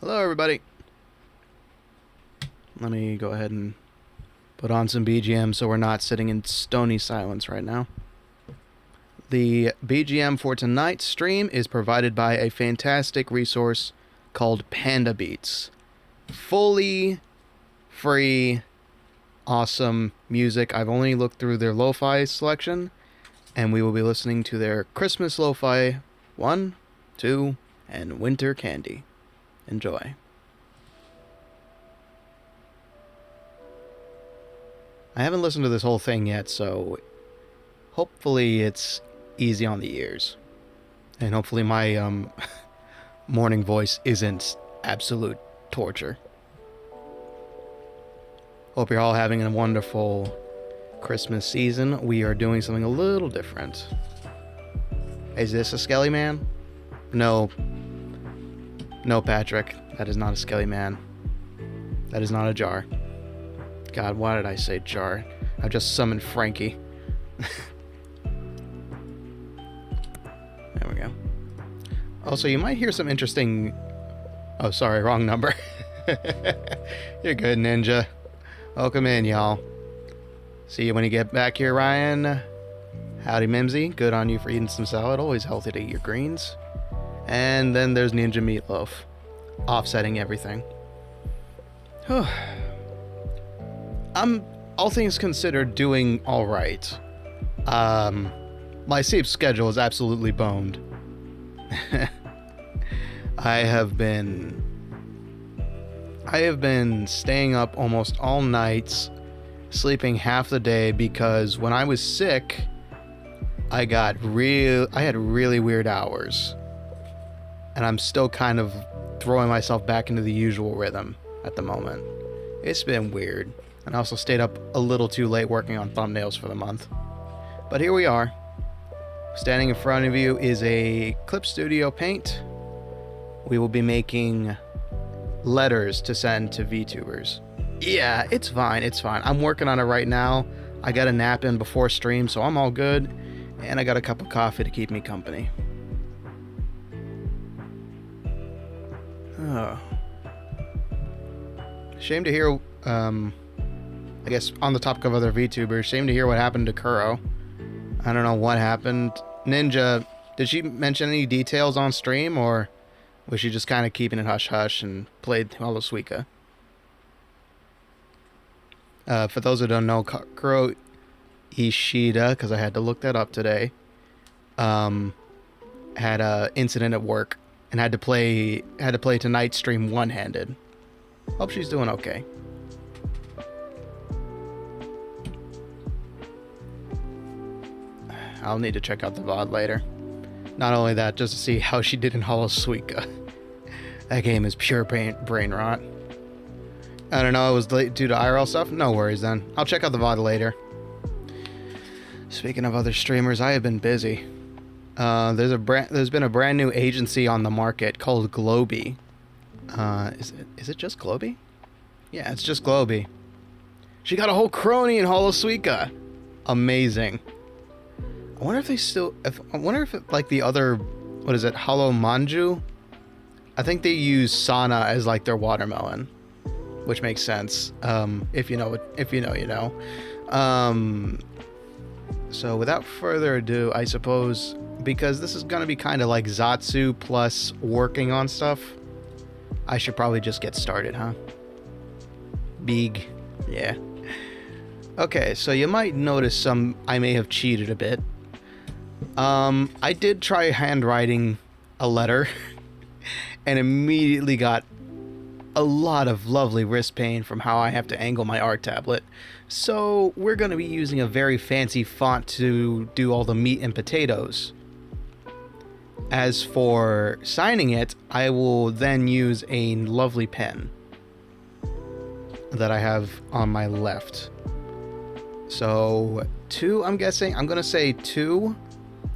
Hello, everybody. Let me go ahead and put on some BGM so we're not sitting in stony silence right now. The BGM for tonight's stream is provided by a fantastic resource called Panda Beats. Fully free, awesome music. I've only looked through their lo-fi selection, and we will be listening to their Christmas lo-fi 1, 2, and Winter Candy. Enjoy. I haven't listened to this whole thing yet, so hopefully it's easy on the ears. And hopefully my morning voice isn't absolute torture. Hope you're all having a wonderful Christmas season. We are doing something a little different. Is this a Skelly Man? No. No, Patrick. That is not a Skelly Man. That is not a jar. God, why did I say jar? I just summoned Franky. There we go. Also, you might hear some interesting... Oh, sorry, wrong number. You're good, Ninja. Welcome in, y'all. See you when you get back here, Ryan. Howdy, Mimsy. Good on you for eating some salad. Always healthy to eat your greens. And then there's Ninja Meatloaf. Offsetting everything. I'm, all things considered, doing alright. My sleep schedule is absolutely boned. I have been staying up almost all nights, sleeping half the day, because when I was sick, I had really weird hours. And I'm still kind of throwing myself back into the usual rhythm at the moment. It's been weird. And I also stayed up a little too late working on thumbnails for the month. But here we are. Standing in front of you is a Clip Studio paint. We will be making letters to send to VTubers. Yeah, it's fine, it's fine. I'm working on it right now. I got a nap in before stream, so I'm all good. And I got a cup of coffee to keep me company. Oh. Shame to hear, I guess on the topic of other VTubers, shame to hear what happened to Kuro. I don't know what happened. Ninja, did she mention any details on stream, or was she just kind of keeping it hush-hush and played Holosuika? For those who don't know, Kuro Ishida, because I had to look that up today, had an incident at work and had to play tonight's stream one-handed. Hope she's doing okay. I'll need to check out the VOD later. Not only that, just to see how she did in Holosuika. That game is pure brain rot. I don't know, it was late due to IRL stuff? No worries then. I'll check out the VOD later. Speaking of other streamers, I have been busy. There's been a brand new agency on the market called Globy. Is it just Globy? Yeah, it's just Globy. She got a whole crony in Holosuika. Amazing. I wonder if they still... like the other... What is it? Holomanju? I think they use Sana as like their watermelon. Which makes sense. If you know, you know. So without further ado, I suppose... Because this is going to be kind of like Zatsu plus working on stuff, I should probably just get started, huh? Big. Yeah. Okay, so you might notice I may have cheated a bit. I did try handwriting a letter and immediately got a lot of lovely wrist pain from how I have to angle my art tablet. So we're going to be using a very fancy font to do all the meat and potatoes. As for signing it, I will then use a lovely pen that I have on my left. So 2, I'm guessing. I'm going to say 2.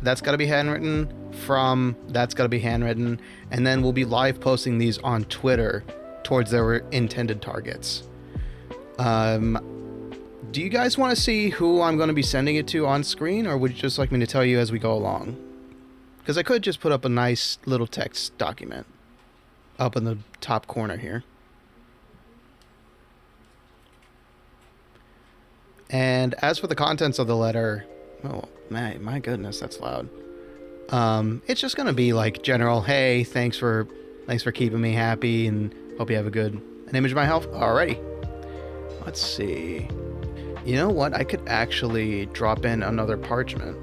That's got to be handwritten. From, that's got to be handwritten. And then we'll be live posting these on Twitter towards their intended targets. Do you guys want to see who I'm going to be sending it to on screen, or would you just like me to tell you as we go along? Because I could just put up a nice little text document. up in the top corner here. And as for the contents of the letter, oh man, my goodness, that's loud. It's just gonna be like general, hey, thanks for keeping me happy, and hope you have an image of my health. Alrighty. Let's see. You know what? I could actually drop in another parchment.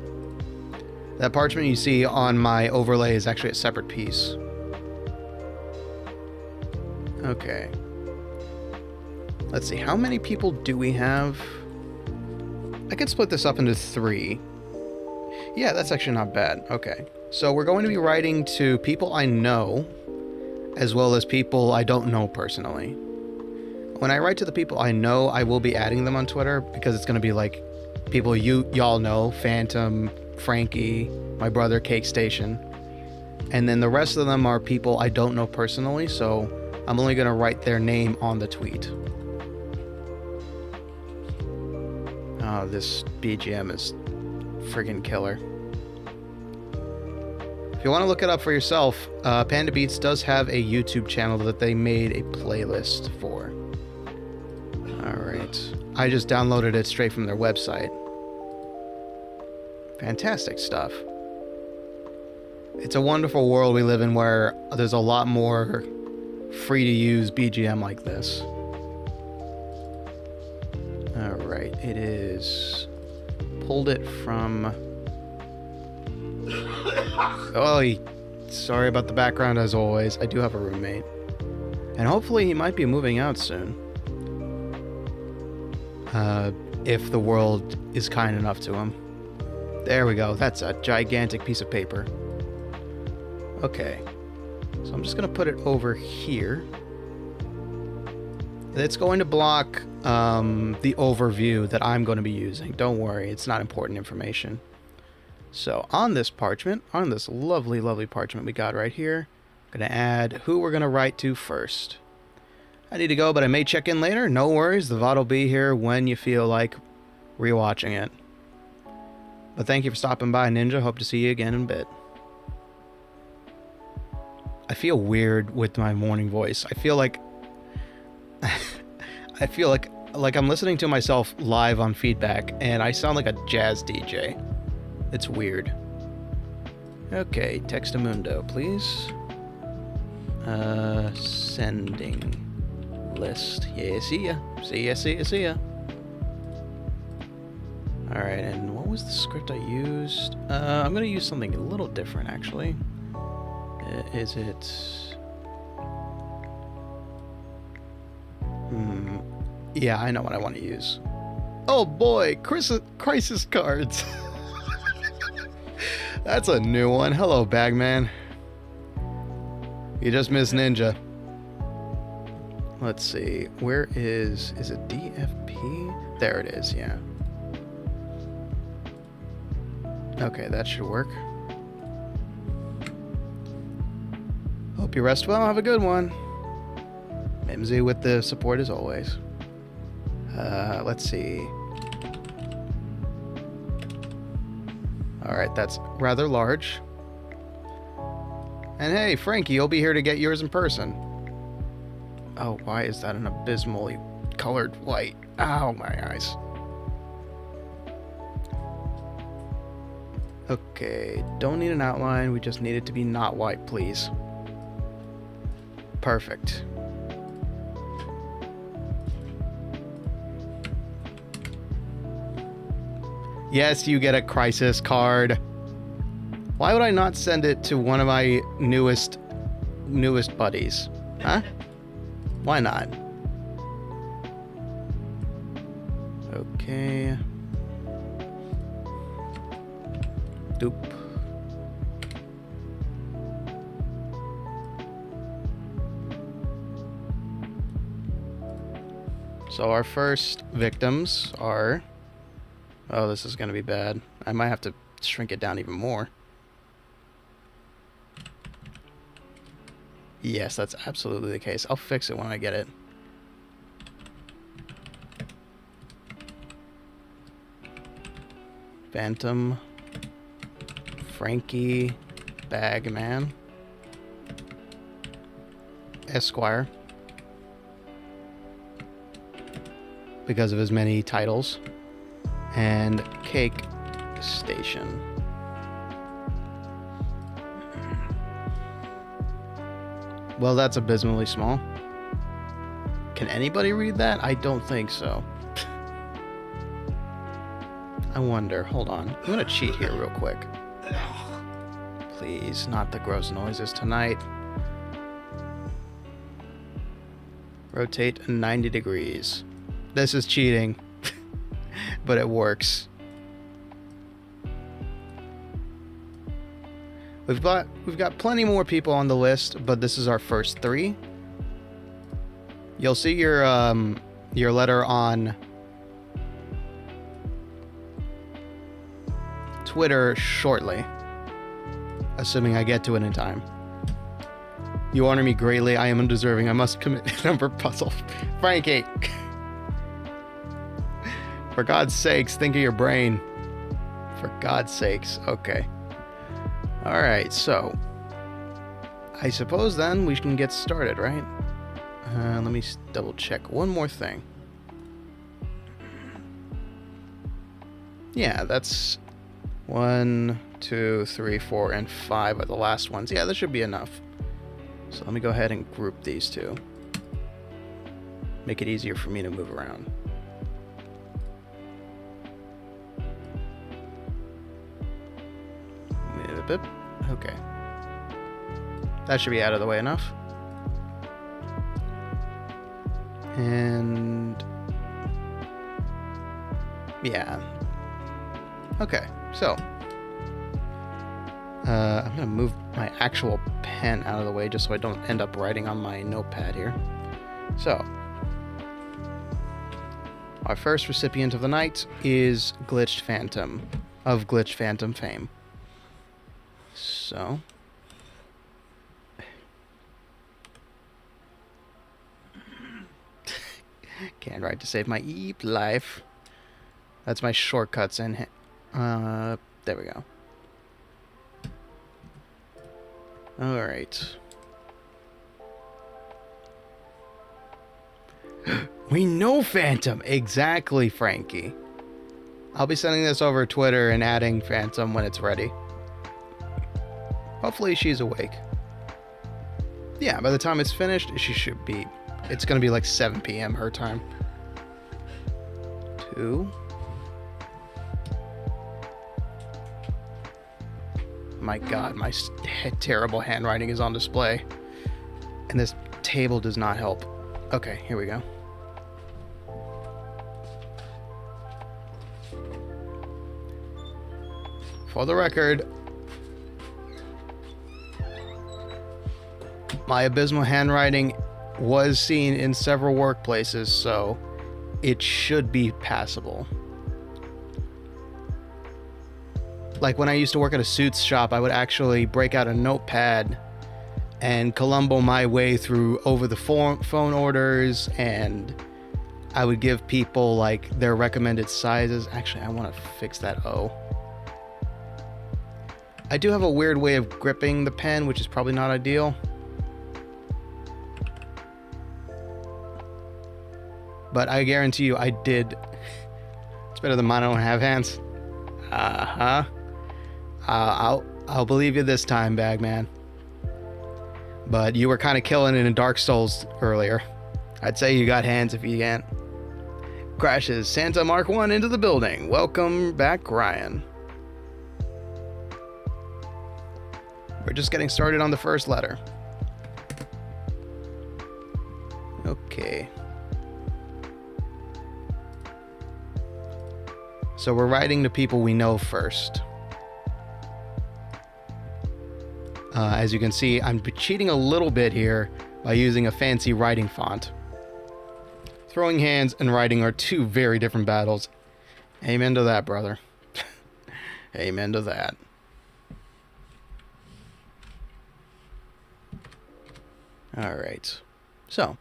That parchment you see on my overlay is actually a separate piece. Okay. Let's see. How many people do we have? I could split this up into 3. Yeah, that's actually not bad. Okay. So we're going to be writing to people I know, as well as people I don't know personally. When I write to the people I know, I will be adding them on Twitter, because it's going to be like people y'all know, Phantom, Franky, my brother, Cake Station. And then the rest of them are people I don't know personally, so I'm only going to write their name on the tweet. Oh, this BGM is friggin' killer. If you want to look it up for yourself, Panda Beats does have a YouTube channel that they made a playlist for. Alright. I just downloaded it straight from their website. Fantastic stuff. It's a wonderful world we live in where there's a lot more free to use BGM like this. Alright, it is... Pulled it from... Oh, sorry about the background as always. I do have a roommate. And hopefully he might be moving out soon. If the world is kind enough to him. There we go. That's a gigantic piece of paper. Okay. So I'm just going to put it over here. It's going to block the overview that I'm going to be using. Don't worry, it's not important information. So on this parchment, on this lovely, lovely parchment we got right here, I'm going to add who we're going to write to first. I need to go, but I may check in later. No worries, the VOD will be here when you feel like rewatching it. But thank you for stopping by, Ninja. Hope to see you again in a bit. I feel weird with my morning voice. I feel like... I feel like I'm listening to myself live on feedback, and I sound like a jazz DJ. It's weird. Okay, Textamundo, please. Sending list. Yeah, see ya. See ya, see ya, see ya. Alright, and what was the script I used? I'm gonna use something a little different, actually. Is it... Yeah, I know what I want to use. Oh boy, crisis cards. That's a new one. Hello, Bagman. You just missed Ninja. Let's see. Where is it DFP? There it is, yeah. Okay, that should work. Hope you rest well. Have a good one. Mimsy with the support as always. Let's see. Alright, that's rather large. And hey, Franky, you'll be here to get yours in person. Oh, why is that an abysmally colored white? Ow, my eyes. Okay, don't need an outline. We just need it to be not white, please. Perfect. Yes, you get a crisis card. Why would I not send it to one of my newest buddies? Huh? Why not? Okay. Doop. So our first victims are... Oh, this is going to be bad. I might have to shrink it down even more. Yes, that's absolutely the case. I'll fix it when I get it. Phantom, Franky, Bagman. Esquire. Because of his many titles. And Cake Station. Well, that's abysmally small. Can anybody read that? I don't think so. I wonder. Hold on. I'm gonna cheat here real quick. Please, not the gross noises tonight. Rotate 90 degrees. This is cheating, but it works. We've got plenty more people on the list, but this is our first 3. You'll see your letter on Twitter shortly, assuming I get to it in time. You honor me greatly. I am undeserving. I must commit a number puzzle. Franky! For God's sakes, think of your brain. For God's sakes. Okay. Alright, so I suppose then we can get started, right? Let me double check one more thing. Yeah, that's 1, 2, 3, 4, and 5 are the last ones. Yeah, that should be enough. So let me go ahead and group these 2. Make it easier for me to move around. Okay. That should be out of the way enough. And yeah. Okay, so I'm gonna move my actual pen out of the way just so I don't end up writing on my notepad here. So our first recipient of the night is GlitchedPhantom of GlitchedPhantom fame. So can't write to save my life. That's my shortcuts in there we go. Alright. We know Phantom! Exactly, Franky. I'll be sending this over Twitter and adding Phantom when it's ready. Hopefully she's awake. Yeah, by the time it's finished, she should be. It's gonna be like 7 p.m. her time. 2. My God, my terrible handwriting is on display. And this table does not help. Okay, here we go. For the record, my abysmal handwriting was seen in several workplaces, so it should be passable. Like when I used to work at a suits shop, I would actually break out a notepad and Columbo my way through over the phone orders, and I would give people like their recommended sizes. Actually, I want to fix that O. I do have a weird way of gripping the pen, which is probably not ideal. But I guarantee you I did. It's better than mine. I don't have hands. Uh-huh. I'll believe you this time, Bagman. But you were kind of killing it in Dark Souls earlier. I'd say you got hands if you can't. Crashes Santa Mark 1 into the building. Welcome back, Ryan. We're just getting started on the first letter. Okay. So we're writing to people we know first. As you can see, I'm cheating a little bit here by using a fancy writing font. Throwing hands and writing are 2 very different battles. Amen to that, brother. Amen to that. Alright. So,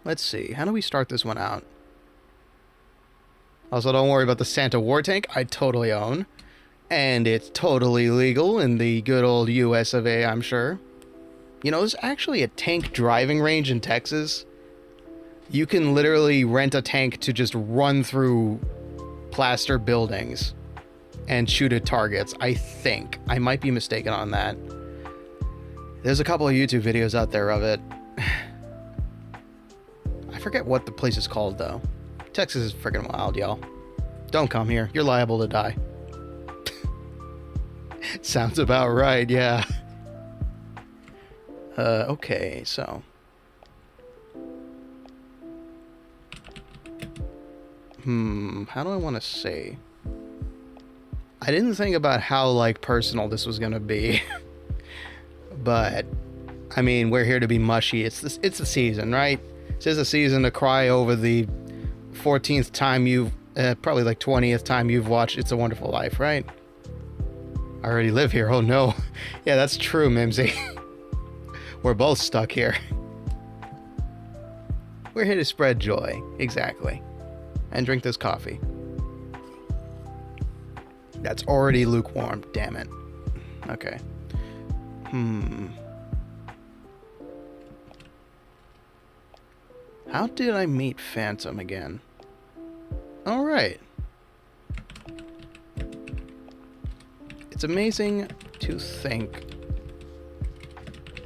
let's see. How do we start this one out? Also, don't worry about the Santa War Tank. I totally own. And it's totally legal in the good old US of A, I'm sure. You know, there's actually a tank driving range in Texas. You can literally rent a tank to just run through plaster buildings and shoot at targets, I think. I might be mistaken on that. There's a couple of YouTube videos out there of it. I forget what the place is called, though. Texas is freaking wild, y'all. Don't come here. You're liable to die. Sounds about right, yeah. Okay, so... how do I want to say? I didn't think about how, like, personal this was gonna be. But, I mean, we're here to be mushy. It's the season, right? This is a season to cry over the 14th time you've... probably like 20th time you've watched It's a Wonderful Life, right? I already live here. Oh, no. Yeah, that's true, Mimsy. We're both stuck here. We're here to spread joy. Exactly. And drink this coffee. That's already lukewarm. Damn it. Okay. How did I meet Phantom again? All right. It's amazing to think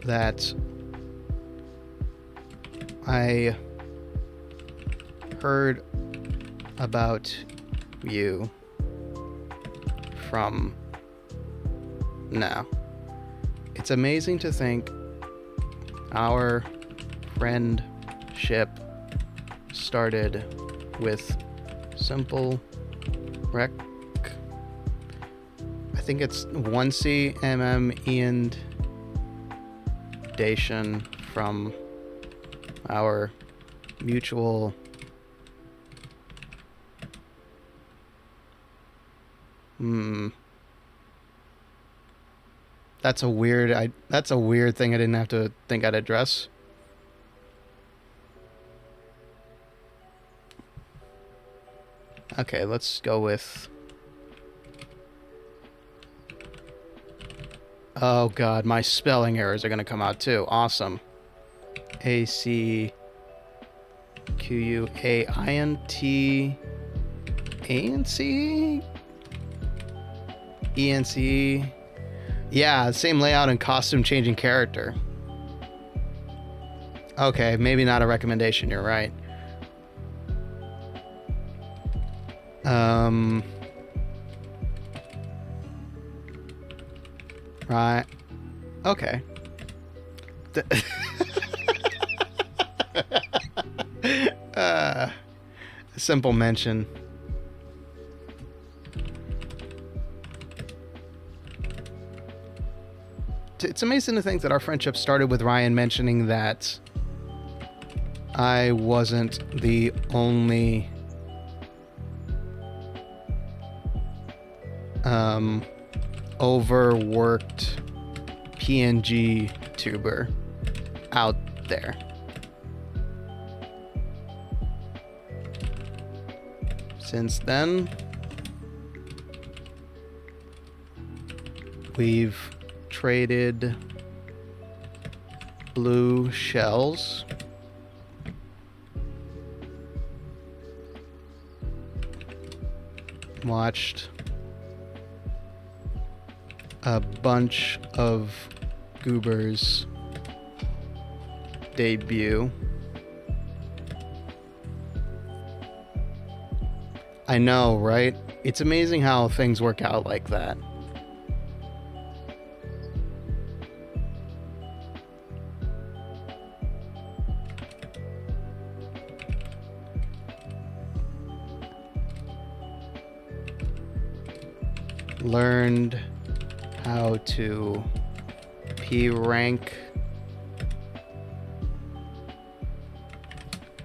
that I heard about you from now. It's amazing to think our friendship started with simple I think it's 1C recommendation from our mutual That's a weird thing I didn't have to think I'd address. Okay, let's go with... Oh god, my spelling errors are gonna come out too. Awesome. ACQUAINT ANC? ENC? Yeah, same layout and costume changing character. Okay, maybe not a recommendation, you're right. Right. Okay. Simple mention. It's amazing to think that our friendship started with Ryan mentioning that I wasn't the only overworked PNG tuber out there. Since then, we've traded blue shells, watched a bunch of goobers debut. I know, right? It's amazing how things work out like that. Learned how to P rank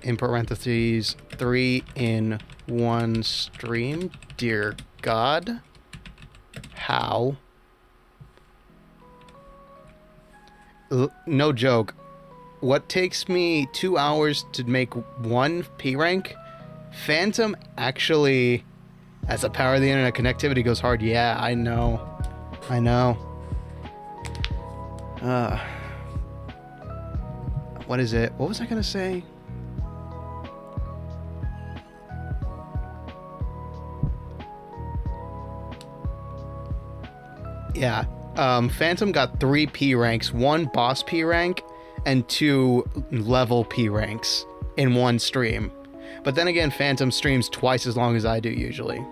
in parentheses 3 in 1 stream. Dear God, how? No joke. What takes me 2 hours to make 1 P rank, Phantom actually, as the power of the internet connectivity goes hard. Yeah, I know. What is it? What was I gonna say? Yeah. Phantom got 3 P ranks, 1 boss P rank, and 2 level P ranks in one stream. But then again, Phantom streams twice as long as I do usually.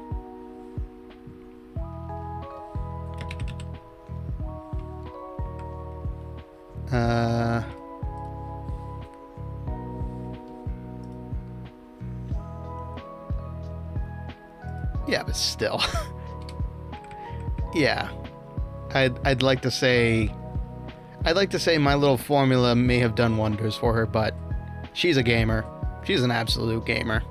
Yeah, but still. Yeah. I'd like to say my little formula may have done wonders for her, but she's a gamer. She's an absolute gamer.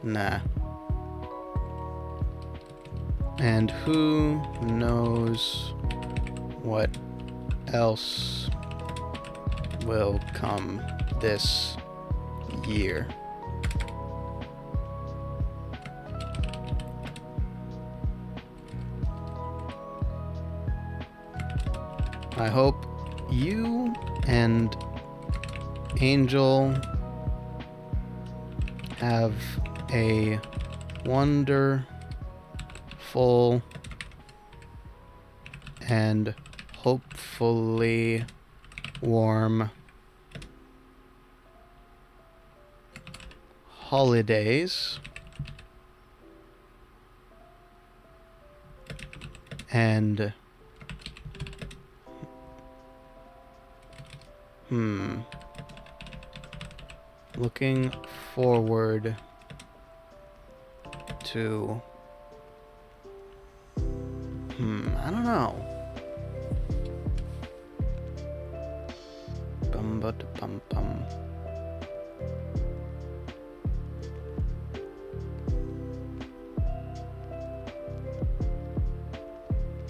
Nah. And who knows what else will come this year? I hope you and Angel have a wonderful and hopefully warm holidays, and looking forward to I don't know. Bum.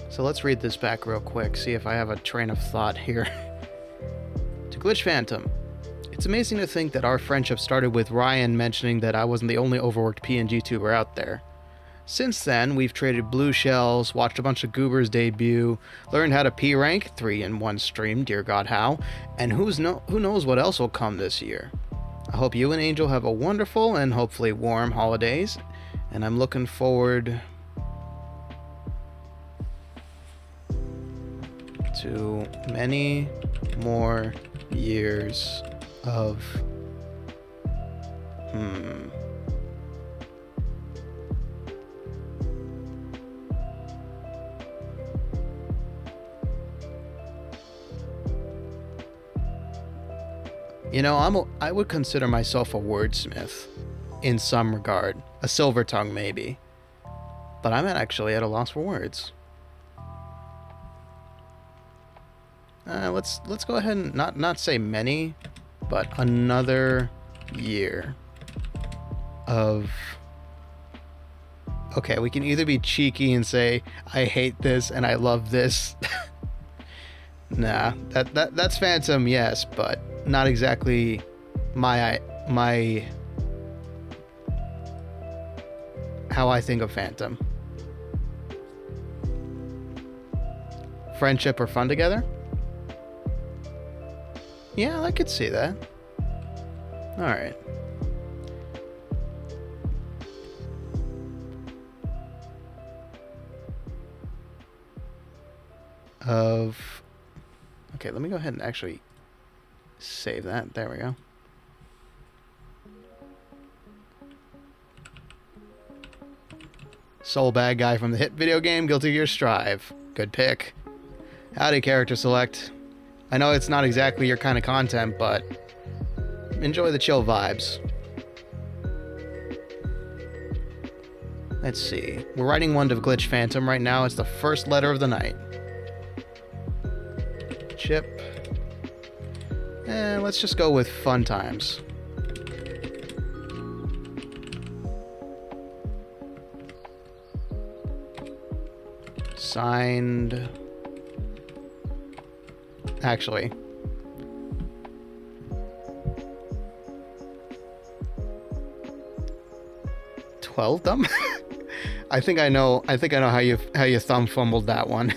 So let's read this back real quick, see if I have a train of thought here. To GlitchedPhantom. It's amazing to think that our friendship started with Ryan mentioning that I wasn't the only overworked PNG tuber out there. Since then, we've traded blue shells, watched a bunch of goobers debut, learned how to P rank, 3 in one stream, dear God how, and who knows what else will come this year. I hope you and Angel have a wonderful and hopefully warm holidays, and I'm looking forward to many more years of You know, I would consider myself a wordsmith in some regard, a silver tongue maybe, but I'm actually at a loss for words. Let's go ahead and not say many, but another year of. Okay, we can either be cheeky and say I hate this and I love this. Nah, that's Phantom, yes, but not exactly my how I think of Phantom. Friendship or fun together? Yeah, I could see that. All right. Okay, let me go ahead and actually save that. There we go. Soul bad guy from the hit video game Guilty Gear Strive. Good pick. Howdy, character select. I know it's not exactly your kind of content, but enjoy the chill vibes. Let's see. We're writing one to GlitchedPhantom right now. It's the first letter of the night. Chip. Let's just go with fun times. Signed, actually. "12 thumb?" I think I know how you thumb fumbled that one.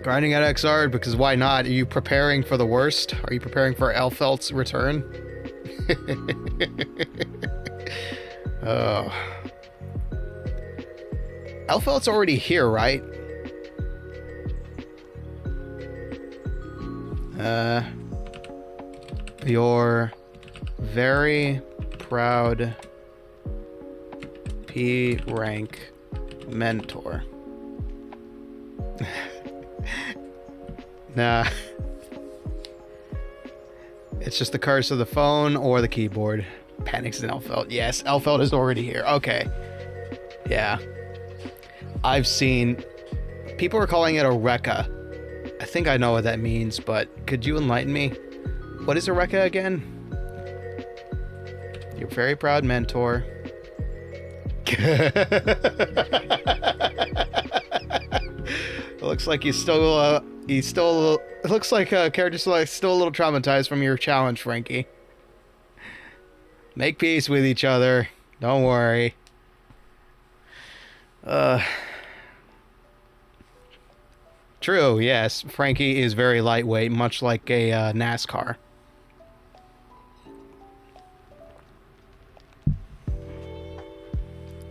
Grinding at XR because why not? Are you preparing for the worst? Are you preparing for Elfelt's return? Oh. Elfelt's already here, right? Your very proud P rank mentor. Nah. It's just the curse of the phone or the keyboard. Panics in Elfelt. Yes, Elfelt is already here. Okay. Yeah. I've seen... People are calling it a Rekka. I think I know what that means, but could you enlighten me? What is a Rekka again? Your very proud mentor. It looks like he's still... It looks like character's still a little traumatized from your challenge, Franky. Make peace with each other. Don't worry. True, yes. Franky is very lightweight, much like a NASCAR.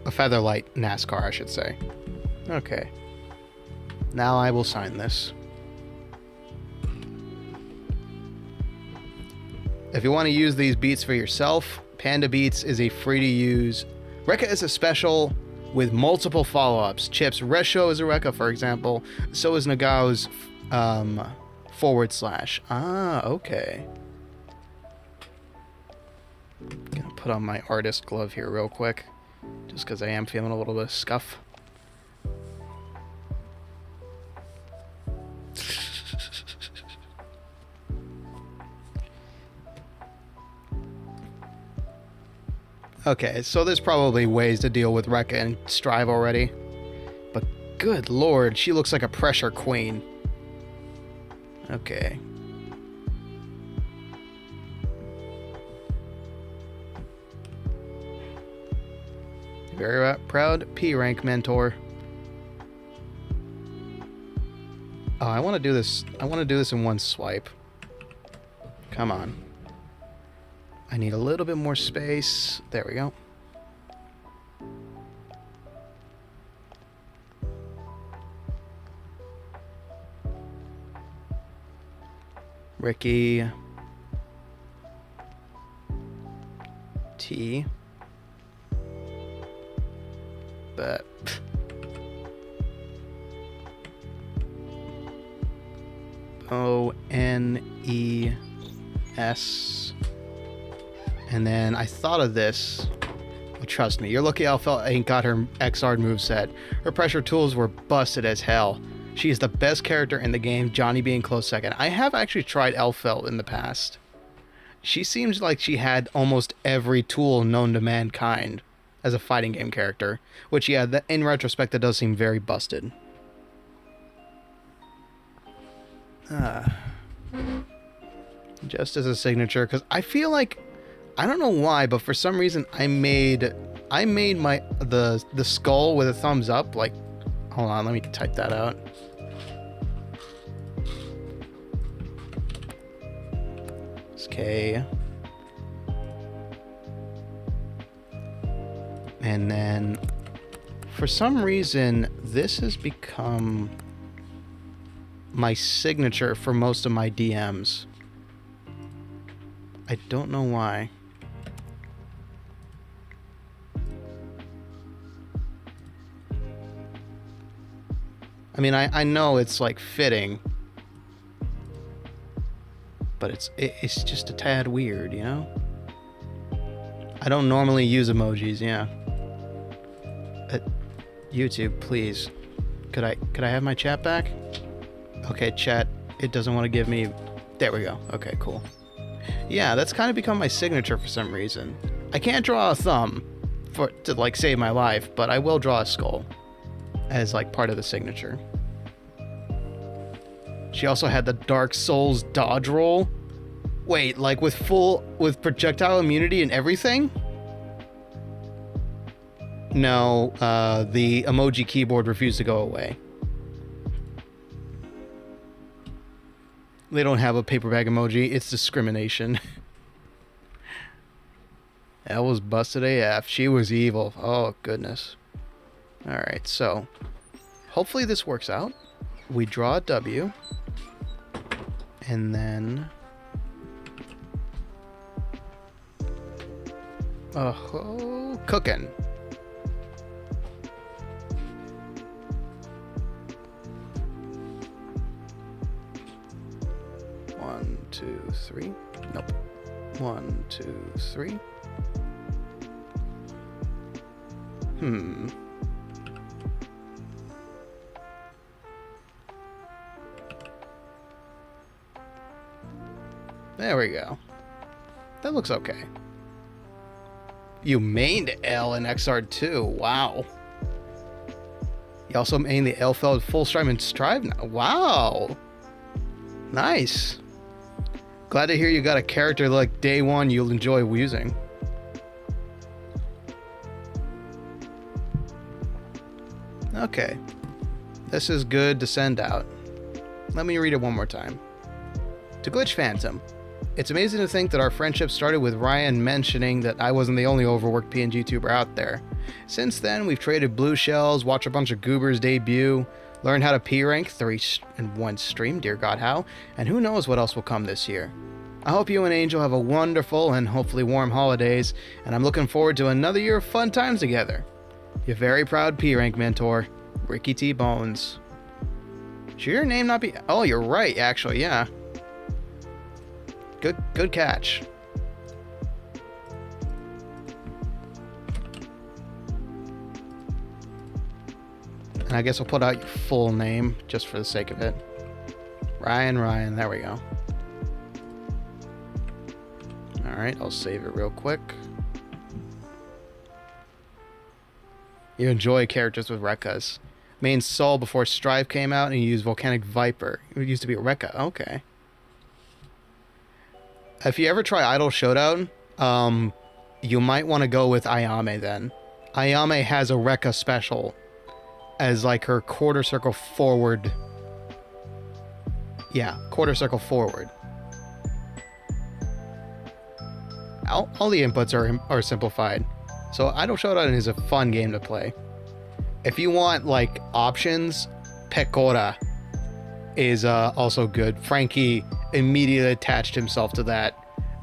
A Featherlight NASCAR, I should say. Okay. Now I will sign this. If you want to use these beats for yourself, Panda Beats is a free-to-use... Rekka is a special with multiple follow-ups. Chip's Resho is a Rekka, for example. So is Nagao's / Ah, okay. Gonna put on my artist glove here real quick. Just because I am feeling a little bit of scuff. Okay, so there's probably ways to deal with Rekka and Strive already. But good lord, she looks like a pressure queen. Okay. Very proud P rank mentor. Oh, I want to do this. I want to do this in one swipe. Come on. I need a little bit more space. There we go. Ricky. T. But O-N-E-S. And then I thought of this. Well, trust me, you're lucky Alpha ain't got her XR moveset. Her pressure tools were busted as hell. She is the best character in the game, Johnny being close second. I have actually tried Elfelt in the past. She seems like she had almost every tool known to mankind as a fighting game character. Which, yeah, in retrospect, that does seem very busted. Just as a signature, because I feel like... I don't know why, but for some reason I made my the skull with a thumbs up. Like, hold on, let me type that out. It's K. And then for some reason this has become my signature for most of my DMs. I don't know why. I mean, I know it's like fitting, but it's just a tad weird, you know? I don't normally use emojis, yeah. YouTube, please. Could I have my chat back? Okay, chat. It doesn't want to give me... There we go. Okay, cool. Yeah, that's kind of become my signature for some reason. I can't draw a thumb to like save my life, but I will draw a skull as like part of the signature. She also had the Dark Souls dodge roll. Wait, like with projectile immunity and everything? No, the emoji keyboard refused to go away. They don't have a paper bag emoji. It's discrimination. That was busted AF. She was evil. Oh, goodness. Alright, so hopefully this works out. We draw a W. And then... oh, cooking. One, two, three. Nope. 1, 2, 3. There we go. That looks okay. You mained L in XR2. Wow. You also mained the Elfeld full strive and strive now. Wow. Nice. Glad to hear you got a character like day one you'll enjoy using. Okay. This is good to send out. Let me read it one more time. To GlitchedPhantom. It's amazing to think that our friendship started with Ryan mentioning that I wasn't the only overworked PNG tuber out there. Since then, we've traded blue shells, watched a bunch of goobers debut, learned how to P-rank 3 in one stream, dear God how, and who knows what else will come this year. I hope you and Angel have a wonderful and hopefully warm holidays, and I'm looking forward to another year of fun times together. Your very proud P-rank mentor, Ricky T. Bones. Should your name not be... oh, you're right, actually, yeah. Good catch. And I guess I'll put out your full name just for the sake of it. Ryan, there we go. Alright, I'll save it real quick. You enjoy characters with Rekkas. Main Soul before Strive came out and you used Volcanic Viper. It used to be a Rekka, okay. If you ever try Idol Showdown, you might want to go with Ayame then. Ayame has a Rekka special as like her quarter circle forward. Yeah, quarter circle forward. All the inputs are simplified. So Idol Showdown is a fun game to play. If you want like options, Pecora is also good. Franky immediately attached himself to that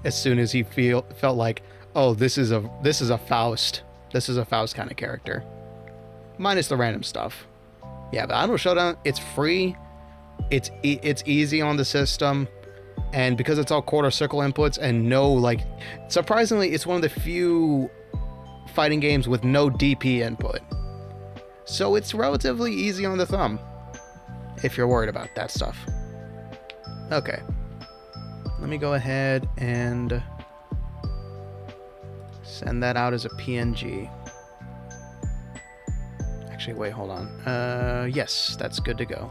as soon as he felt like, oh, this is a Faust. This is a Faust kind of character. Minus the random stuff. Yeah, but Idol Showdown, it's free. It's easy on the system. And because it's all quarter circle inputs and no, like, surprisingly, it's one of the few fighting games with no DP input. So it's relatively easy on the thumb. If you're worried about that stuff. Okay. Let me go ahead and send that out as a PNG. Actually, wait, hold on. Yes, that's good to go.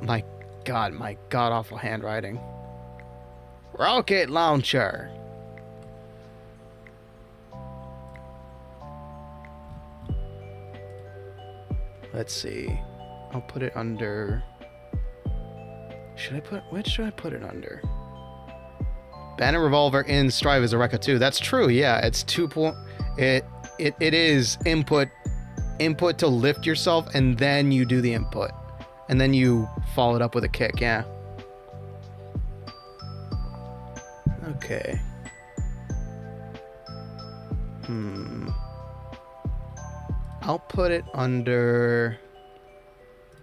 My god-awful handwriting. Rocket launcher! Let's see. I'll put it under... Which should I put it under? Banner Revolver in Strive is a Rekka 2. That's true, yeah. It's 2 it is input to lift yourself, and then you do the input. And then you follow it up with a kick, yeah. Okay. I'll put it under...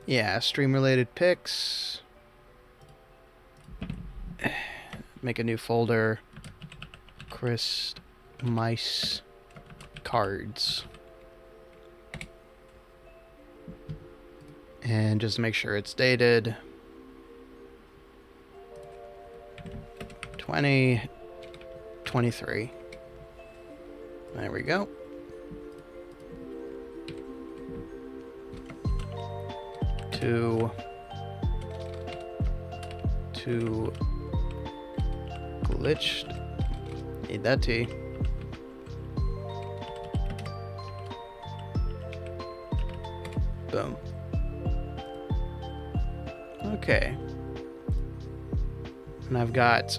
yeah, stream-related pics. Make a new folder. Chris Mice Cards. And just make sure it's dated 2023. There we go. To to glitched. Need that tea. Boom. Okay. And I've got...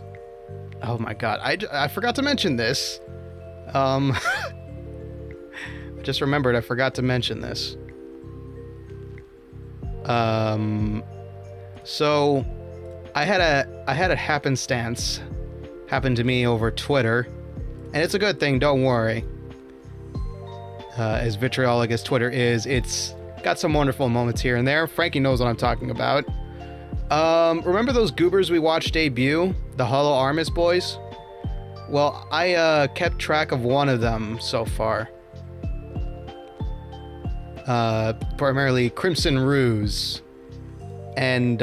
Oh my god, I forgot to mention this. I just remembered I forgot to mention this. So I had a happenstance happen to me over Twitter, and it's a good thing, don't worry. As vitriolic as Twitter is, it's got some wonderful moments here and there. Franky knows what I'm talking about. Remember those goobers we watched debut? The Hollow Armis boys? Well, I kept track of one of them so far. Primarily Crimson Ruse. And,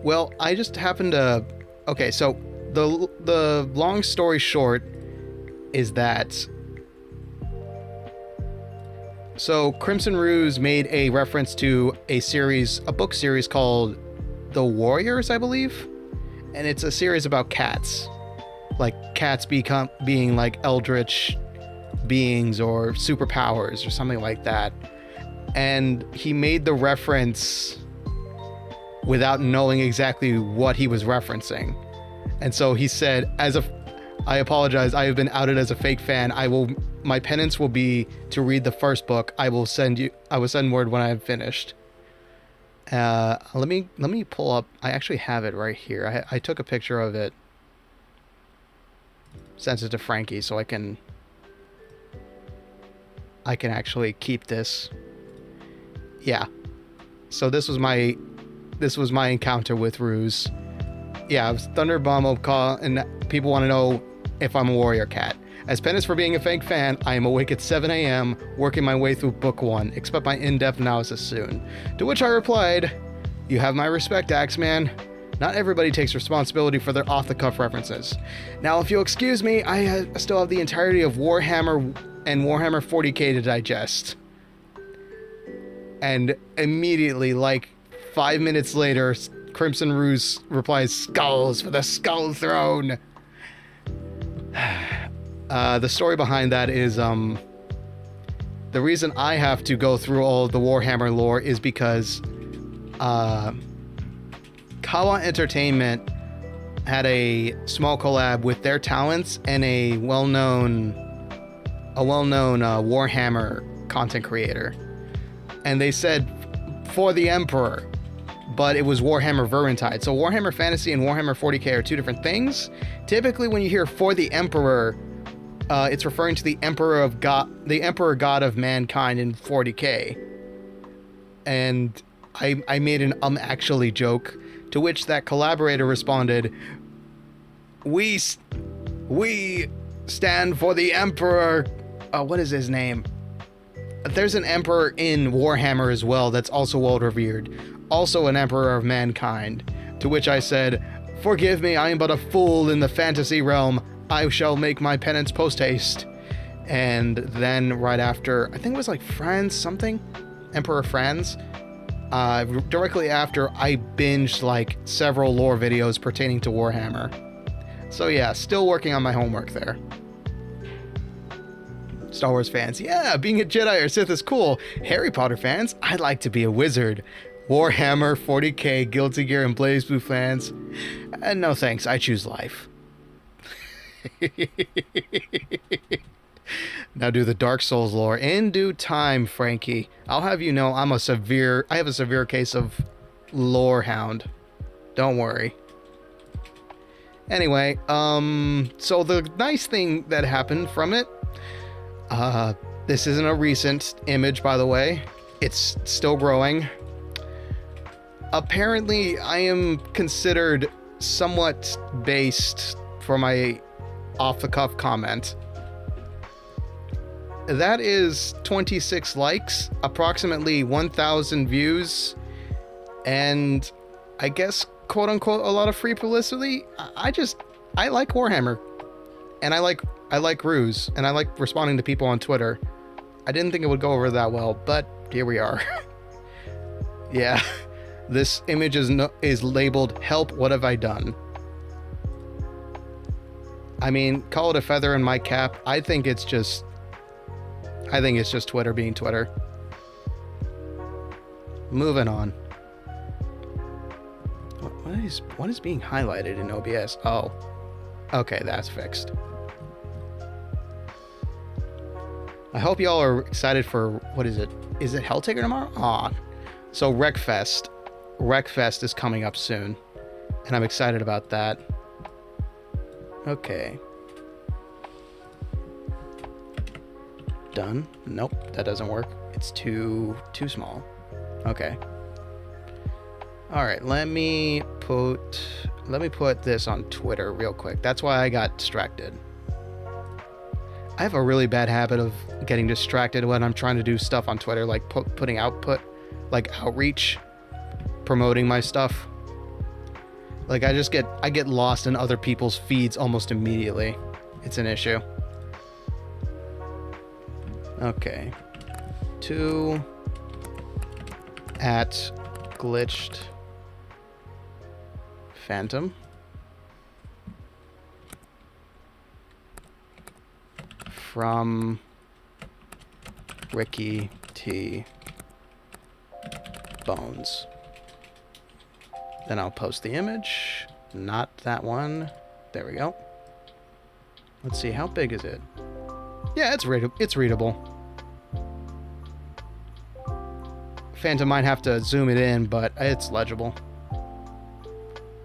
well, I just happened to... Okay, so the long story short is that... So Crimson Ruse made a reference to a book series called The Warriors, I believe? And it's a series about cats. Like cats being like eldritch beings or superpowers or something like that. And he made the reference without knowing exactly what he was referencing. And so he said, I apologize, I have been outed as a fake fan. My penance will be to read the first book. I will send word when I have finished. Let me pull up. I actually have it right here. I took a picture of it. Sent it to Franky so I can actually keep this. Yeah. So this was my encounter with Ruse. Yeah, it was Thunderbomb call, and people want to know if I'm a warrior cat. As penance for being a fake fan, I am awake at 7 a.m., working my way through book 1. Expect my in-depth analysis soon. To which I replied, you have my respect, Axeman. Not everybody takes responsibility for their off-the-cuff references. Now, if you'll excuse me, I still have the entirety of Warhammer and Warhammer 40k to digest. And immediately, like 5 minutes later, Crimson Ruse replies, skulls for the Skull Throne. The story behind that is, the reason I have to go through all of the Warhammer lore is because, Kawa Entertainment had a small collab with their talents and a well-known Warhammer content creator. And they said, for the Emperor, but it was Warhammer Vermintide. So Warhammer Fantasy and Warhammer 40k are two different things. Typically when you hear for the Emperor, it's referring to the Emperor God of mankind in 40k. And I made an actually joke, to which that collaborator responded, we stand for the Emperor. What is his name? There's an Emperor in Warhammer as well that's also well revered. Also an Emperor of mankind. To which I said, forgive me, I am but a fool in the fantasy realm. I shall make my penance post-haste. And then right after, I think it was like Franz something? Emperor Franz? Directly after, I binged like several lore videos pertaining to Warhammer. So yeah, still working on my homework there. Star Wars fans, yeah, being a Jedi or Sith is cool. Harry Potter fans, I'd like to be a wizard. Warhammer, 40k, Guilty Gear, and Blaze Blue fans, no thanks, I choose life. Now do the Dark Souls lore in due time, Franky. I'll have you know I have a severe case of lore hound. Don't worry. Anyway, so the nice thing that happened from it, this isn't a recent image, by the way. It's still growing. Apparently, I am considered somewhat based for my off-the-cuff comment. That is 26 likes, approximately 1,000 views, and I guess, quote-unquote, a lot of free publicity. I like Warhammer, and I like Ruse, and I like responding to people on Twitter. I didn't think it would go over that well, but here we are. Yeah. This image is labeled "Help, what have I done?" I mean, call it a feather in my cap. I think it's just Twitter being Twitter. Moving on. What is being highlighted in OBS? Oh. Okay, that's fixed. I hope y'all are excited for, what is it? Is it Helltaker tomorrow? Aw. So Wreckfest. Wreckfest is coming up soon. And I'm excited about that. Okay. Done. Nope, that doesn't work. It's too small. Okay. Alright, let me put this on Twitter real quick. That's why I got distracted. I have a really bad habit of getting distracted when I'm trying to do stuff on Twitter, like putting output, like outreach, promoting my stuff. Like I get lost in other people's feeds almost immediately. It's an issue. Okay. To at GlitchedPhantom. From Ricky T. Bones. Then I'll post the image. Not that one. There we go. Let's see, how big is it? Yeah, it's readable. Phantom might have to zoom it in, but it's legible.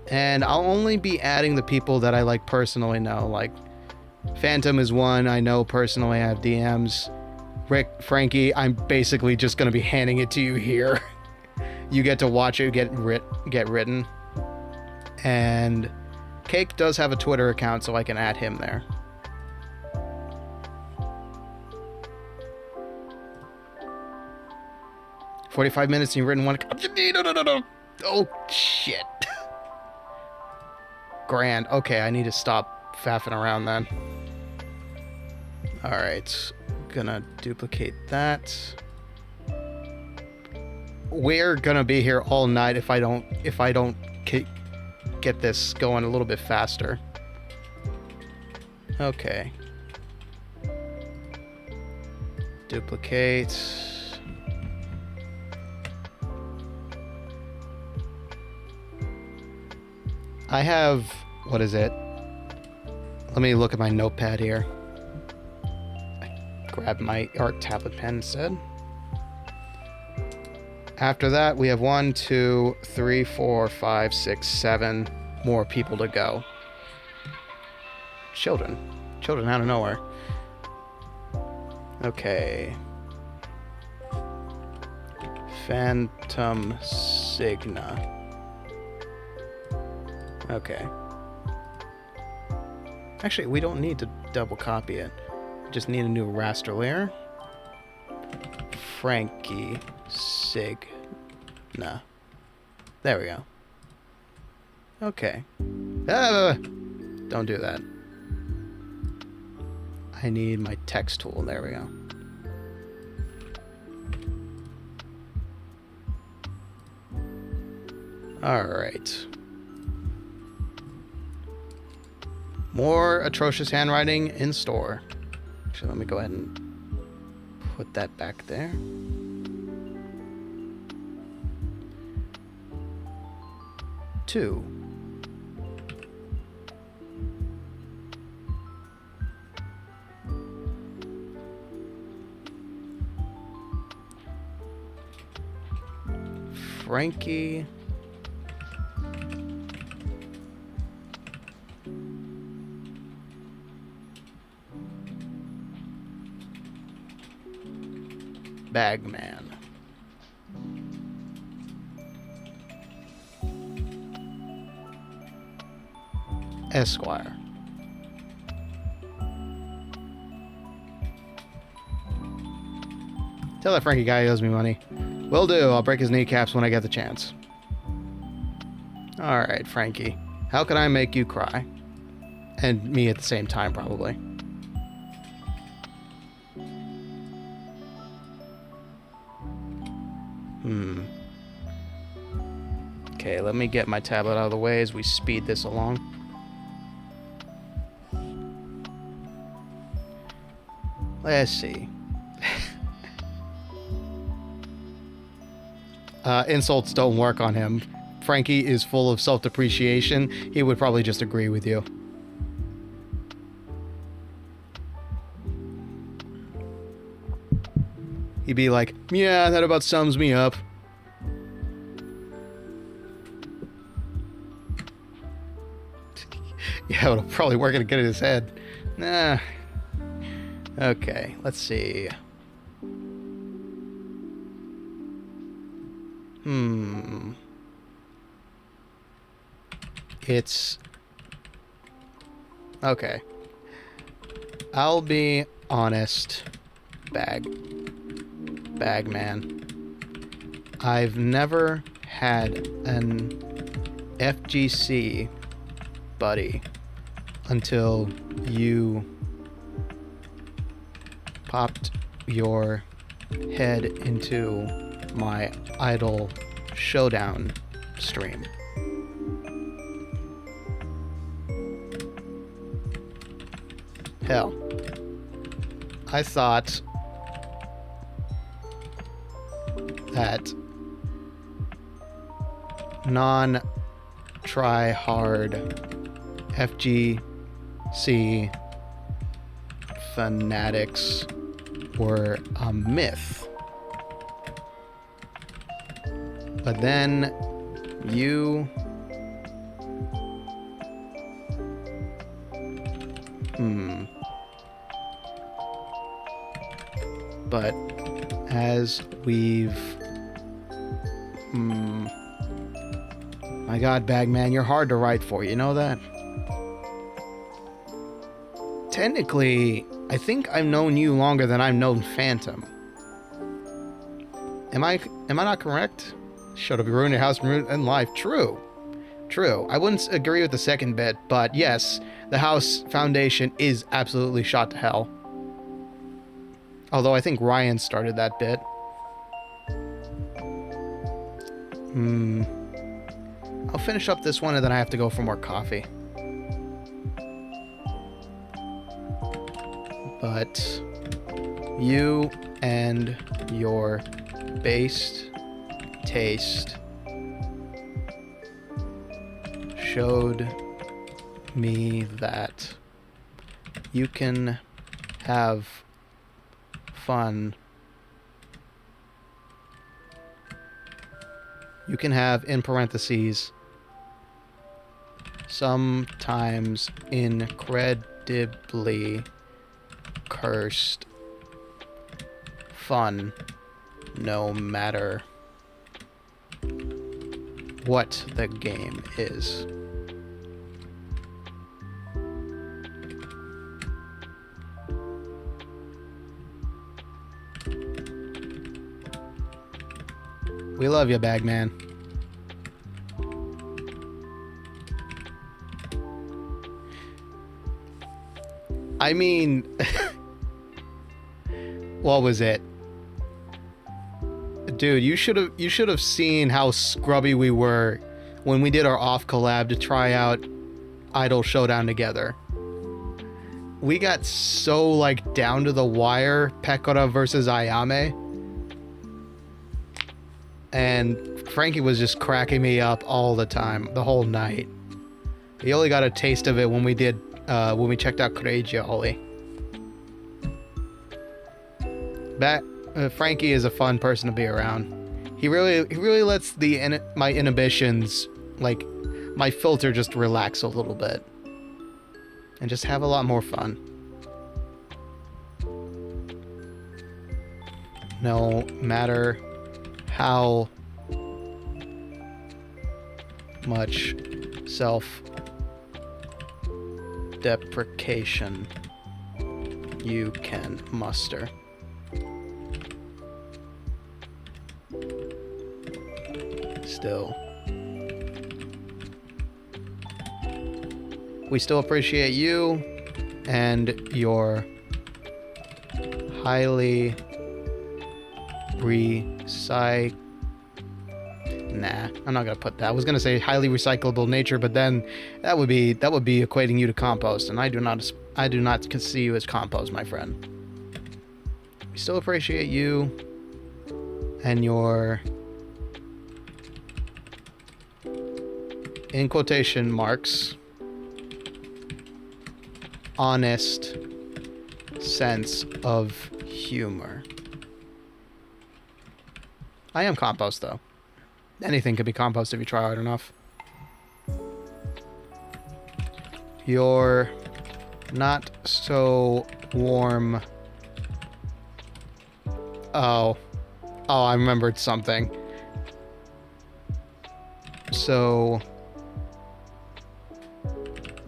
And I'll only be adding the people that I like personally know. Like, Phantom is one I know personally. I have DMs. Franky, I'm basically just going to be handing it to you here. You get to watch it get written. And Cake does have a Twitter account, so I can add him there. "45 minutes and you've written one." No. Oh, shit. Grand. Okay, I need to stop faffing around then. Alright. Gonna duplicate that. We're gonna be here all night if I don't get this going a little bit faster. Okay. Duplicate. I have, what is it? Let me look at my notepad here. I grab my art tablet pen instead. After that, we have 1, 2, 3, 4, 5, 6, 7 more people to go. Children out of nowhere. Okay. Phantom Signa. Okay. Actually, we don't need to double copy it. We just need a new raster layer. Franky Signa. There we go. Okay. Don't do that. I need my text tool. There we go. Alright. More atrocious handwriting in store. Actually, let me go ahead and put that back there. Two. Franky. Bagman. Esquire. Tell that Franky guy he owes me money. Will do. I'll break his kneecaps when I get the chance. Alright, Franky. How can I make you cry? And me at the same time, probably. Okay, let me get my tablet out of the way as we speed this along. Let's see. Insults don't work on him. Franky is full of self-depreciation. He would probably just agree with you. He'd be like, yeah, that about sums me up. Yeah, it'll probably work to get in his head. Nah. Okay, let's see. It's... Okay. I'll be honest, Bagman. I've never had an FGC buddy until you popped your head into my Idol Showdown stream. Hell, I thought that non-try-hard FGC fanatics were a myth. But then you... But as we've... My god, Bagman, you're hard to write for, you know that? Technically, I think I've known you longer than I've known Phantom. Am I not correct? Should have ruined your house and life. True. True. I wouldn't agree with the second bit, but yes, the house foundation is absolutely shot to hell. Although I think Ryan started that bit. I'll finish up this one and then I have to go for more coffee. But you and your based taste showed me that you can have fun. You can have, in parentheses, sometimes incredibly cursed fun, no matter what the game is. We love you, Bagman. I mean, what was it? Dude, you should have seen how scrubby we were when we did our off collab to try out Idol Showdown together. We got so like down to the wire, Pekora versus Ayame. And Franky was just cracking me up all the time, the whole night. He only got a taste of it when we did, when we checked out Kureiji, Ollie. Franky is a fun person to be around. He really lets my inhibitions, like my filter, just relax a little bit, and just have a lot more fun. No matter how much self-deprecation you can muster. Still, we still appreciate you and your highly Nah, I'm not gonna put that. I was gonna say highly recyclable nature, but then that would be equating you to compost, and I do not see you as compost, my friend. We still appreciate you and your, in quotation marks, honest sense of humor. I am compost, though. Anything could be compost if you try hard enough. You're not so warm. Oh, I remembered something. So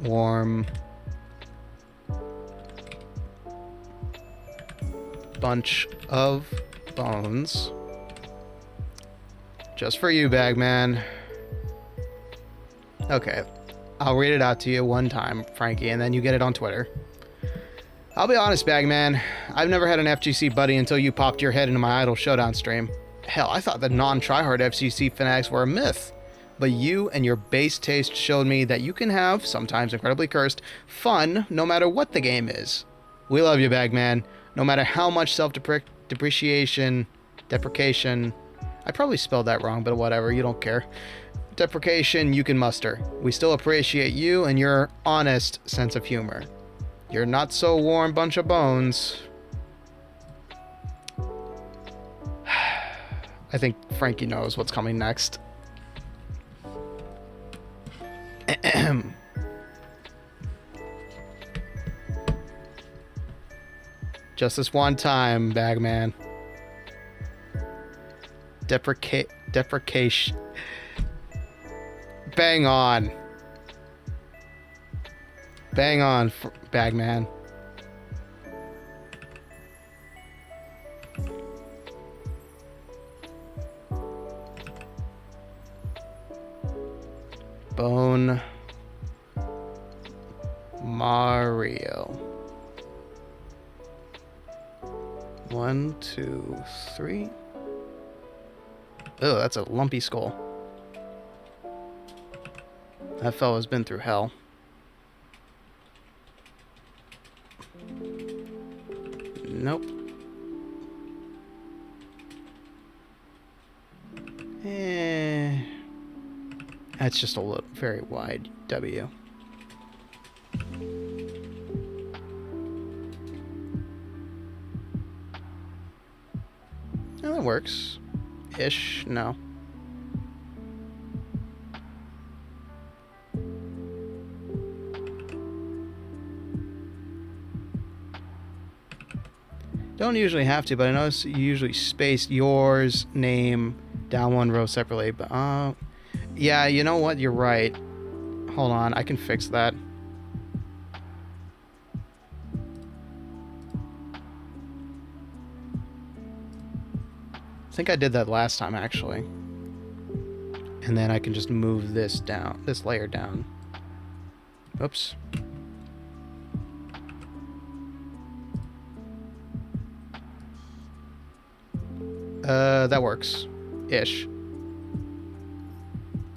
warm bunch of bones. Just for you, Bagman. Okay. I'll read it out to you one time, Franky, and then you get it on Twitter. I'll be honest, Bagman. I've never had an FGC buddy until you popped your head into my Idle Showdown stream. Hell, I thought the non-tryhard FGC fanatics were a myth. But you and your base taste showed me that you can have, sometimes incredibly cursed, fun no matter what the game is. We love you, Bagman. No matter how much depreciation, I probably spelled that wrong, but whatever, you don't care. Deprecation you can muster. We still appreciate you and your honest sense of humor. You're not so warm bunch of bones. I think Franky knows what's coming next. Just this one time, Bagman. Deprecation. Bang on. Bang on, Bagman. Bone Mario. 1, 2, 3. Oh, that's a lumpy skull. That fella's been through hell. Nope. That's just a little, very wide W. Oh, that works. Ish. No. Don't usually have to, but I notice you usually space yours, name, down one row separately. But yeah, you know what? You're right. Hold on, I can fix that. I think I did that last time, actually. And then I can just move this down, this layer down. Oops. That works. Ish.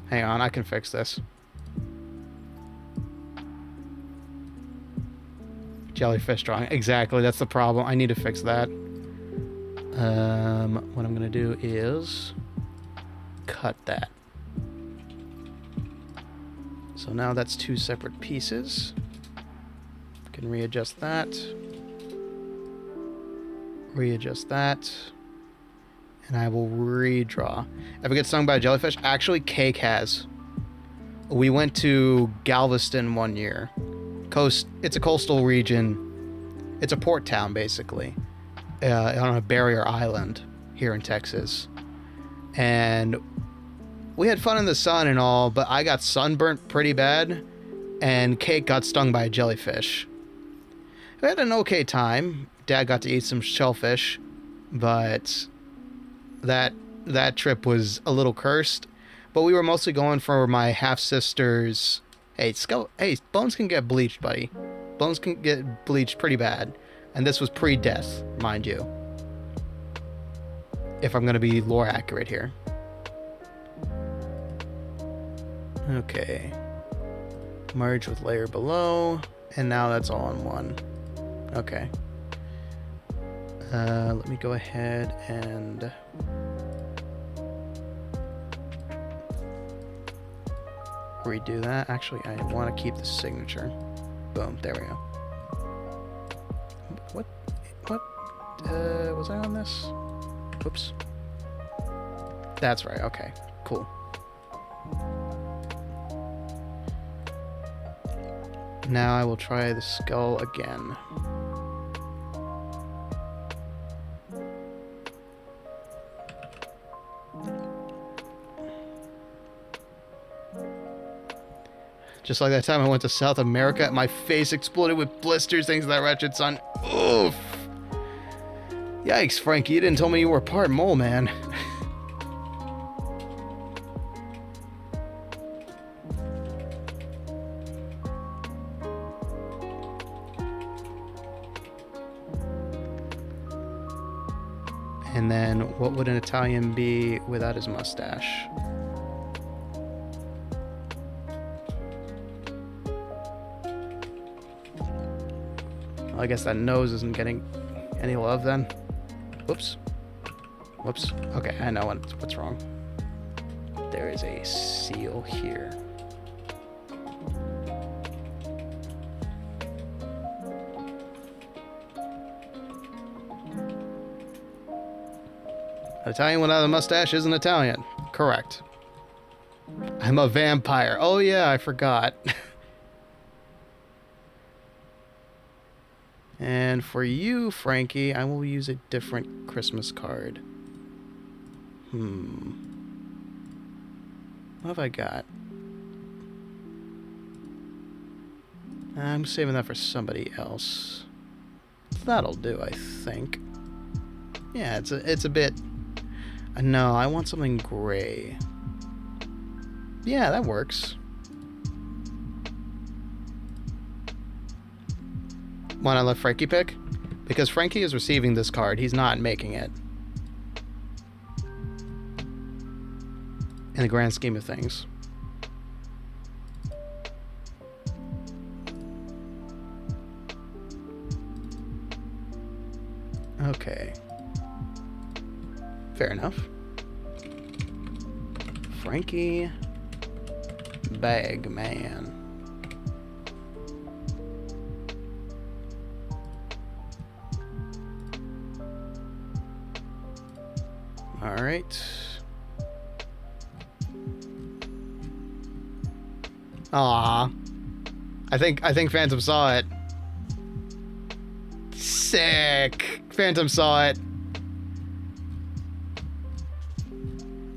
Hang on, I can fix this. Jellyfish drawing. Exactly, that's the problem. I need to fix that. What I'm gonna do is cut that. So now that's two separate pieces. Can readjust that. Readjust that. And I will redraw. Ever get stung by a jellyfish? Actually, Cake has. We went to Galveston one year. It's a coastal region. It's a port town, basically. On a barrier island here in Texas. And we had fun in the sun and all, but I got sunburnt pretty bad. And Cake got stung by a jellyfish. We had an okay time. Dad got to eat some shellfish. But that trip was a little cursed, but we were mostly going for my half-sister's. Hey, bones can get bleached, buddy. Bones can get bleached pretty bad, and this was pre-death, mind you. If I'm gonna be lore accurate here. Okay. Merge with layer below. And now that's all in one. Okay. Let me go ahead and... redo that. Actually, I want to keep the signature. Boom. There we go. What? Was I on this? Whoops. That's right. Okay. Cool. Now I will try the skull again. Just like that time I went to South America, my face exploded with blisters thanks to that wretched sun. Oof. Yikes, Franky, you didn't tell me you were part mole, man. And then, what would an Italian be without his mustache? Well, I guess that nose isn't getting any love then. Whoops. Whoops. Okay, I know what's wrong. There is a seal here. An Italian without a mustache isn't Italian. Correct. I'm a vampire. Oh yeah, I forgot. And for you, Franky, I will use a different Christmas card. What have I got? I'm saving that for somebody else. That'll do, I think. Yeah, it's a bit... No, I want something gray. Yeah, that works. Want to let Franky pick? Because Franky is receiving this card. He's not making it. In the grand scheme of things. Okay. Fair enough. Franky Bagman. All right. Aw. I think Phantom saw it. Sick. Phantom saw it.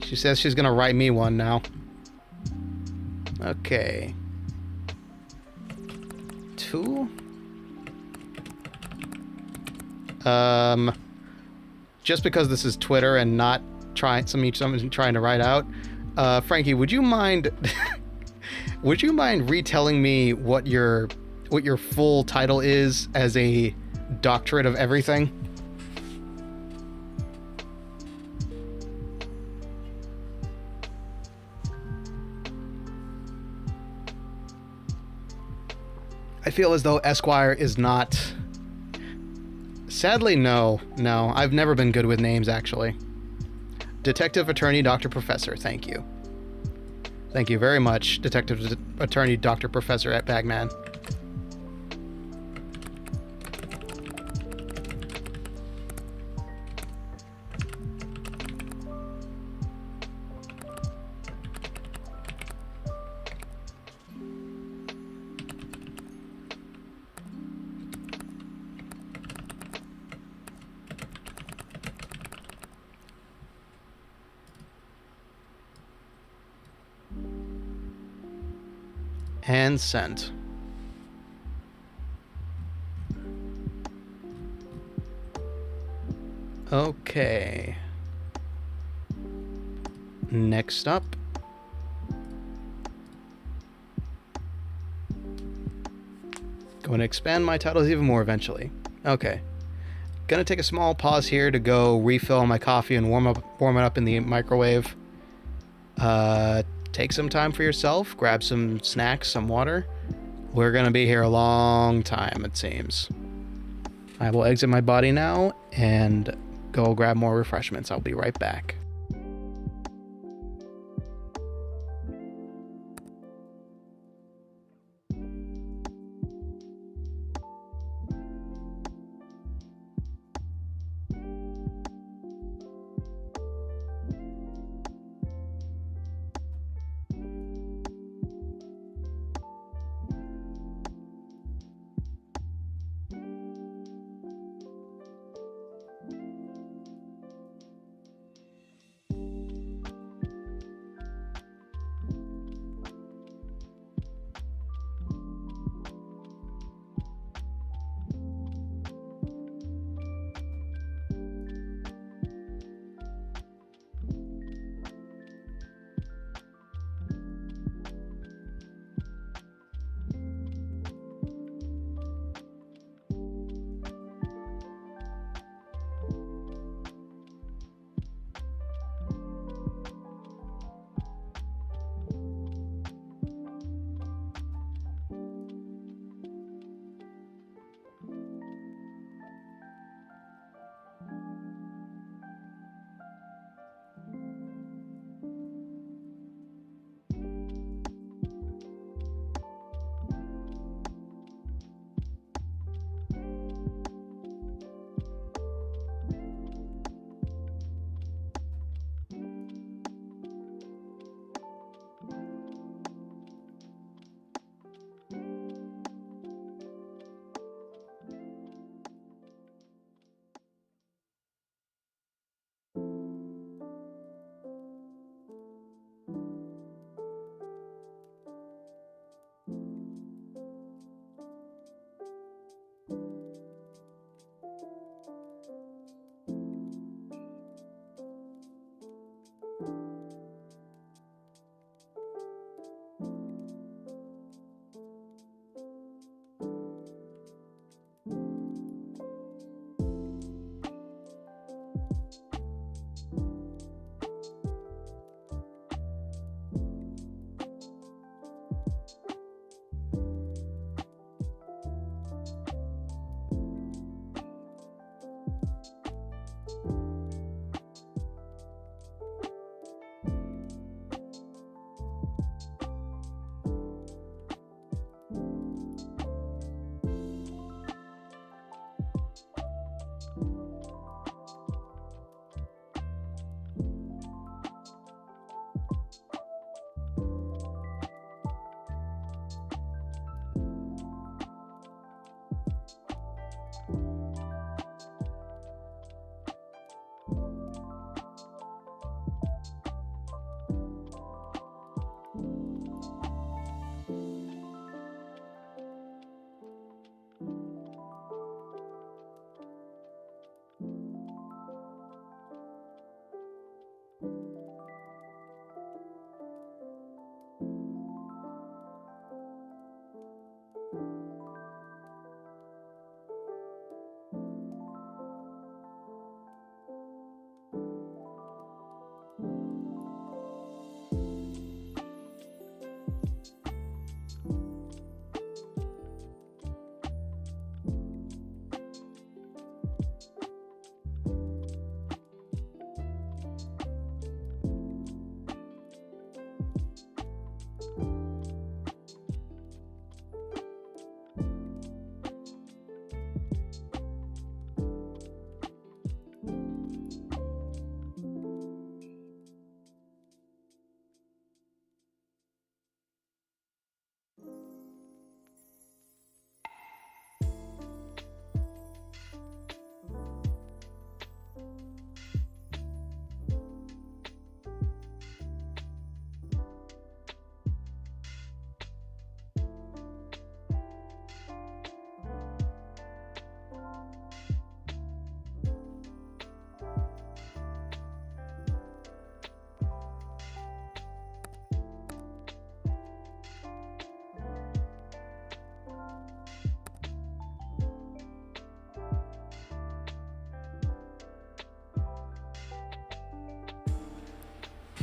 She says she's gonna write me one now. Okay. 2. Just because this is Twitter and not someone trying to write out, Franky, would you mind would you mind retelling me what your full title is as a doctorate of everything? I feel as though Esquire is not... Sadly, no. No, I've never been good with names, actually. Detective Attorney Dr. Professor, thank you. Thank you very much, Detective Attorney Dr. Professor at Bagman. And sent. Okay. Next up. Going to expand my titles even more eventually. Okay. Gonna take a small pause here to go refill my coffee and warm it up in the microwave. take some time for yourself, grab some snacks, some water. We're gonna be here a long time, it seems. I will exit my body now and go grab more refreshments. I'll be right back.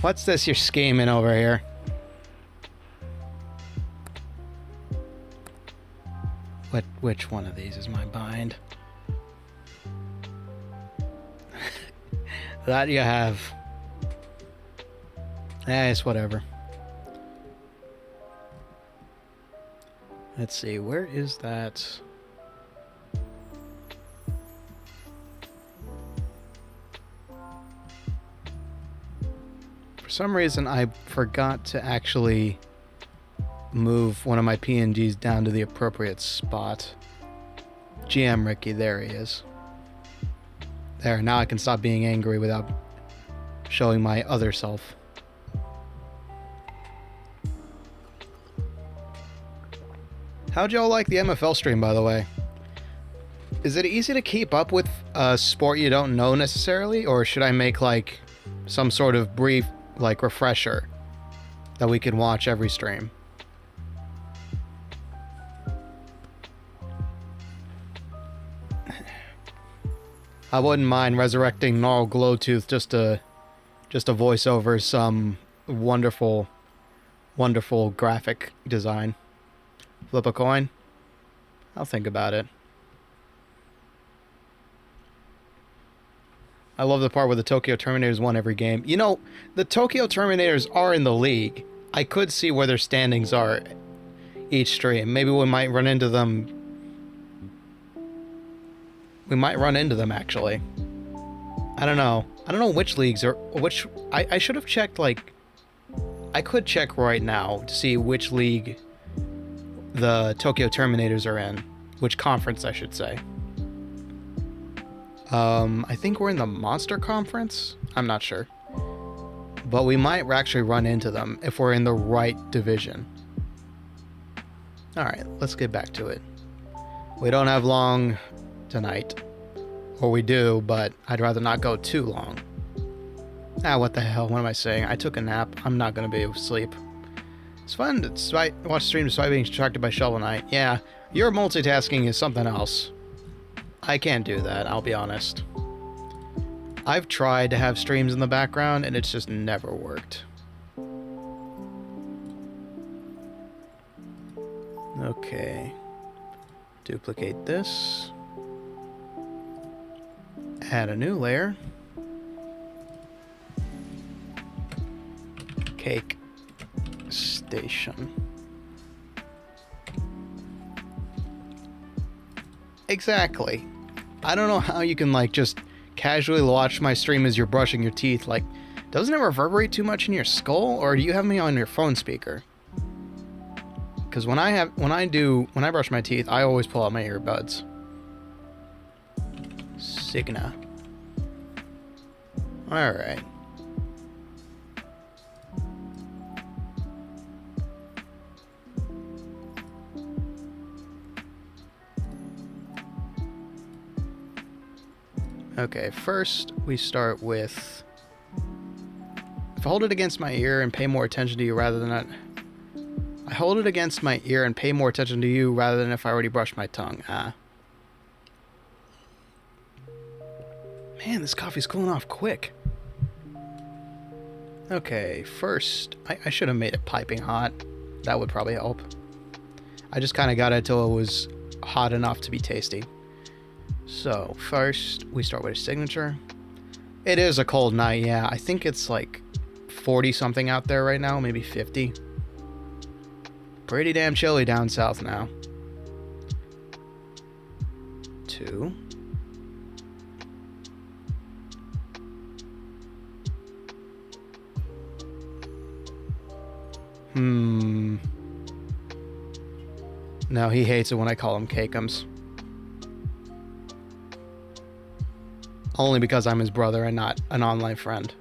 What's this you're scheming over here? Which one of these is my bind? That you have. It's whatever. Let's see, where is that? For some reason, I forgot to actually move one of my PNGs down to the appropriate spot. GM Ricky, there he is. There, now I can stop being angry without showing my other self. How'd y'all like the MFL stream, by the way? Is it easy to keep up with a sport you don't know necessarily, or should I make like some sort of brief like refresher that we can watch every stream? I wouldn't mind resurrecting Gnarl Glowtooth just to voice over some wonderful graphic design. Flip a coin? I'll think about it. I love the part where the Tokyo Terminators won every game. You know, the Tokyo Terminators are in the league. I could see where their standings are each stream. Maybe we might run into them. We might run into them, actually. I don't know. I don't know which leagues are... which... I should have checked, like... I could check right now to see which league the Tokyo Terminators are in. Which conference, I should say. I think we're in the Monster Conference? I'm not sure. But we might actually run into them if we're in the right division. Alright, let's get back to it. We don't have long tonight. Or we do, but I'd rather not go too long. Ah, what the hell? What am I saying? I took a nap. I'm not going to be able to sleep. It's fun to watch streams despite being distracted by Shovel Knight. Yeah, your multitasking is something else. I can't do that, I'll be honest. I've tried to have streams in the background, and it's just never worked. Okay. Duplicate this. Add a new layer. Cake station. Exactly. I don't know how you can like just casually watch my stream as you're brushing your teeth. Like, doesn't it reverberate too much in your skull, or do you have me on your phone speaker? Because when I brush my teeth, I always pull out my earbuds. Signa. All right. Okay, first we start with, if I hold it against my ear and pay more attention to you rather than I hold it against my ear and pay more attention to you rather than if I already brushed my tongue. Ah. Man, this coffee's cooling off quick. Okay, first, I should have made it piping hot. That would probably help. I just kind of got it till it was hot enough to be tasty. So, first, we start with a signature. It is a cold night, yeah. I think it's like 40-something out there right now, maybe 50. Pretty damn chilly down south now. 2. No, he hates it when I call him Cakeums. Only because I'm his brother and not an online friend.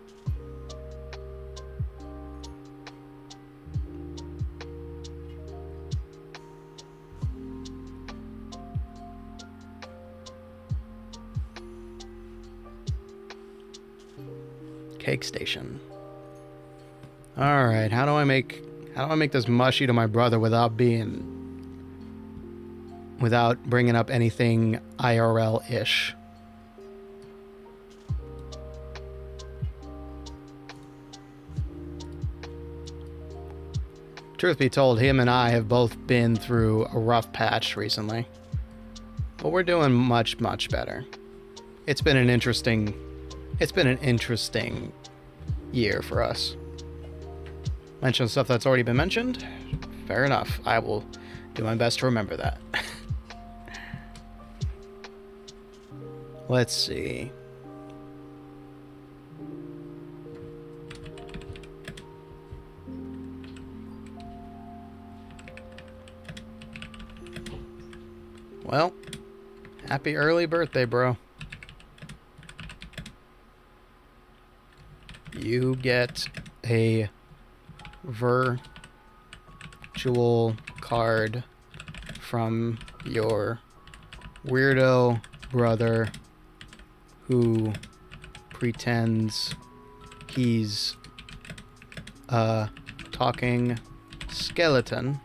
Cake station. All right, how do I make this mushy to my brother without bringing up anything IRL-ish? Truth be told, him and I have both been through a rough patch recently. But we're doing much, much better. It's been an interesting year for us. Mention stuff that's already been mentioned? Fair enough. I will do my best to remember that. Let's see. Well, happy early birthday, bro. You get a virtual card from your weirdo brother who pretends he's a talking skeleton.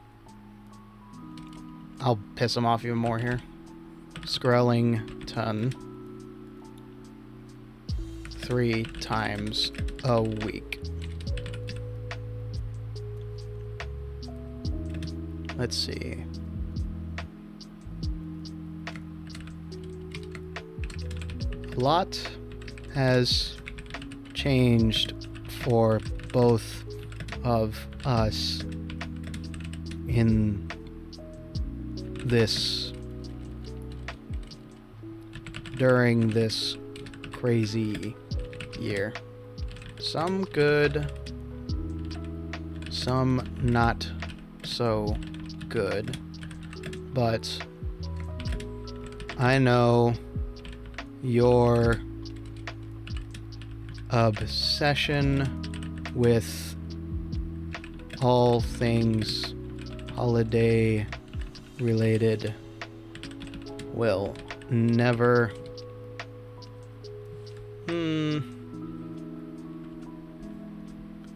I'll piss him off even more here. Skellington. 3 times a week. Let's see. A lot has changed for both of us in during this crazy year. Some good, some not so good, but I know your obsession with all things holiday related will never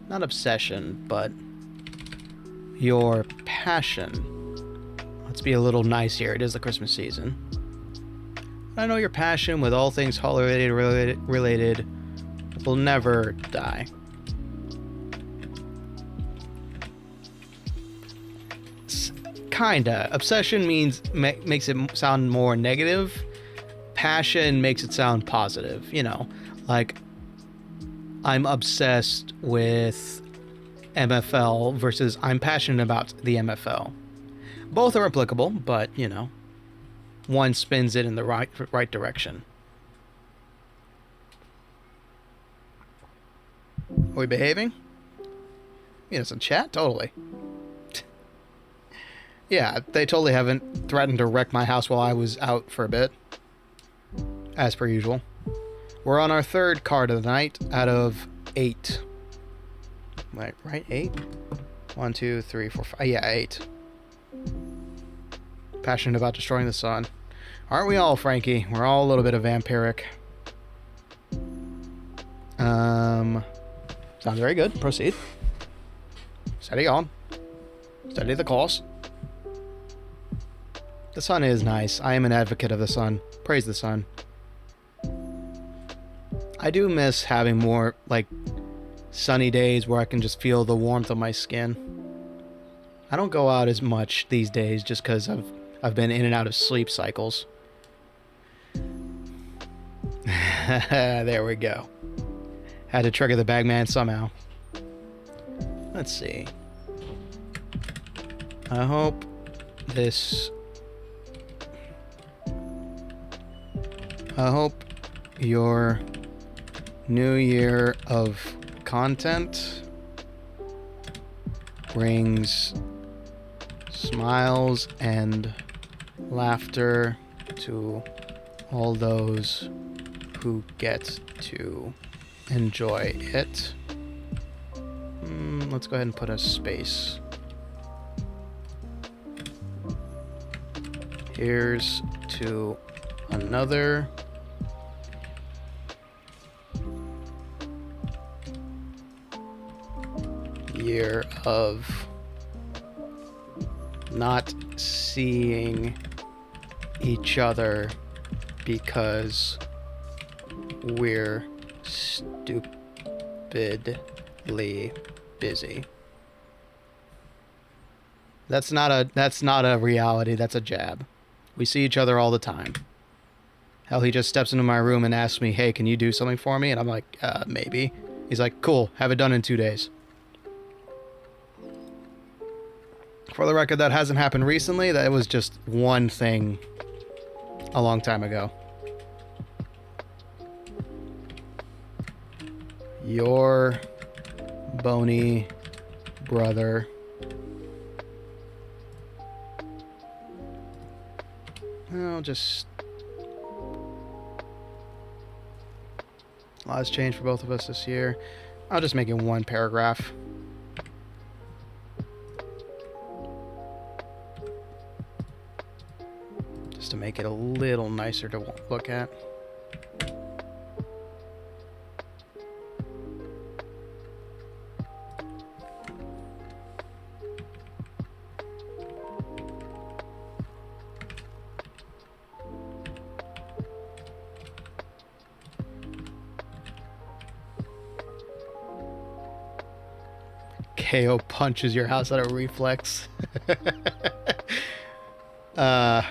not obsession, but your passion. Let's be a little nice here. It is the Christmas season. I know your passion with all things holiday related will never die. Kinda. Obsession makes it sound more negative. Passion makes it sound positive. You know, like I'm obsessed with MFL versus I'm passionate about the MFL. Both are applicable, but you know, one spins it in the right direction. Are we behaving? You know, some chat? Totally. Yeah, they totally haven't threatened to wreck my house while I was out for a bit. As per usual. We're on our 3rd card of the night out of 8. Wait, right? 8? 1, 2, 3, 4, 5. Yeah, 8. Passionate about destroying the sun. Aren't we all, Franky? We're all a little bit of vampiric. Sounds very good. Proceed. Steady on. Steady the course. The sun is nice. I am an advocate of the sun. Praise the sun. I do miss having more, like, sunny days where I can just feel the warmth of my skin. I don't go out as much these days just because I've been in and out of sleep cycles. There we go. Had to trigger the Bagman somehow. Let's see. I hope your new year of content brings smiles and laughter to all those who get to enjoy it. Let's go ahead and put a space. Here's to another year of not seeing each other because we're stupidly busy. That's not a reality. That's a jab. We see each other all the time. Hell, he just steps into my room and asks me, "Hey, can you do something for me?" And I'm like, maybe. He's like, "Cool, have it done in 2 days." For the record, that hasn't happened recently. That was just one thing a long time ago. Your bony brother. I'll just... A lot has changed for both of us this year. I'll just make it one paragraph. Just to make it a little nicer to look at. KO punches your house out of reflex. A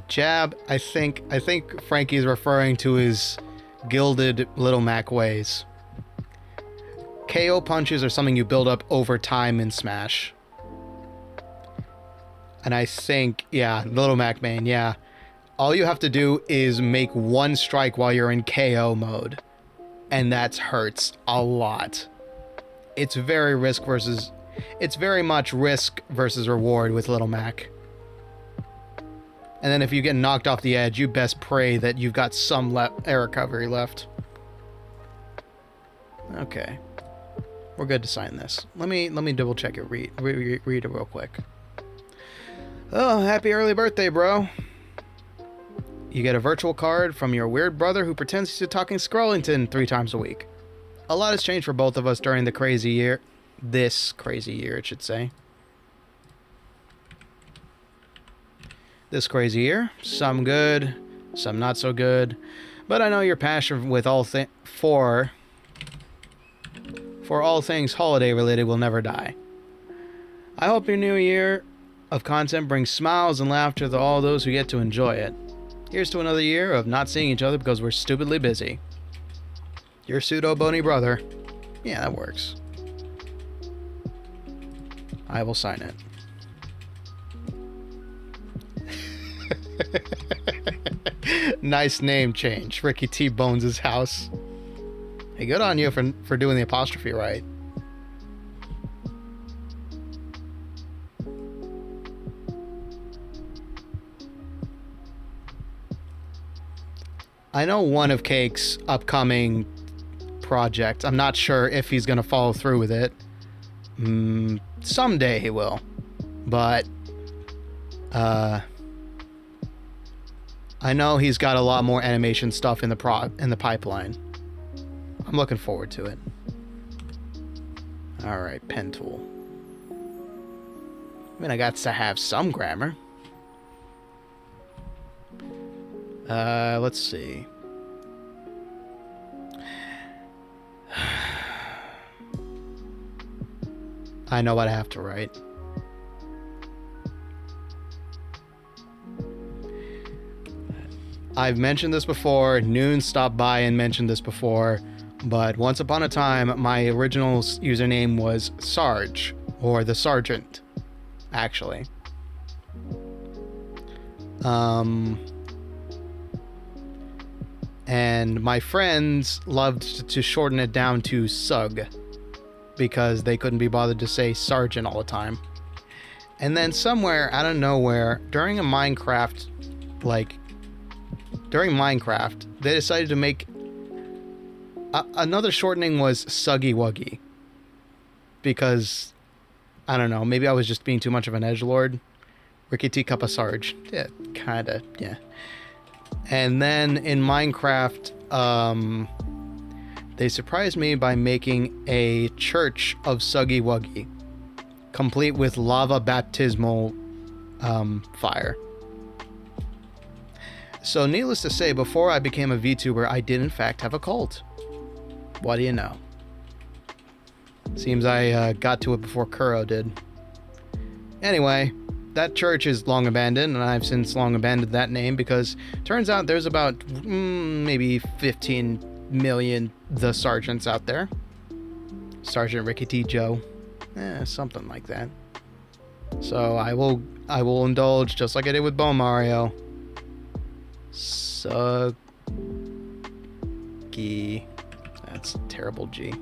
jab, I think Franky's referring to his gilded Little Mac ways. KO punches are something you build up over time in Smash. And I think, yeah, Little Mac main, yeah. All you have to do is make one strike while you're in KO mode. And that hurts a lot. It's very much risk versus reward with Little Mac. And then if you get knocked off the edge, you best pray that you've got some air recovery left. Okay. We're good to sign this. Let me double check it. Read it real quick. Oh, happy early birthday, bro. You get a virtual card from your weird brother who pretends he's talking skellington 3 times a week. A lot has changed for both of us during the crazy year. This crazy year, it should say. This crazy year. Some good, some not so good. But I know your passion with for all things holiday related will never die. I hope your new year of content brings smiles and laughter to all those who get to enjoy it. Here's to another year of not seeing each other because we're stupidly busy. Your pseudo-bony brother. Yeah, that works. I will sign it. Nice name change. Ricky T. Bones' house. Hey, good on you for doing the apostrophe right. I know one of Cake's upcoming project. I'm not sure if he's going to follow through with it. Someday he will. But I know he's got a lot more animation stuff in the pipeline. I'm looking forward to it. All right, pen tool. I mean, I got to have some grammar. Let's see. I know what I have to write. I've mentioned this before. Noon stopped by and mentioned this before. But once upon a time, my original username was Sarge, or the Sergeant, actually. And my friends loved to shorten it down to Sug, because they couldn't be bothered to say Sergeant all the time. And then somewhere out of nowhere, during Minecraft, they decided to make another shortening was Suggy Wuggy. Because, I don't know, maybe I was just being too much of an edgelord. Ricky T. Kappa Sarge. Yeah, kinda, yeah. And then in Minecraft, they surprised me by making a church of Suggy Wuggy, complete with lava baptismal fire. So needless to say, before I became a VTuber, I did in fact have a cult. What do you know? Seems I got to it before Kuro did. Anyway, that church is long abandoned, and I've since long abandoned that name because turns out there's about maybe 15 million the sergeants out there. Sergeant Ricky T. Joe. Something like that. So I will indulge just like I did with Bone Mario. Suggy. That's terrible G.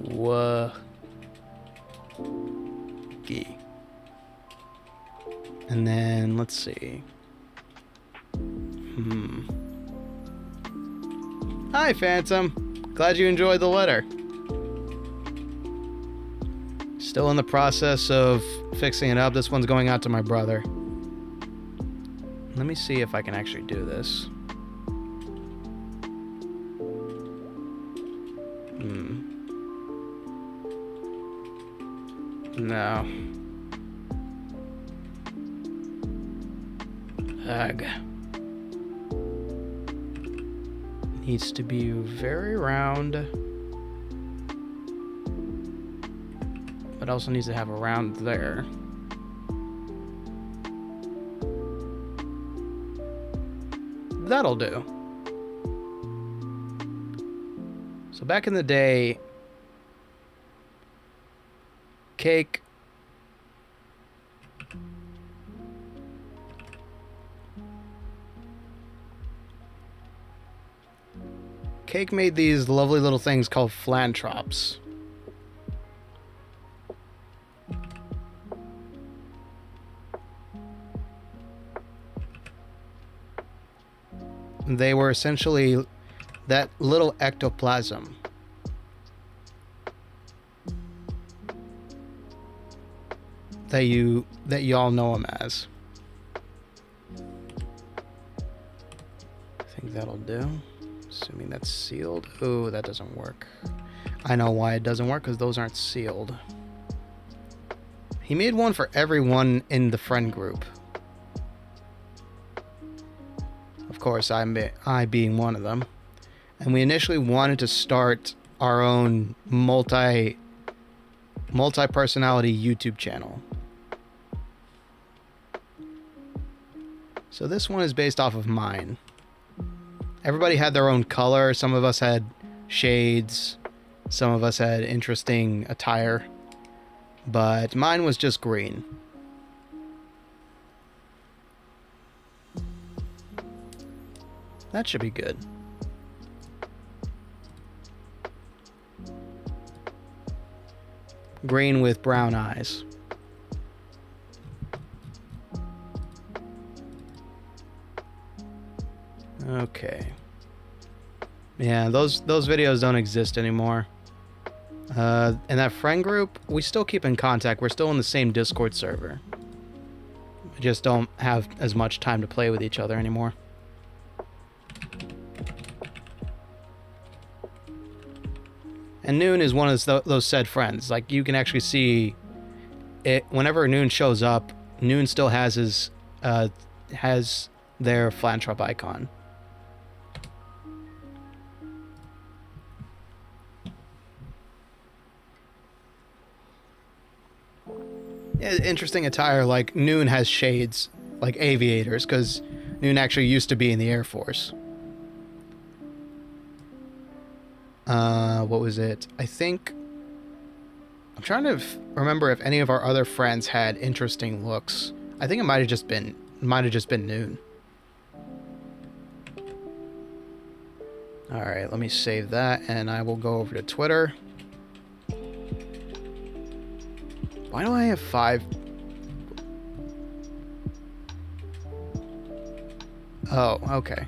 Wuggy. And then let's see. Hi, Phantom. Glad you enjoyed the letter. Still in the process of fixing it up. This one's going out to my brother. Let me see if I can actually do this. No. Ugh. Needs to be very round. But also needs to have a round there. That'll do. So back in the day, Cake made these lovely little things called flantrops. They were essentially that little ectoplasm. That you all know them as. I think that'll do. Assuming that's sealed. Oh, that doesn't work. I know why it doesn't work, because those aren't sealed. He made one for everyone in the friend group. Of course, I being one of them. And we initially wanted to start our own multi-personality YouTube channel. So this one is based off of mine. Everybody had their own color. Some of us had shades. Some of us had interesting attire. But mine was just green. That should be good. Green with brown eyes. Okay. Yeah, those videos don't exist anymore. In that friend group, we still keep in contact. We're still in the same Discord server. We just don't have as much time to play with each other anymore. And Noon is one of those said friends. Like, you can actually see it whenever Noon shows up. Noon still has his their Flantrop icon. Yeah, interesting attire. Like, Noon has shades, like aviators, because Noon actually used to be in the Air Force. What was it? I think... I'm trying to remember if any of our other friends had interesting looks. I think it might have just been Noon. Alright, let me save that, and I will go over to Twitter. Why do I have 5? Oh, okay.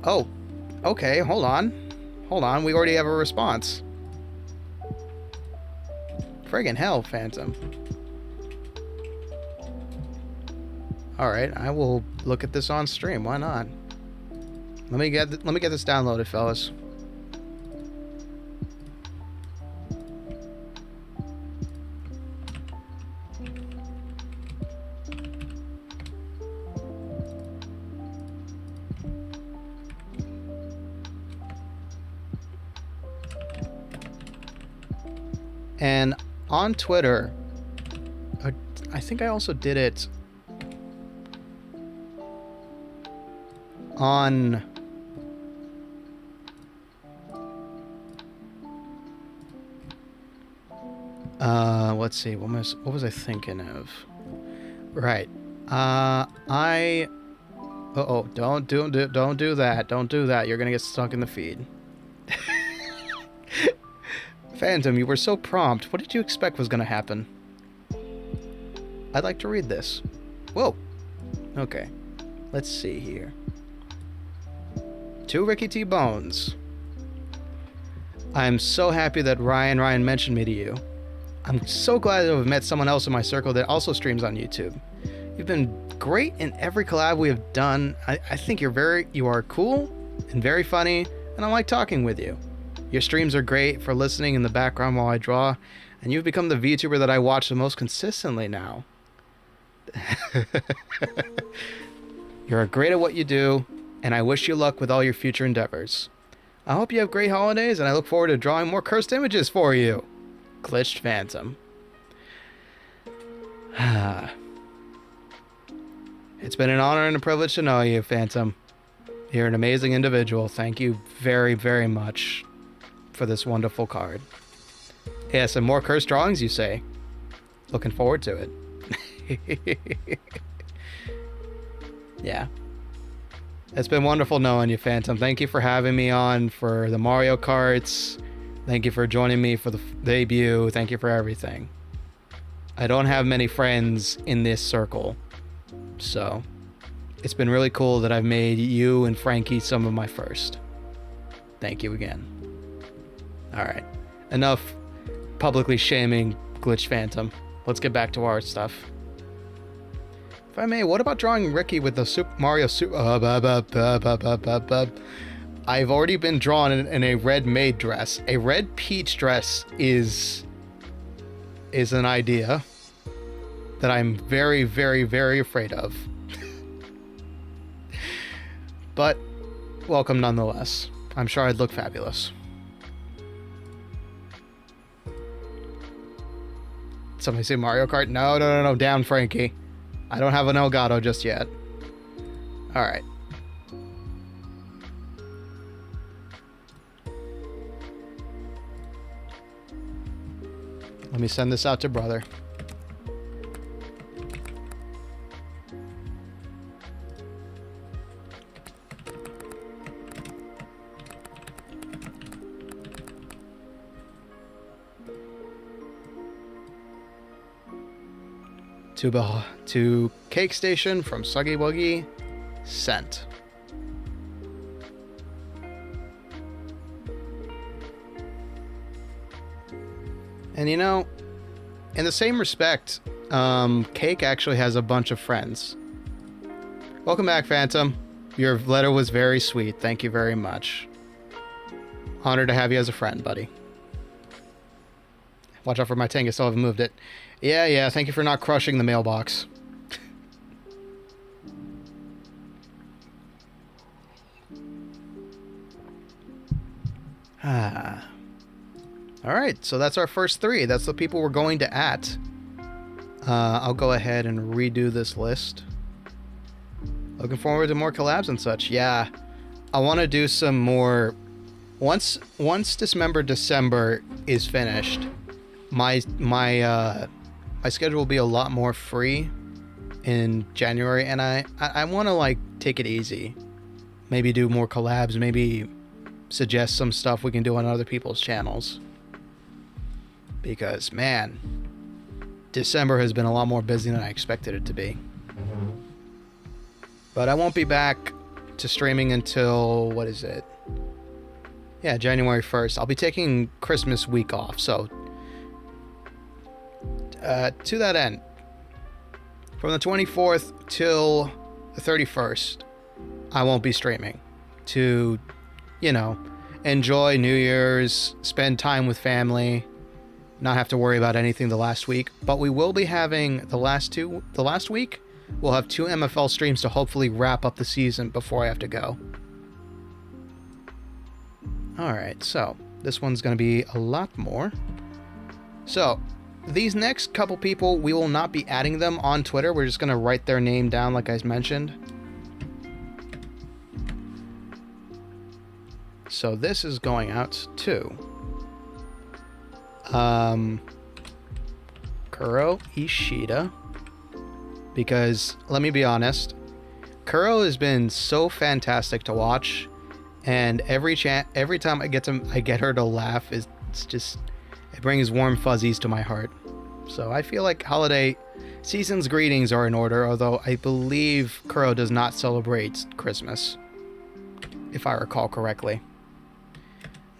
Oh, okay, hold on. Hold on, we already have a response. Friggin' hell, Phantom. Alright, I will look at this on stream, why not? Let me get this downloaded, fellas. And on Twitter, I think I also did it on... let's see, what was I thinking of? Right. Uh-oh, don't do that. Don't do that. You're gonna get stuck in the feed. Phantom, you were so prompt. What did you expect was gonna happen? I'd like to read this. Whoa. Okay. Let's see here. To Ricky T. Bones. I'm so happy that Ryan mentioned me to you. I'm so glad to have met someone else in my circle that also streams on YouTube. You've been great in every collab we have done. I think you are cool and very funny, and I like talking with you. Your streams are great for listening in the background while I draw, and you've become the VTuber that I watch the most consistently now. You're great at what you do, and I wish you luck with all your future endeavors. I hope you have great holidays, and I look forward to drawing more cursed images for you. GlitchedPhantom. It's been an honor and a privilege to know you, Phantom. You're an amazing individual. Thank you very, very much for this wonderful card. Yes, and more cursed drawings, you say? Looking forward to it. Yeah. It's been wonderful knowing you, Phantom. Thank you for having me on for the Mario Karts. Thank you for joining me for the debut. Thank you for everything. I don't have many friends in this circle, so it's been really cool that I've made you and Franky some of my first. Thank you again. Alright, enough publicly shaming GlitchedPhantom. Let's get back to our stuff. If I may, what about drawing Ricky with the Super Mario I've already been drawn in a red maid dress. A red peach dress is an idea that I'm very, very, very afraid of. But welcome nonetheless. I'm sure I'd look fabulous. Somebody say Mario Kart? No, down, Franky. I don't have an Elgato just yet. Alright. Let me send this out to brother. To Cake Station from Suggy Wuggy, sent. And you know, in the same respect, Cake actually has a bunch of friends. Welcome back, Phantom. Your letter was very sweet. Thank you very much. Honored to have you as a friend, buddy. Watch out for my tank. I still haven't moved it. Yeah, thank you for not crushing the mailbox. Alright, so that's our first three. That's the people we're going to at. I'll go ahead and redo this list. Looking forward to more collabs and such. Yeah, I want to do some more... Once December is finished, my schedule will be a lot more free in January, and I want to like take it easy. Maybe do more collabs, maybe suggest some stuff we can do on other people's channels. Because, man, December has been a lot more busy than I expected it to be. But I won't be back to streaming until, what is it? Yeah, January 1st. I'll be taking Christmas week off, so to that end, from the 24th till the 31st, I won't be streaming to, you know, enjoy New Year's, spend time with family, not have to worry about anything the last week. But we will be having the last week, we'll have 2 MFL streams to hopefully wrap up the season before I have to go. Alright, so this one's going to be a lot more. So, these next couple people, we will not be adding them on Twitter. We're just going to write their name down like I mentioned. So this is going out to Kuro Ishida, because let me be honest, Kuro has been so fantastic to watch, and every time I get her to laugh, it brings warm fuzzies to my heart. So I feel like holiday season's greetings are in order, although I believe Kuro does not celebrate Christmas, if I recall correctly.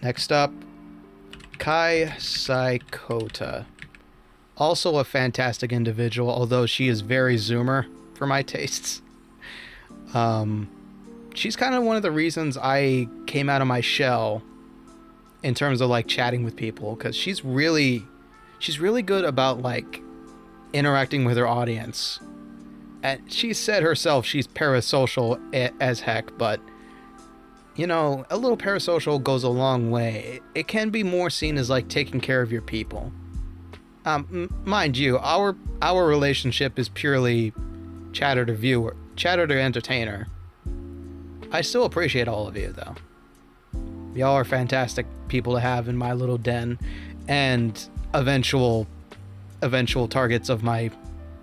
Next up, Kai Saikota. Also a fantastic individual, although she is very Zoomer for my tastes. She's kind of one of the reasons I came out of my shell in terms of like chatting with people, because she's really good about like interacting with her audience. And she said herself she's parasocial as heck, but you know, a little parasocial goes a long way. It can be more seen as like taking care of your people. Mind you, our relationship is purely chatter to viewer, chatter to entertainer. I still appreciate all of you though. Y'all are fantastic people to have in my little den, and eventual targets of my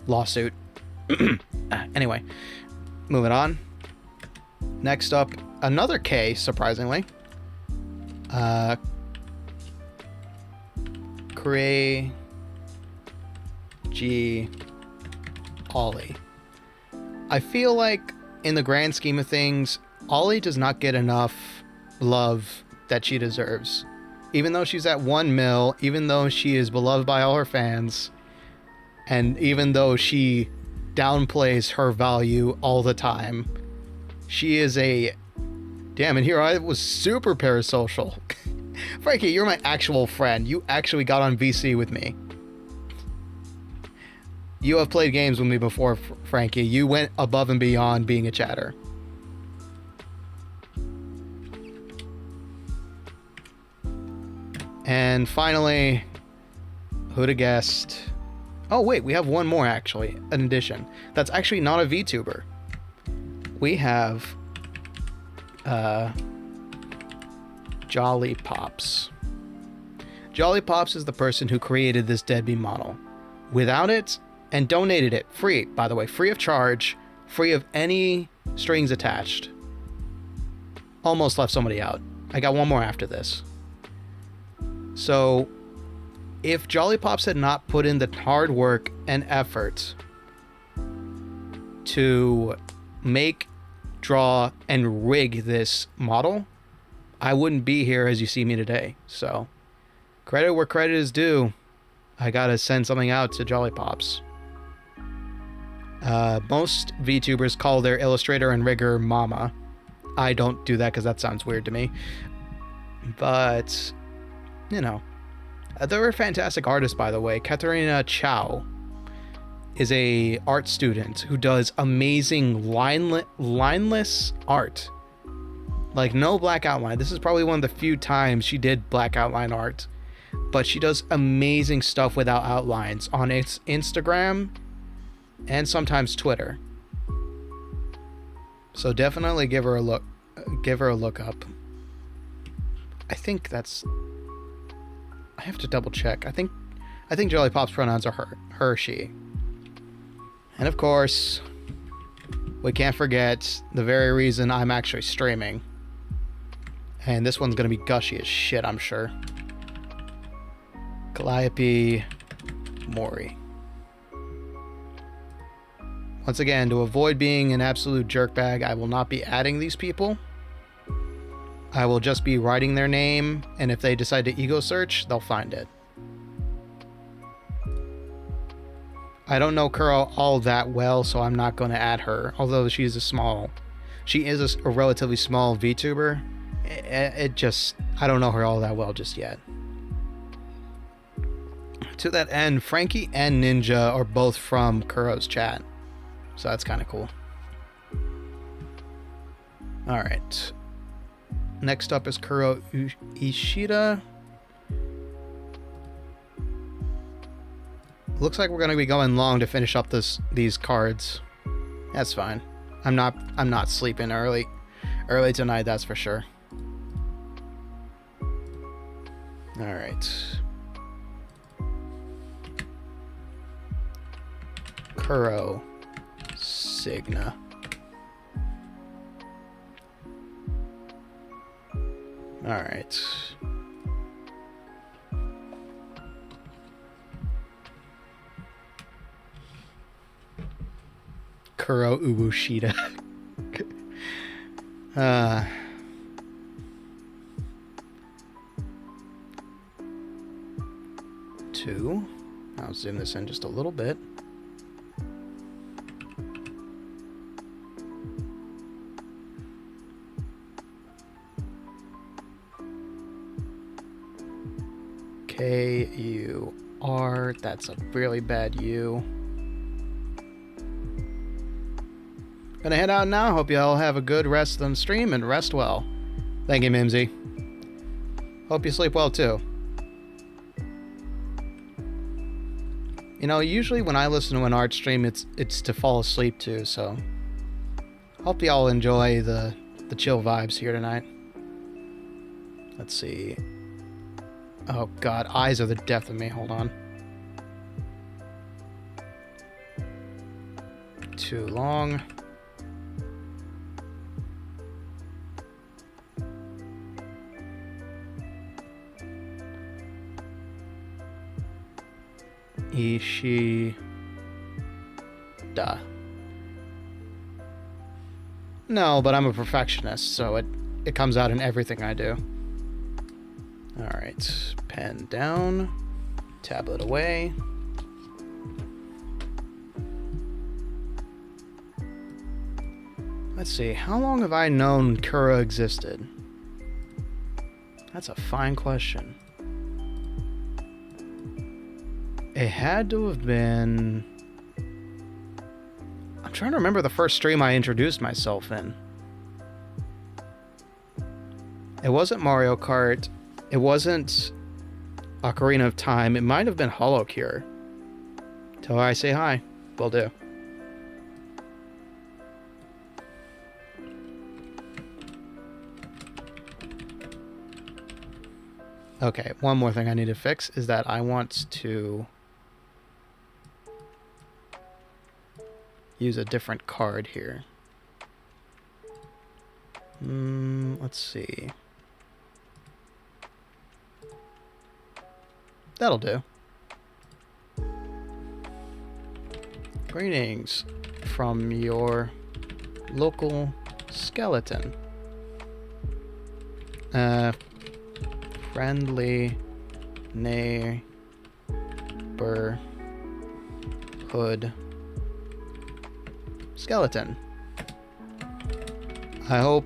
lawsuit. Anyway, moving on. Next up, another K, surprisingly. Kureiji Ollie. I feel like, in the grand scheme of things, Ollie does not get enough love that she deserves. Even though she's at 1 mil, even though she is beloved by all her fans, and even though she downplays her value all the time, she is a... Damn, and here I was super parasocial. Franky, you're my actual friend. You actually got on VC with me. You have played games with me before, Franky. You went above and beyond being a chatter. And finally, who'd have guessed? Oh wait, we have one more actually, an addition. That's actually not a VTuber. We have Jolly Pops. Jolly Pops is the person who created this deadbeat model. Without it, and donated it, free, by the way, free of charge, free of any strings attached. Almost left somebody out. I got one more after this. So, if Jolly Pops had not put in the hard work and effort to make, draw, and rig this model, I wouldn't be here as you see me today. So, credit where credit is due. I gotta send something out to Jolly Pops. Most VTubers call their illustrator and rigger Mama. I don't do that because that sounds weird to me. But, you know. They're a fantastic artist, by the way. Katarina Chow is a art student who does amazing lineless art. Like, no black outline. This is probably one of the few times she did black outline art. But she does amazing stuff without outlines on its Instagram and sometimes Twitter. So definitely give her a look. Give her a look up. I think that's... I have to double check. I think Jolly Pop's pronouns are her, she. And of course, we can't forget the very reason I'm actually streaming. And this one's gonna be gushy as shit, I'm sure. Calliope Mori. Once again, to avoid being an absolute jerkbag, I will not be adding these people. I will just be writing their name, and if they decide to ego search, they'll find it. I don't know Kuro all that well, so I'm not going to add her, although she is a relatively small VTuber. I don't know her all that well just yet. To that end, Franky and Ninja are both from Kuro's chat, so that's kind of cool. Alright. Next up is Kuro Ishida. Looks like we're gonna be going long to finish up these cards. That's fine. I'm not sleeping early tonight, that's for sure. Alright. Kuro Signa. Alright. Kuro Ubushida. 2. I'll zoom this in just a little bit. K-U-R. That's a really bad U. Gonna head out now. Hope you all have a good rest on the stream and rest well. Thank you, Mimsy. Hope you sleep well too. You know, usually when I listen to an art stream, it's to fall asleep to, so hope you all enjoy the chill vibes here tonight. Let's see. Oh god, eyes are the death of me. Hold on. Too long. Ishida. No, but I'm a perfectionist, so it comes out in everything I do. Alright, pen down, tablet away. Let's see, how long have I known Kura existed? That's a fine question. It had to have been... I'm trying to remember the first stream I introduced myself in. It wasn't Mario Kart. It wasn't Ocarina of Time. It might have been Hollow Cure. Tell her I say hi. Will do. Okay, one more thing I need to fix is that I want to use a different card here. Let's see. That'll do. Greetings from your local skeleton. Friendly neighborhood skeleton. I hope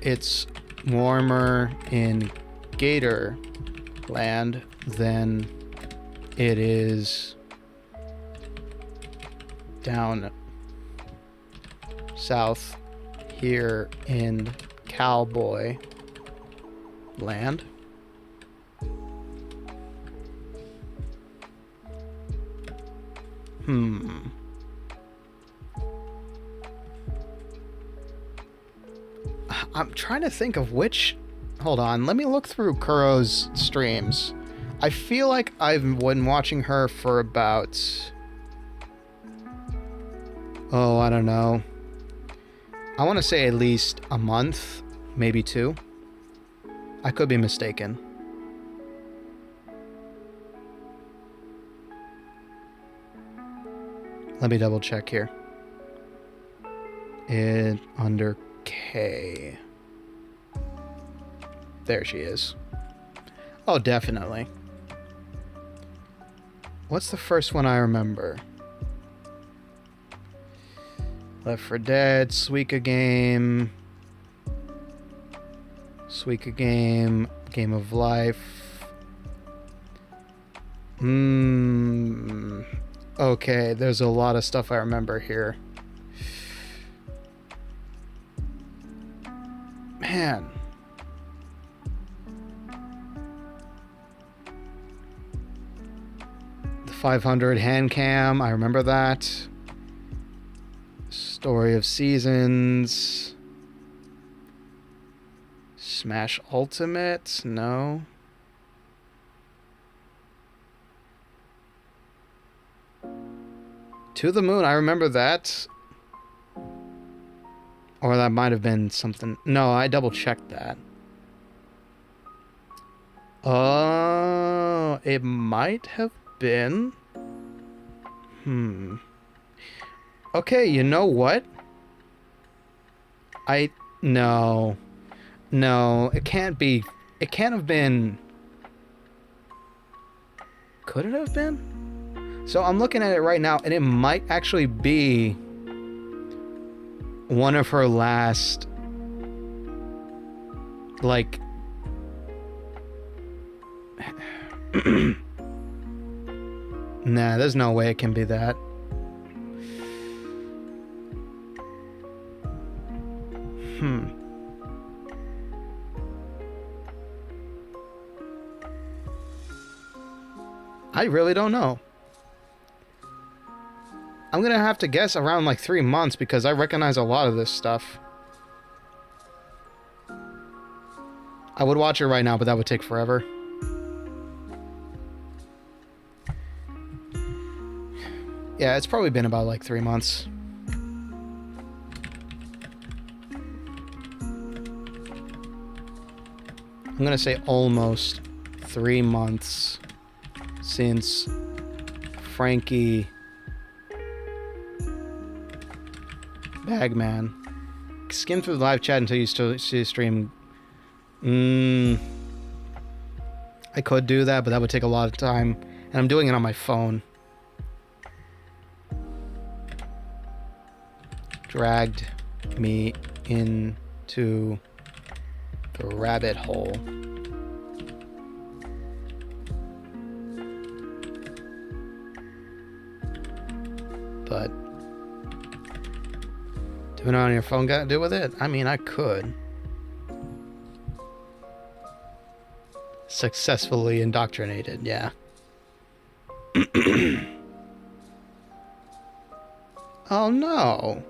it's warmer in Gator Land than it is down south here in Cowboy Land. I'm trying to think of which... Hold on, let me look through Kuro's streams. I feel like I've been watching her for about... Oh, I don't know. I want to say at least a month, maybe 2. I could be mistaken. Let me double check here. Under K. There she is. Oh, definitely. What's the first one I remember? Left 4 Dead, Suika Game, Game of Life. Okay, there's a lot of stuff I remember here. Man. The 500 hand cam. I remember that. Story of Seasons. Smash Ultimate. No. To the Moon. I remember that. Or that might have been something. No, I double checked that. It might have been. Okay, you know what? No. No, it can't be. It can't have been. Could it have been? So I'm looking at it right now, and it might actually be one of her last, like, nah, there's no way it can be that. I really don't know. I'm gonna have to guess around like 3 months because I recognize a lot of this stuff. I would watch it right now, but that would take forever. Yeah, it's probably been about like 3 months. I'm gonna say almost 3 months since Franky, Bagman, skim through the live chat until you still see the stream. I could do that, but that would take a lot of time, and I'm doing it on my phone. Dragged me into the rabbit hole. But doing it on your phone got to do with it? I mean, I could. Successfully indoctrinated, yeah. Oh no.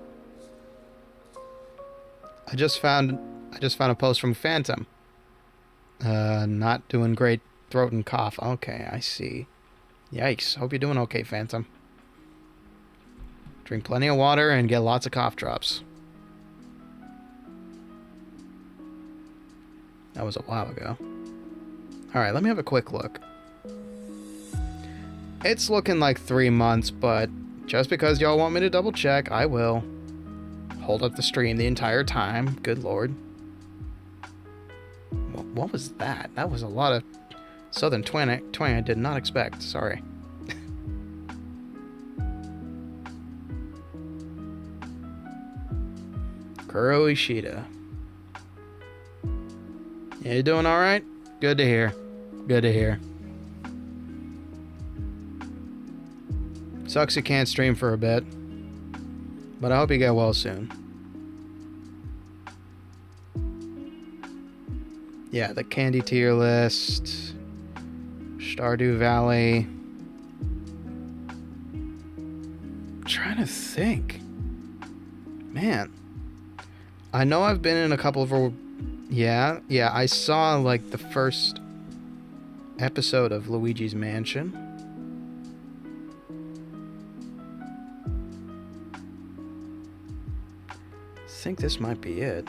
I just found a post from Phantom. Not doing great, throat and cough. Okay, I see. Yikes. Hope you're doing okay, Phantom. Drink plenty of water and get lots of cough drops. That was a while ago. Alright, let me have a quick look. It's looking like 3 months, but just because y'all want me to double check, I will. Hold up the stream the entire time. Good lord. What was that? That was a lot of southern twang I did not expect. Sorry. Kuro Ishida. Yeah, you doing alright? Good to hear. Good to hear. Sucks you can't stream for a bit. But I hope you get well soon. Yeah, the candy tier list. Stardew Valley. I'm trying to think. Man. I know I've been in a couple of... Yeah, I saw like the first episode of Luigi's Mansion. I think this might be it.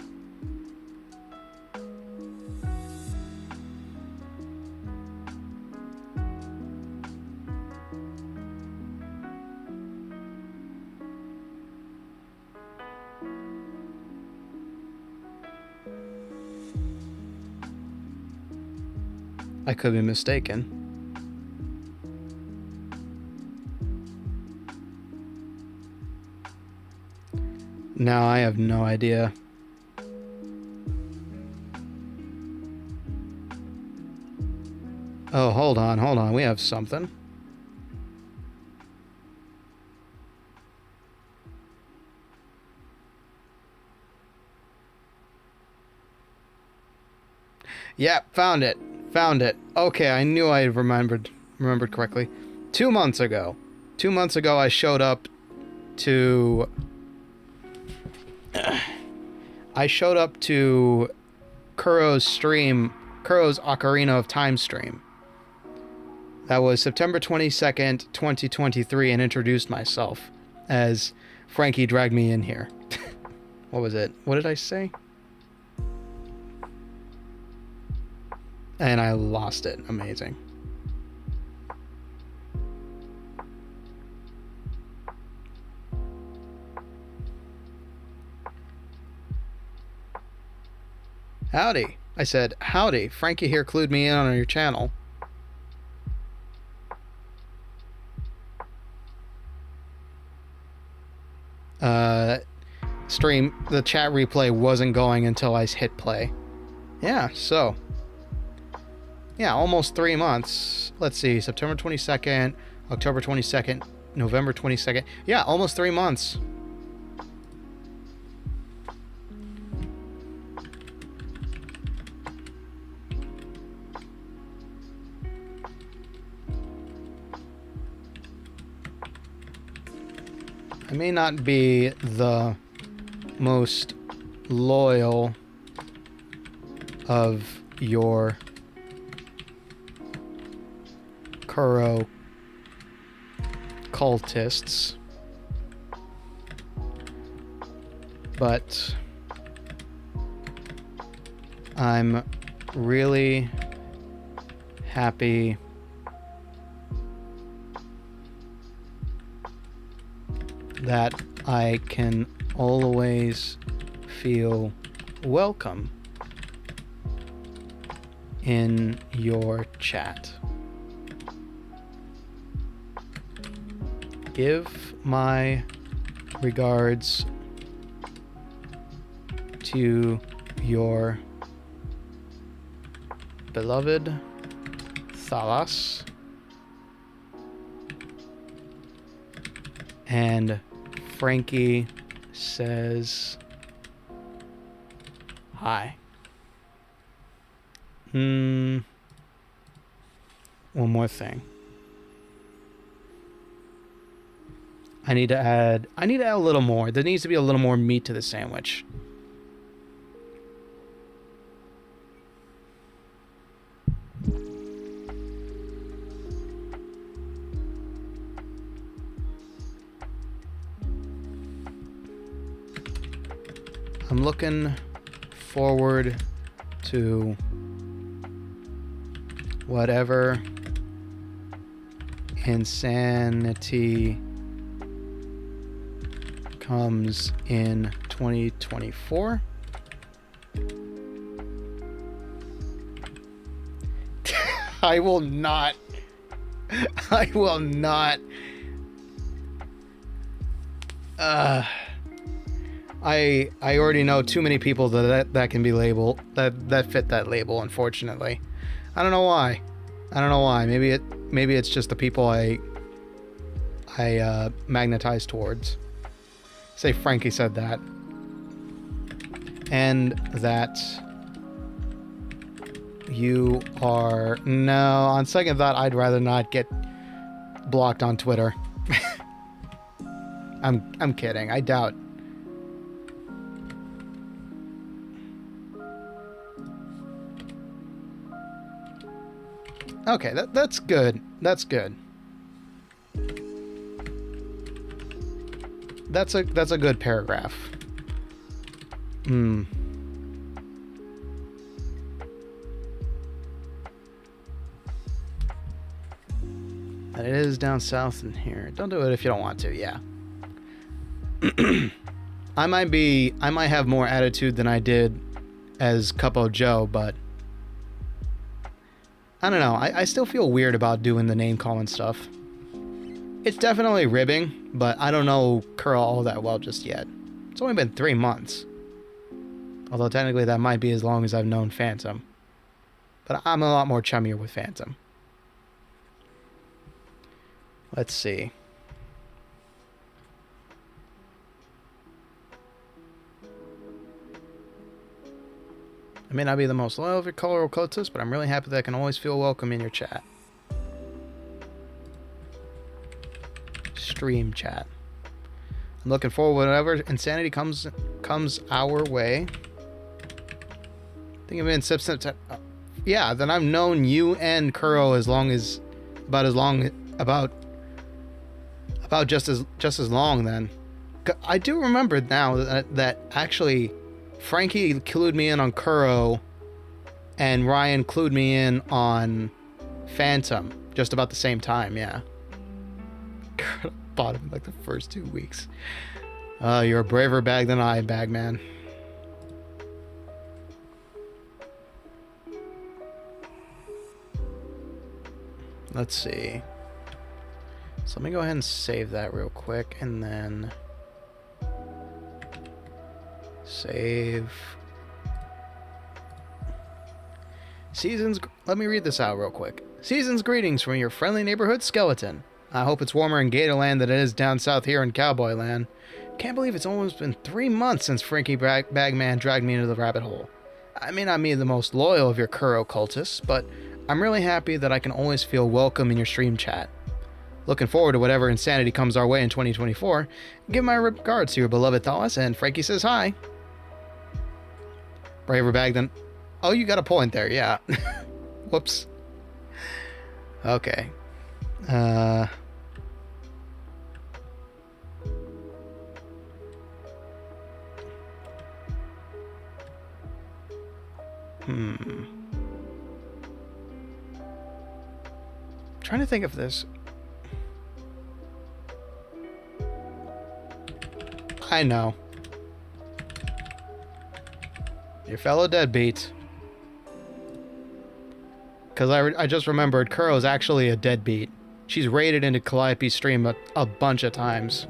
I could be mistaken. No, I have no idea. Oh, hold on. We have something. Yep, found it. Okay, I knew I remembered correctly. 2 months ago. 2 months ago, I showed up to... I showed up to Kuro's stream, Kuro's Ocarina of Time stream. That was September 22nd, 2023, and introduced myself as Franky dragged me in here. What was it? What did I say? And I lost it. Amazing. Howdy. I said, howdy. Franky here clued me in on your channel. Stream, the chat replay wasn't going until I hit play. Yeah, so. Yeah, almost 3 months. Let's see, September 22nd, October 22nd, November 22nd. Yeah, almost 3 months. I may not be the most loyal of your Kuro cultists, but I'm really happy that I can always feel welcome in your chat. Give my regards to your beloved Thalas and Franky says hi. One more thing. I need to add a little more. There needs to be a little more meat to the sandwich. I'm looking forward to whatever insanity comes in 2024. I will not. I already know too many people that can be labeled that fit that label, unfortunately. I don't know why. Maybe it's just the people I magnetize towards. Say Franky said that. And that you are... No, on second thought, I'd rather not get blocked on Twitter. I'm kidding. I doubt. Okay, that's good. That's good. That's a good paragraph. And it is down south in here. Don't do it if you don't want to, yeah. I might have more attitude than I did as Cuppo Joe, but I don't know. I still feel weird about doing the name calling stuff. It's definitely ribbing, but I don't know Kuro all that well just yet. It's only been 3 months. Although technically that might be as long as I've known Phantom. But I'm a lot more chummier with Phantom. Let's see. I may not be the most loyal of your color cultists, but I'm really happy that I can always feel welcome in your chat. stream chat. I'm looking forward to whatever insanity comes our way. Think of it in September. Yeah, then I've known you and Kuro about just as long then. I do remember now that actually Franky clued me in on Kuro and Ryan clued me in on Phantom just about the same time, yeah. Bought him like the first 2 weeks. You're a braver bag than I, Bagman. Let's see. So let me go ahead and save that real quick, and then save. Seasons. Let me read this out real quick. Season's greetings from your friendly neighborhood skeleton. I hope it's warmer in Gatorland than it is down south here in Cowboyland. Can't believe it's almost been 3 months since Franky Bagman dragged me into the rabbit hole. I may not be the most loyal of your Kuro cultists, but I'm really happy that I can always feel welcome in your stream chat. Looking forward to whatever insanity comes our way in 2024. Give my regards to your beloved Thalas, and Franky says hi. Braver bag than... Oh, you got a point there, yeah. Whoops. Okay. Trying to think of this. I know. Your fellow deadbeat. Because I just remembered Kuro's actually a deadbeat. She's raided into Calliope's stream a bunch of times.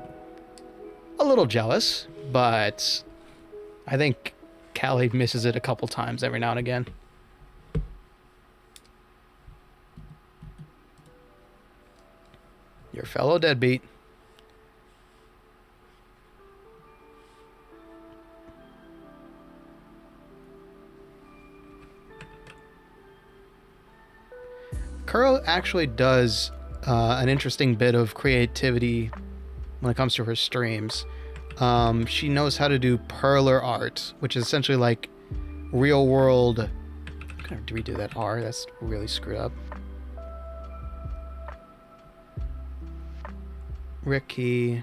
A little jealous, but I think Callie misses it a couple times every now and again. Your fellow deadbeat. Kuro actually does an interesting bit of creativity when it comes to her streams. She knows how to do perler art, which is essentially like real world... I'm gonna redo that R, that's really screwed up. Ricky...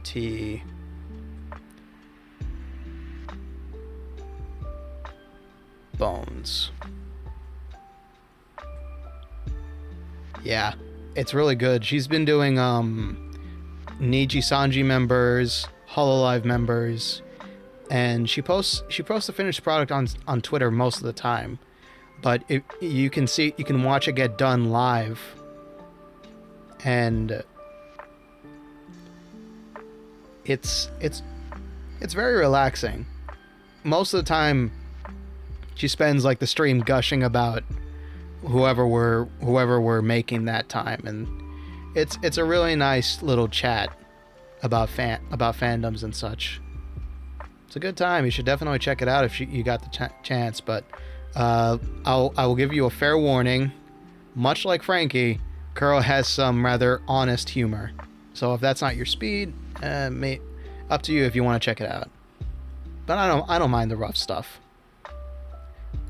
T... Bones. Yeah, it's really good. She's been doing Niji Sanji members, Hololive members, and she posts the finished product on Twitter most of the time. But you can watch it get done live, and it's very relaxing. Most of the time, she spends like the stream gushing about whoever we're making that time, and it's a really nice little chat about fandoms and such. It's a good time. You should definitely check it out if you got the chance. But I will give you a fair warning. Much like Franky, Kuro has some rather honest humor. So if that's not your speed, up to you if you want to check it out. But I don't mind the rough stuff.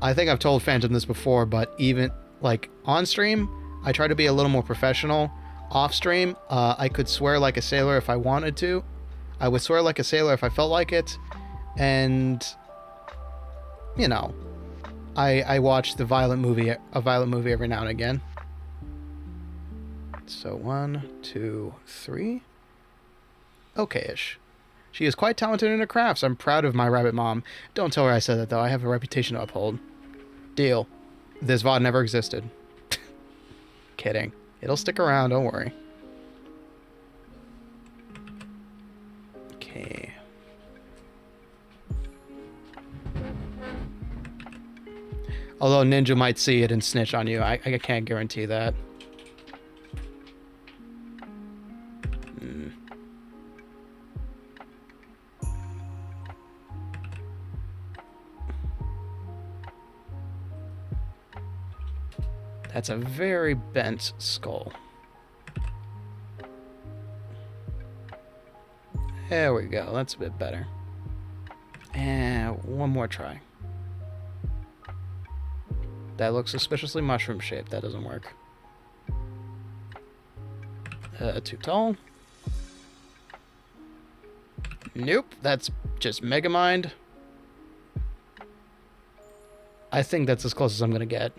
I think I've told Phantom this before, but even like on stream, I try to be a little more professional. Off stream, I could swear like a sailor if I wanted to. I would swear like a sailor if I felt like it. And you know, I watch a violent movie every now and again. So 1, 2, 3. Okay-ish. She is quite talented in her crafts. I'm proud of my rabbit mom. Don't tell her I said that, though. I have a reputation to uphold. Deal. This VOD never existed. Kidding. It'll stick around, don't worry. Okay. Although Ninja might see it and snitch on you. I can't guarantee that. That's a very bent skull. There we go. That's a bit better. And one more try. That looks suspiciously mushroom-shaped. That doesn't work. Too tall. Nope, that's just Megamind. I think that's as close as I'm gonna get.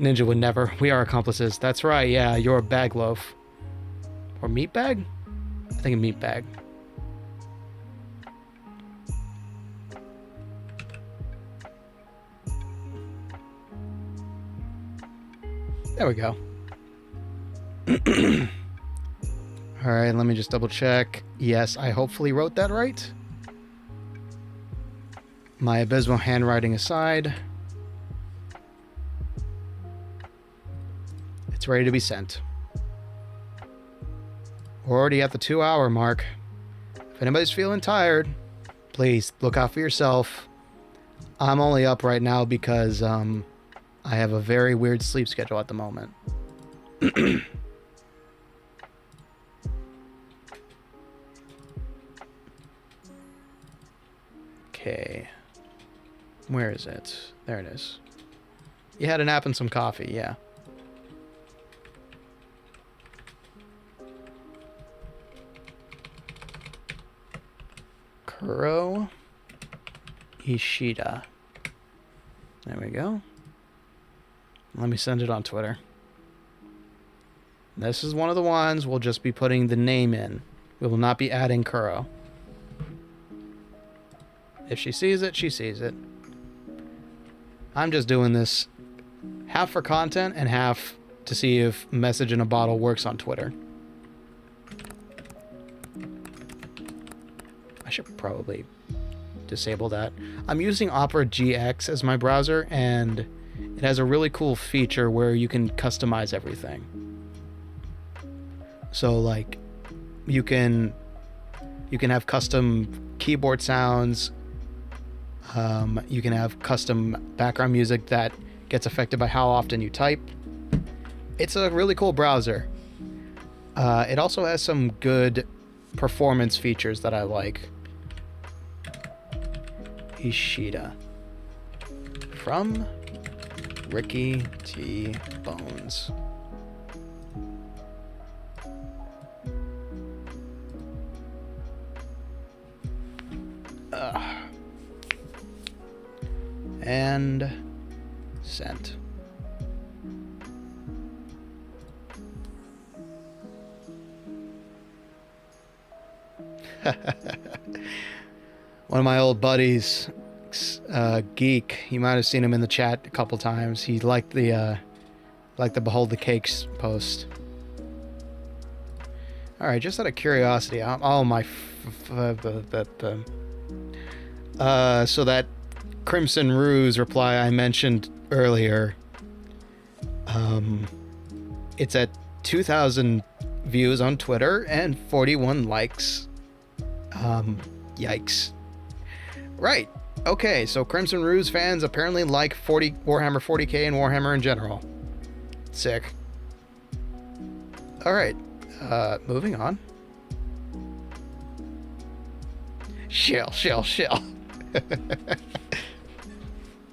Ninja would never. We are accomplices. That's right, yeah, you're a bag loaf. Or meat bag? I think a meat bag. There we go. Alright, let me just double check. Yes, I hopefully wrote that right. My abysmal handwriting aside. It's ready to be sent. We're already at the 2-hour mark. If anybody's feeling tired, please look out for yourself. I'm only up right now because I have a very weird sleep schedule at the moment. Okay. Where is it? There it is. You had a nap and some coffee, yeah. Kuro Ishida. There we go. Let me send it on Twitter. This is one of the ones we'll just be putting the name in. We will not be adding Kuro. If she sees it, she sees it. I'm just doing this half for content and half to see if message in a bottle works on Twitter. I should probably disable that. I'm using Opera GX as my browser, and it has a really cool feature where you can customize everything. So like you can have custom keyboard sounds. You can have custom background music that gets affected by how often you type. It's a really cool browser. It also has some good performance features that I like. Ishida. From Ricky T. Bones. And sent. One of my old buddies, Geek, you might have seen him in the chat a couple times. He liked the Behold the Cakes post. All right, just out of curiosity, so that Crimson Ruse reply I mentioned earlier, it's at 2,000 views on Twitter and 41 likes. Yikes. Right. Okay, so Crimson Ruse fans apparently like Warhammer 40k and Warhammer in general. Sick. Alright, moving on. Shill.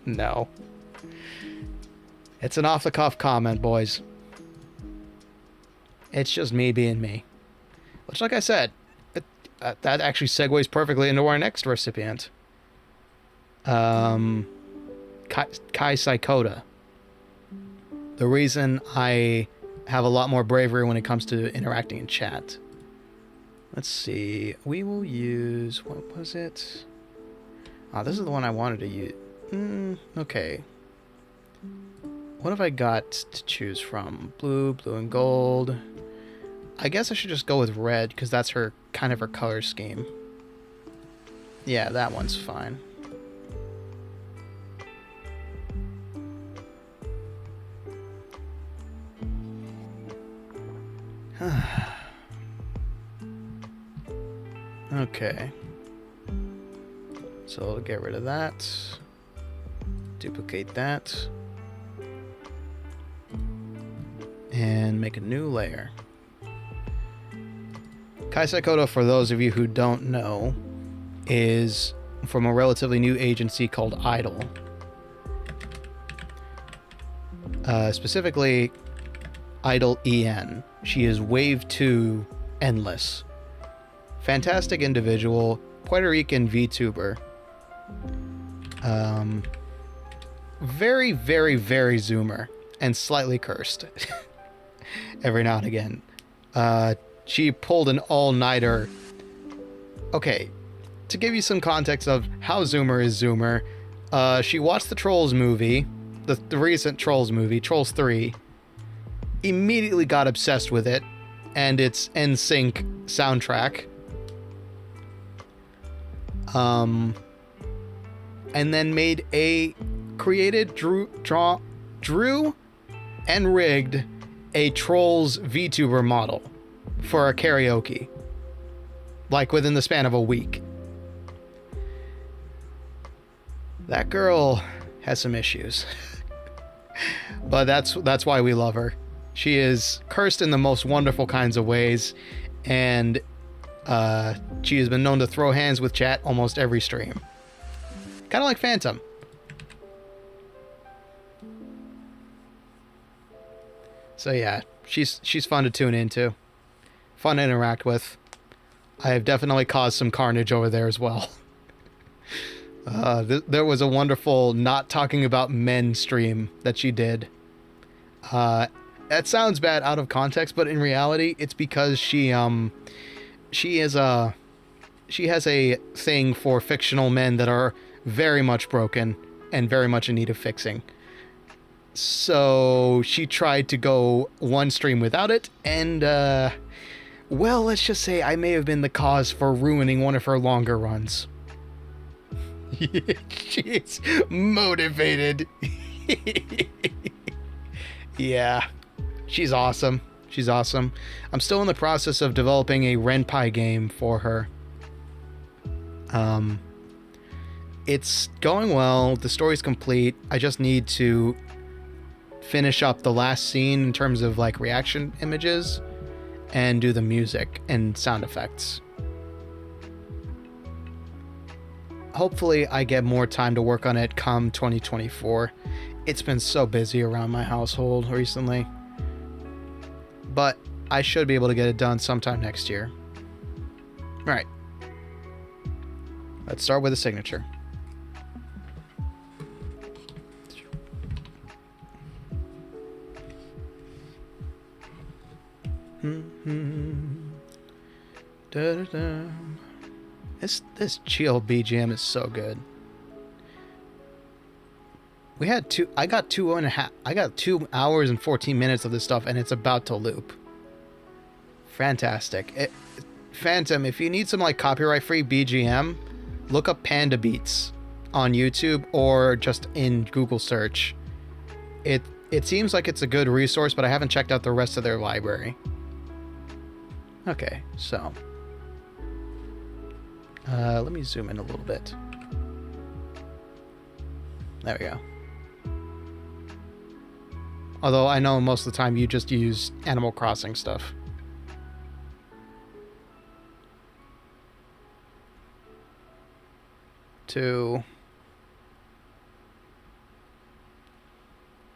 No. It's an off-the-cuff comment, boys. It's just me being me. Which, like I said, that actually segues perfectly into our next recipient. Kai Saikota. The reason I have a lot more bravery when it comes to interacting in chat. Let's see. We will use... What was it? Oh, this is the one I wanted to use. Okay. What have I got to choose from? Blue, blue and gold. I guess I should just go with red, because that's her kind of her color scheme. Yeah, that one's fine. Okay. So get rid of that. Duplicate that. And make a new layer. Saikota, for those of you who don't know, is from a relatively new agency called Idol. Specifically, Idol EN. She is Wave 2 Endless. Fantastic individual, Puerto Rican VTuber. Very, very, very zoomer, and slightly cursed. Every now and again. She pulled an all-nighter. Okay, to give you some context of how zoomer is zoomer, she watched the Trolls movie, the recent Trolls movie, Trolls 3, immediately got obsessed with it and its NSYNC soundtrack. And then drew and rigged a Trolls VTuber model for a karaoke, like within the span of a week. That girl has some issues. But that's why we love her. She is cursed in the most wonderful kinds of ways, and she has been known to throw hands with chat almost every stream. Kind of like Phantom. So yeah, she's fun to tune into. Fun to interact with. I have definitely caused some carnage over there as well. There was a wonderful not talking about men stream that she did. That sounds bad out of context, but in reality, it's because she has a thing for fictional men that are very much broken and very much in need of fixing. So she tried to go one stream without it, and well, let's just say I may have been the cause for ruining one of her longer runs. She's motivated. Yeah, she's awesome. She's awesome. I'm still in the process of developing a Renpai game for her. It's going well. The story's complete. I just need to finish up the last scene in terms of like reaction images and do the music and sound effects. Hopefully I get more time to work on it come 2024. It's been so busy around my household recently. But I should be able to get it done sometime next year. Alright. Let's start with a signature. This chill BGM is so good. I got 2 hours and 14 minutes of this stuff, and it's about to loop. Fantastic. Phantom, if you need some like copyright free BGM, look up Panda Beats on YouTube or just in Google search. It seems like it's a good resource, but I haven't checked out the rest of their library. Okay, so let me zoom in a little bit. There we go. Although I know most of the time you just use Animal Crossing stuff. To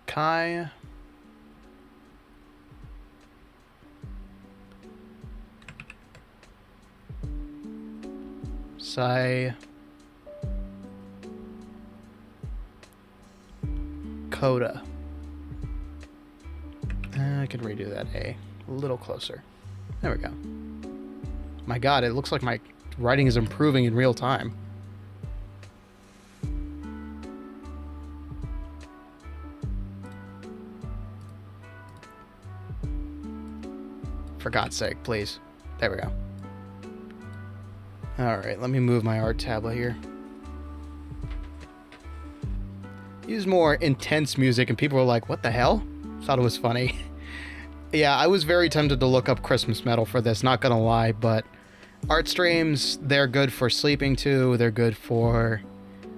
Kai. Saikota. I can redo that A little closer. There we go. My God, it looks like my writing is improving in real time. For God's sake, please. There we go. Alright, let me move my art tablet here. Use more intense music and people were like, what the hell? Thought it was funny. Yeah, I was very tempted to look up Christmas metal for this, not gonna lie, but art streams, they're good for sleeping to, they're good for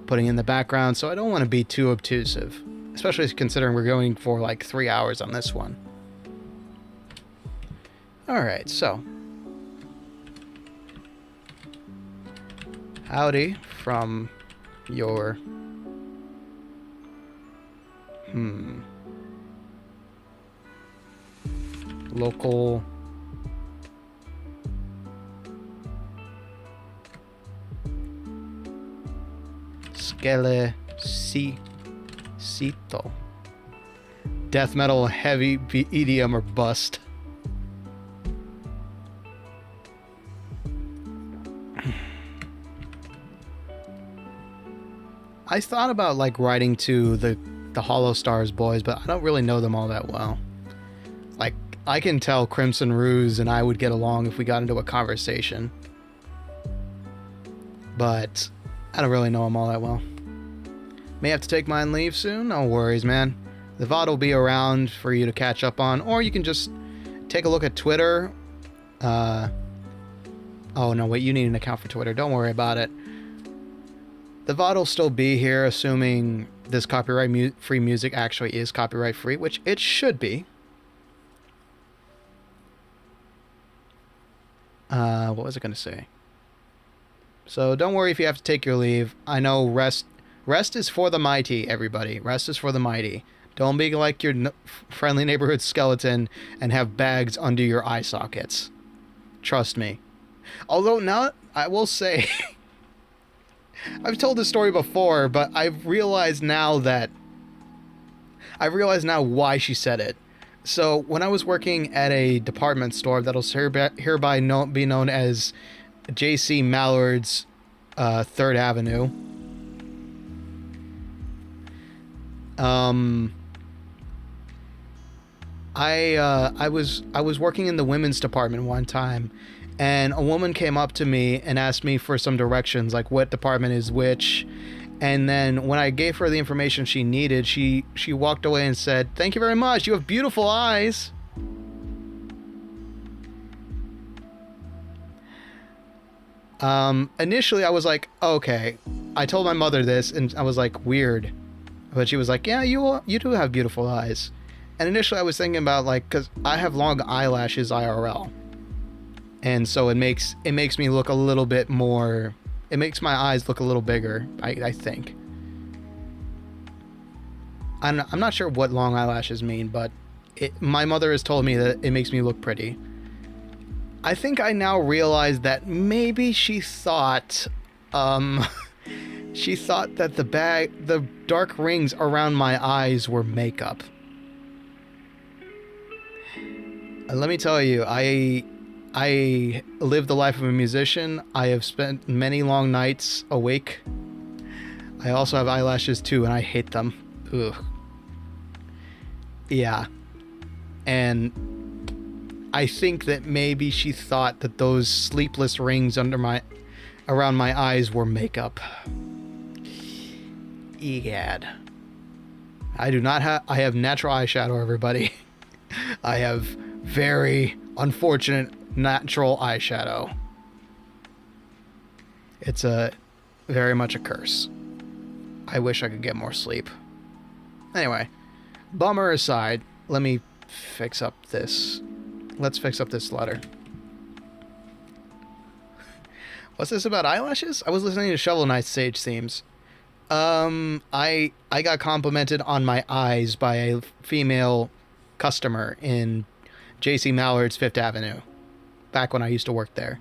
putting in the background, so I don't want to be too obtrusive, especially considering we're going for like 3 hours on this one. Alright, so. Howdy from your... local... Skelecito. Death metal, heavy EDM, or bust. I thought about like writing to the Hollow Stars boys, but I don't really know them all that well. Like, I can tell Crimson Ruse and I would get along if we got into a conversation, but I don't really know them all that well. May have to take mine leave soon. No worries, man. The VOD will be around for you to catch up on, or you can just take a look at Twitter. Oh no, wait, you need an account for Twitter. Don't worry about it. The VOD will still be here, assuming this copyright-free music actually is copyright-free, which it should be. What was I going to say? So don't worry if you have to take your leave. I know rest is for the mighty, everybody. Rest is for the mighty. Don't be like your friendly neighborhood skeleton and have bags under your eye sockets. Trust me. Although now, I will say... I've told this story before, but I've realized now why she said it. So when I was working at a department store that'll hereby be known as J.C. Mallard's 3rd Avenue, I was working in the women's department one time, and a woman came up to me and asked me for some directions, like what department is which. And then when I gave her the information she needed, she walked away and said, "Thank you very much. You have beautiful eyes." Initially I was like, okay. I told my mother this and I was like, weird. But she was like, yeah, you do have beautiful eyes. And initially I was thinking about, like, cause I have long eyelashes IRL. And so it makes me look a little bit more, it makes my eyes look a little bigger, I think. I'm not sure what long eyelashes mean, but my mother has told me that it makes me look pretty. I think I now realize that maybe she thought that the dark rings around my eyes were makeup. Let me tell you, I live the life of a musician. I have spent many long nights awake. I also have eyelashes too, and I hate them. Ugh. Yeah. And I think that maybe she thought that those sleepless rings around my eyes were makeup. Egad. I have natural eyeshadow, everybody. I have very unfortunate natural eyeshadow. It's very much a curse. I wish I could get more sleep. Anyway, bummer aside, let me fix up this. Let's fix up this letter. What's this about eyelashes? I was listening to Shovel Knight stage themes. I got complimented on my eyes by a female customer in J.C. Mallard's 5th Avenue, back when I used to work there.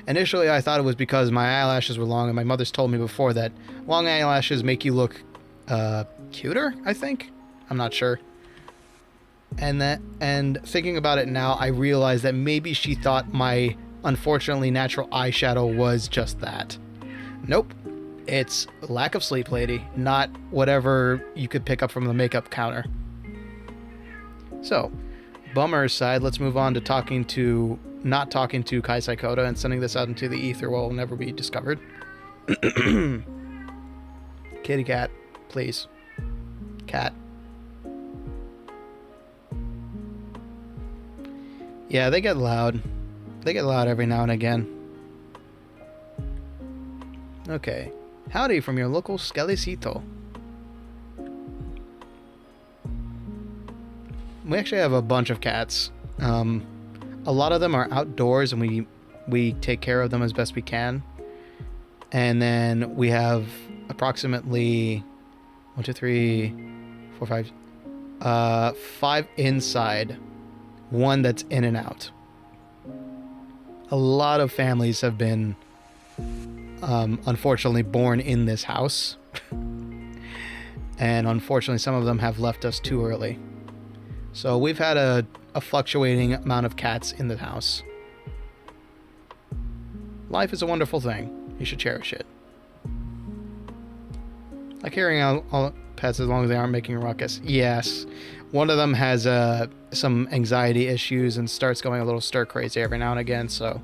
Initially, I thought it was because my eyelashes were long, and my mother's told me before that long eyelashes make you look cuter, I think? I'm not sure. And thinking about it now, I realize that maybe she thought my unfortunately natural eyeshadow was just that. Nope. It's lack of sleep, lady, not whatever you could pick up from the makeup counter. So, bummer aside, let's move on to not talking to Kai Saikota and sending this out into the ether where it will never be discovered. Kitty cat, please. Cat. Yeah, they get loud. They get loud every now and again. Okay. Howdy from your local Skellicito. We actually have a bunch of cats. A lot of them are outdoors, and we take care of them as best we can. And then we have approximately 1, 2, 3, 4, 5, 5 inside, 1 that's in and out. A lot of families have been, unfortunately, born in this house. And unfortunately, some of them have left us too early. So we've had a fluctuating amount of cats in the house. Life is a wonderful thing. You should cherish it. Like hearing all pets as long as they aren't making a ruckus. Yes. One of them has some anxiety issues and starts going a little stir crazy every now and again. So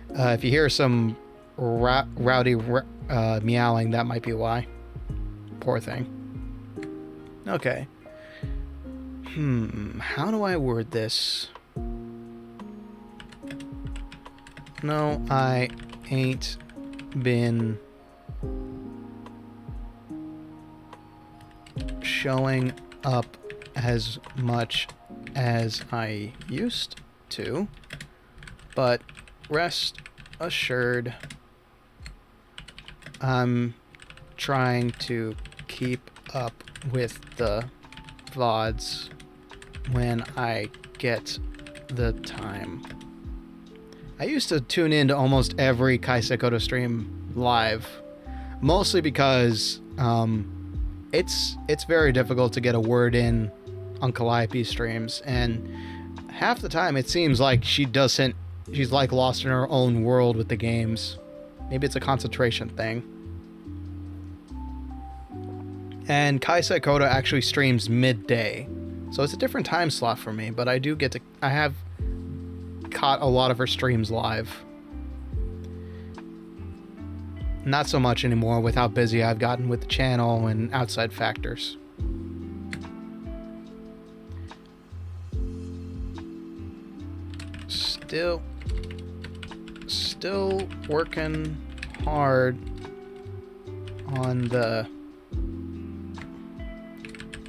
if you hear some rowdy meowing, that might be why. Poor thing. Okay. How do I word this? No, I ain't been showing up as much as I used to, but rest assured, I'm trying to keep up with the VODs when I get the time. I used to tune in to almost every Saikota stream live, mostly because it's very difficult to get a word in on Calliope streams, and half the time it seems like she's like lost in her own world with the games. Maybe it's a concentration thing. And Saikota actually streams midday, so it's a different time slot for me, but I have caught a lot of her streams live. Not so much anymore with how busy I've gotten with the channel and outside factors. Still working hard on the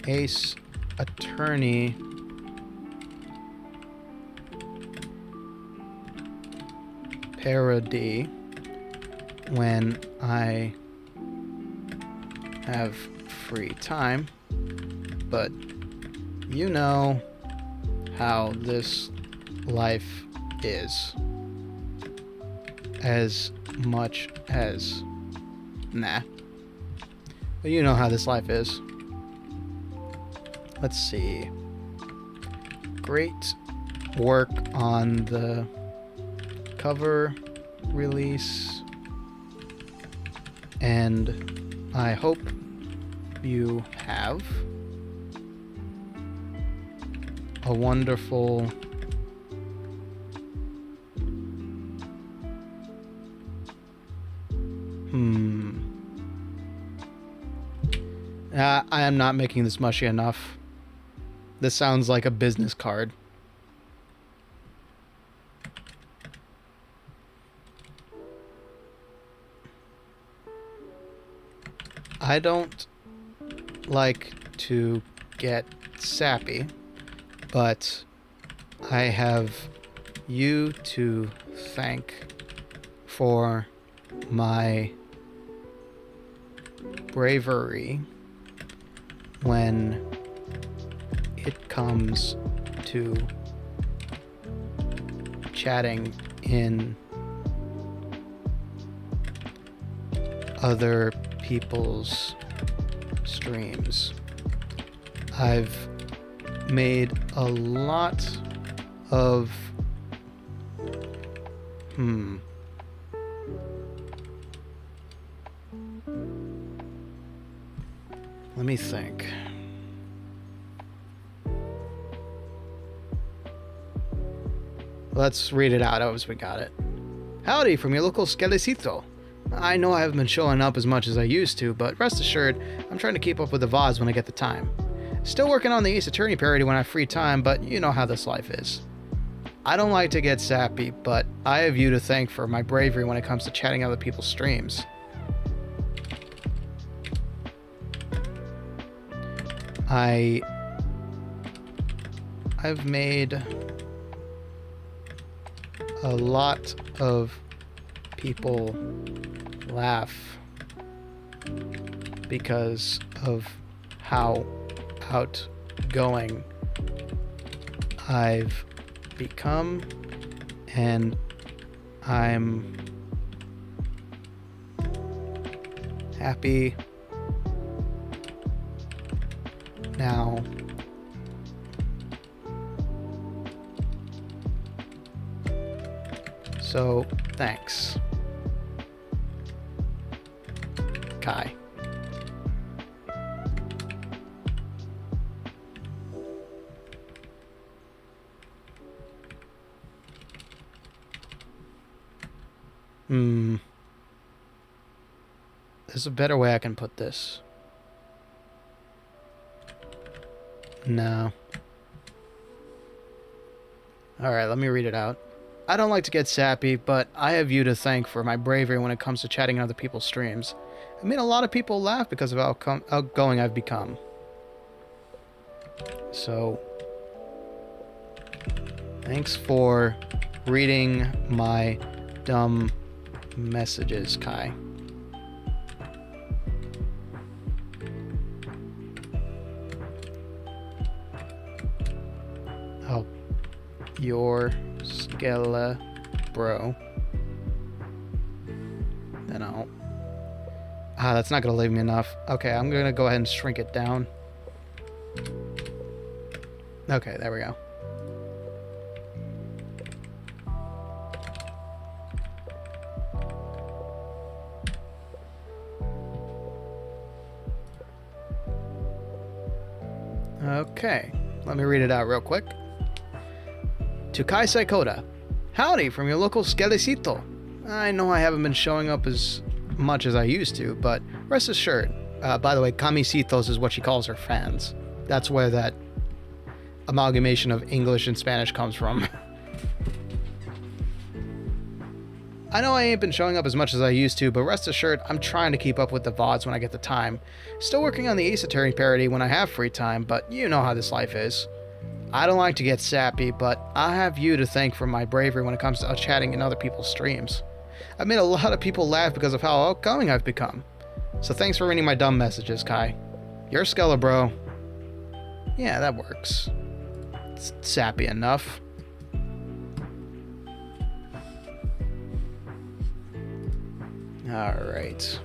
Ace Attorney parody when I have free time, but you know how this life is. As much as nah. But you know how this life is. Let's see. Great work on the cover release, and I hope you have a wonderful I am not making this mushy enough. This sounds like a business card. I don't like to get sappy, but I have you to thank for my bravery when it comes to chatting in other people's streams. I've made a lot of let me think. Let's read it out as we got it. Howdy from your local Skellicito. I know I haven't been showing up as much as I used to, but rest assured, I'm trying to keep up with the VODs when I get the time. Still working on the Ace Attorney parody when I have free time, but you know how this life is. I don't like to get sappy, but I have you to thank for my bravery when it comes to chatting other people's streams. I've made a lot of people laugh because of how outgoing I've become, and I'm happy now. So, thanks, Kai. There's a better way I can put this. No. Alright, let me read it out. I don't like to get sappy, but I have you to thank for my bravery when it comes to chatting in other people's streams. I made a lot of people laugh because of how outgoing I've become. So, thanks for reading my dumb messages, Kai. Oh, your skella bro. Then I'll... that's not gonna leave me enough. Okay, I'm gonna go ahead and shrink it down. Okay, there we go. Okay, let me read it out real quick. To Kai Saikota, howdy from your local Skellicito. I know I haven't been showing up as much as I used to, but rest assured. By the way, Camisitos is what she calls her fans. That's where that amalgamation of English and Spanish comes from. I know I ain't been showing up as much as I used to, but rest assured, I'm trying to keep up with the VODs when I get the time. Still working on the Ace Attorney parody when I have free time, but you know how this life is. I don't like to get sappy, but I have you to thank for my bravery when it comes to chatting in other people's streams. I've made a lot of people laugh because of how outgoing I've become. So thanks for reading my dumb messages, Kai. You're Skella, bro. Yeah, that works. It's sappy enough. Alright.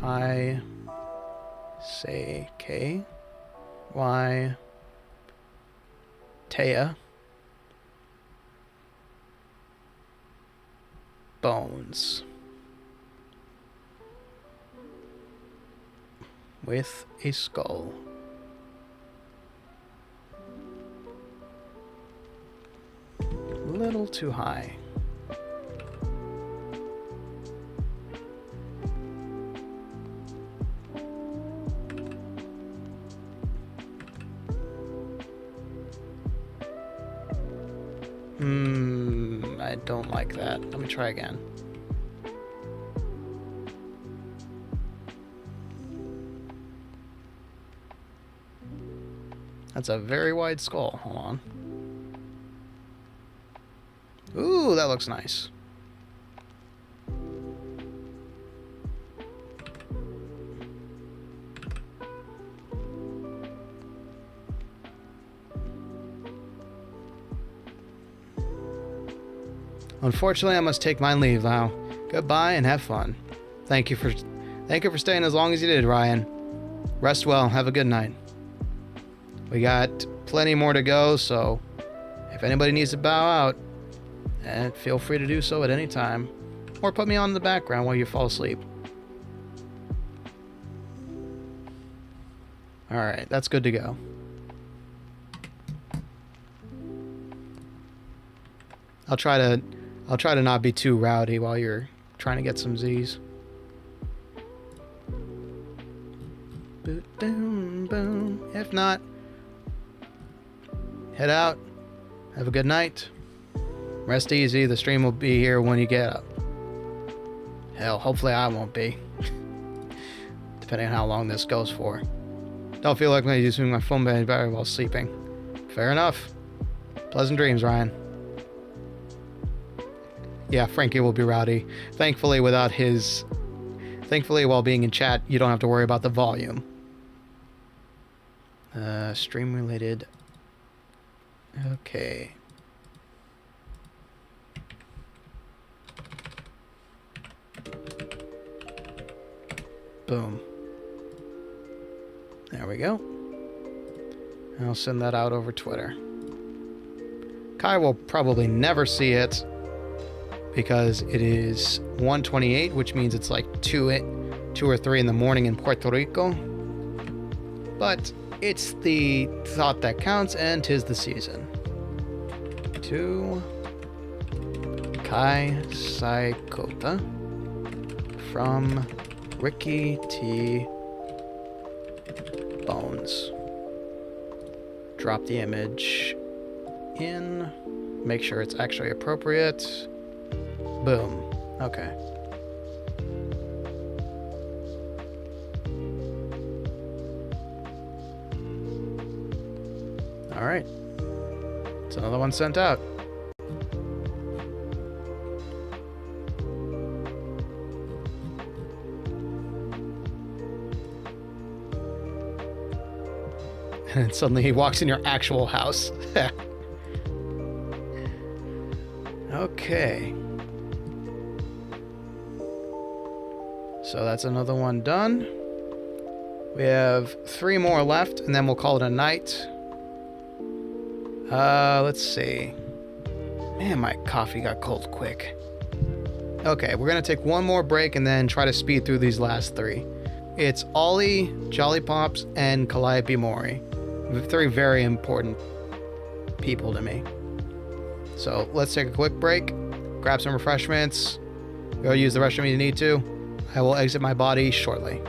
I say K Y Taya Bones with a skull. Little too high. I don't like that. Let me try again. That's a very wide skull. Hold on. Ooh, that looks nice. Unfortunately, I must take my leave now. Goodbye and have fun. Thank you for staying as long as you did, Ryan. Rest well. Have a good night. We got plenty more to go, so if anybody needs to bow out, feel free to do so at any time, or put me on in the background while you fall asleep. All right, that's good to go. I'll try to not be too rowdy while you're trying to get some Z's. Boom, boom, boom. If not, head out. Have a good night. Rest easy. The stream will be here when you get up. Hell, hopefully I won't be. Depending on how long this goes for. Don't feel like I'm using my phone battery while sleeping. Fair enough. Pleasant dreams, Ryan. Yeah, Franky will be rowdy. Thankfully, while being in chat, you don't have to worry about the volume. Stream related. Okay. Boom. There we go. I'll send that out over Twitter. Kai will probably never see it because it is 1:28, which means it's like 2 or 3 in the morning in Puerto Rico. But it's the thought that counts, and 'tis the season. To Kai Saikota from Ricky T. Bones. Drop the image in. Make sure it's actually appropriate. Boom. Okay. All right. It's another one sent out. And suddenly he walks in your actual house. Okay. So that's another one done. We have 3 more left, and then we'll call it a night. Let's see. Man, my coffee got cold quick. Okay, we're gonna take one more break and then try to speed through these last 3. It's Ollie, Jolly Pops, and Calliope Mori. 3 very important people to me. So let's take a quick break, grab some refreshments, go use the restroom if you need to. I will exit my body shortly.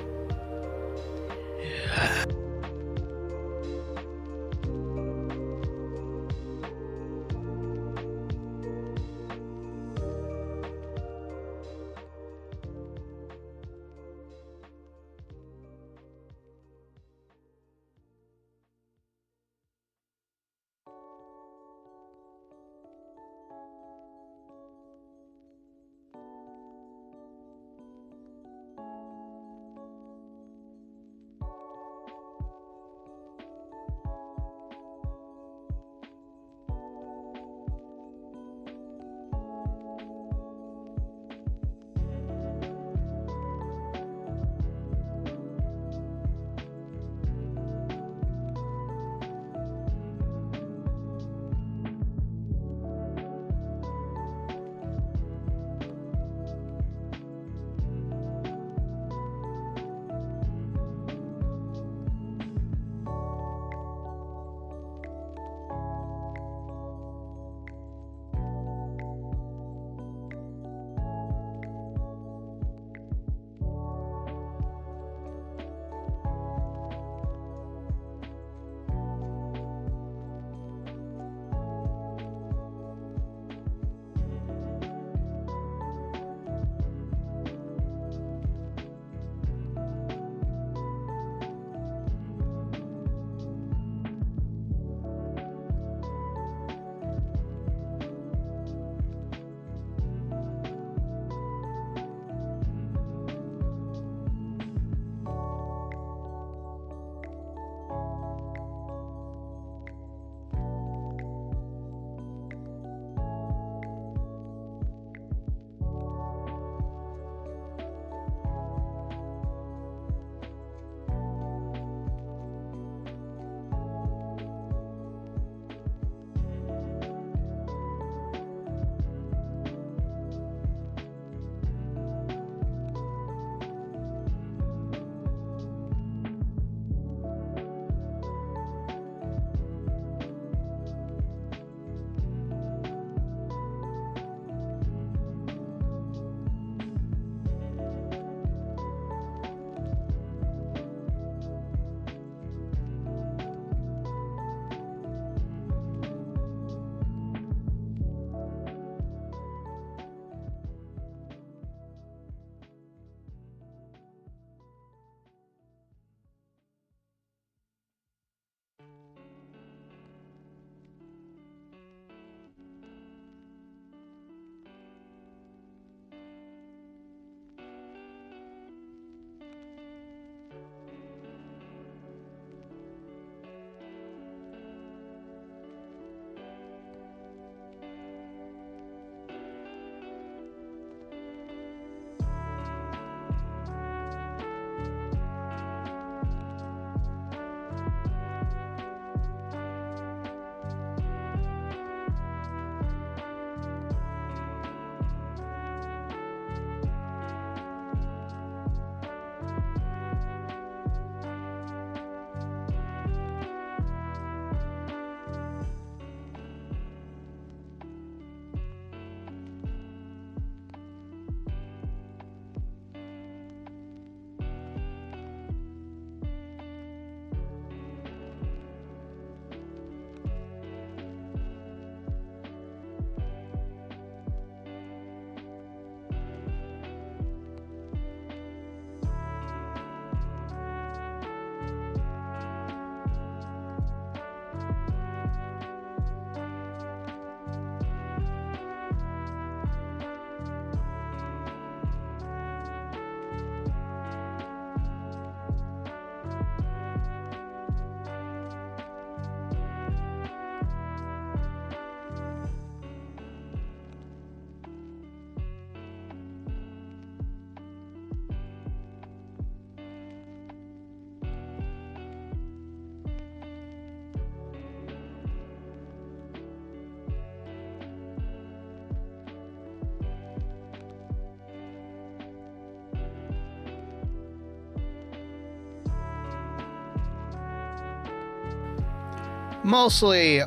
mostly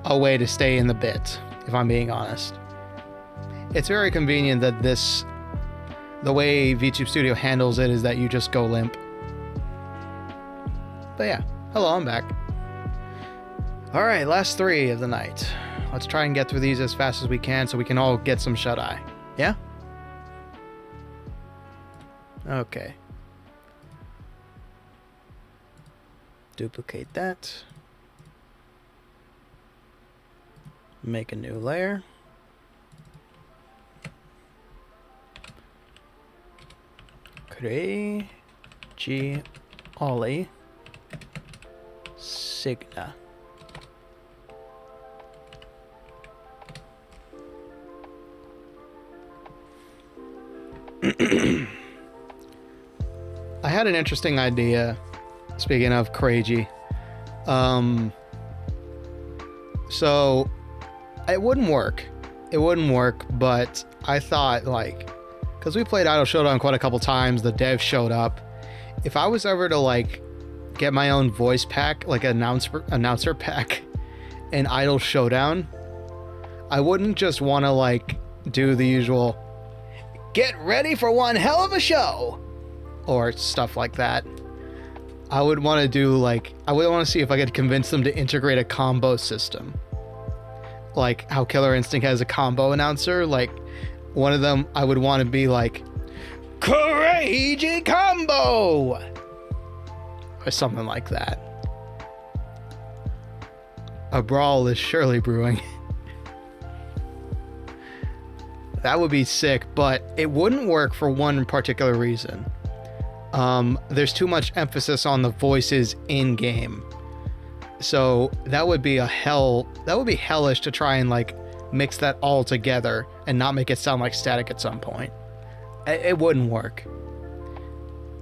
a way to stay in the bit, if I'm being honest. It's very convenient that the way VTube Studio handles it is that you just go limp. But yeah, hello, I'm back. Alright, last 3 of the night. Let's try and get through these as fast as we can so we can all get some shut-eye. Yeah? Okay. Duplicate that. Make a new layer. Kureiji, Ollie, Signa. I had an interesting idea, speaking of Kureiji. So it wouldn't work. It wouldn't work, but I thought, like, because we played Idol Showdown quite a couple times, the dev showed up. If I was ever to, like, get my own voice pack, like an announcer pack in Idol Showdown, I wouldn't just want to, like, do the usual, get ready for one hell of a show, or stuff like that. I would want to do, like, I would want to see if I could convince them to integrate a combo system. Like how Killer Instinct has a combo announcer. Like, one of them, I would want to be like, Kureiji combo! Or something like that. A brawl is surely brewing. That would be sick, but it wouldn't work for one particular reason. There's too much emphasis on the voices in game. So that would be hellish to try and, like, mix that all together and not make it sound like static at some point. It wouldn't work.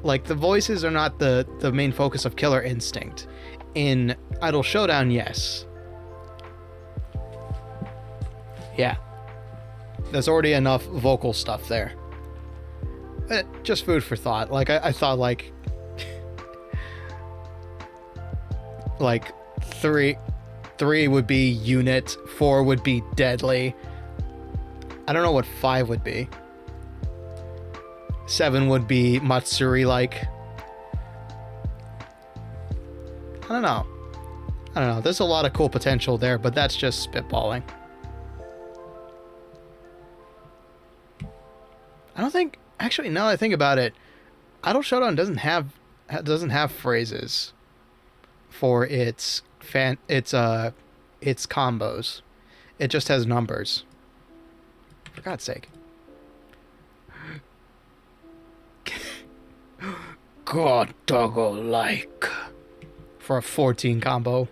Like, the voices are not the main focus of Killer Instinct. In Idol Showdown, yes. Yeah. There's already enough vocal stuff there. Just food for thought. Like, I thought, like... like, 3 would be unit, 4 would be deadly. I don't know what 5 would be. 7 would be Matsuri-like. I don't know. There's a lot of cool potential there, but that's just spitballing. I don't think... Actually, now that I think about it, Idol Showdown doesn't have phrases for its combos. It just has numbers. For God's sake. God doggo like for a 14 combo.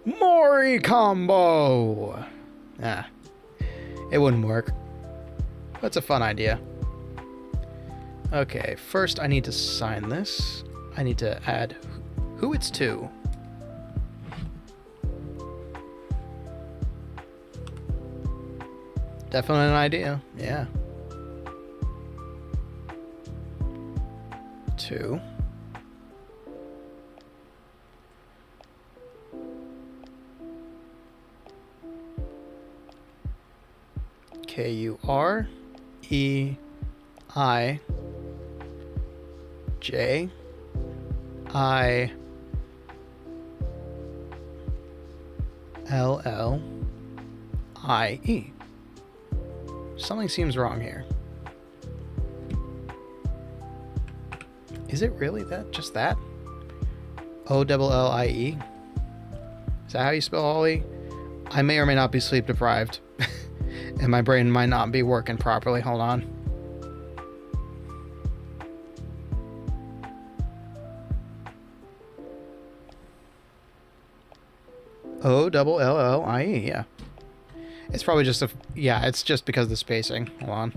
Mori combo. Ah, it wouldn't work. That's a fun idea. Okay, first I need to sign this. I need to add who it's to. Definitely an idea, yeah. 2. Kureiji. Something seems wrong here. Is it really that? Just that? Ollie? Is that how you spell Ollie? I may or may not be sleep deprived. And my brain might not be working properly. Hold on. Ollie, yeah. It's probably just it's just because of the spacing. Hold on.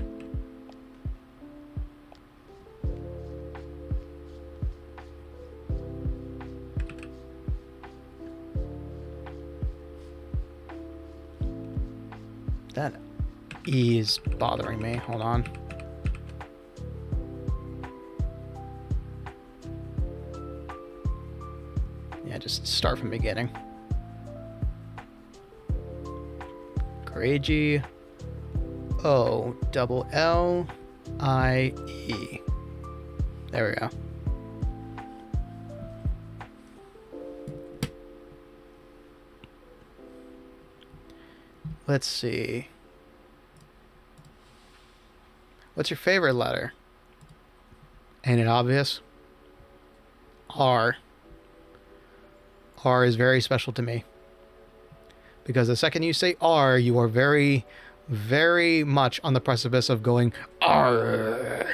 That E is bothering me. Hold on. just start from the beginning. Kureiji. O-double-L-I-E. There we go. Let's see. What's your favorite letter? Ain't it obvious? R. R is very special to me. Because the second you say R, you are very, very much on the precipice of going R.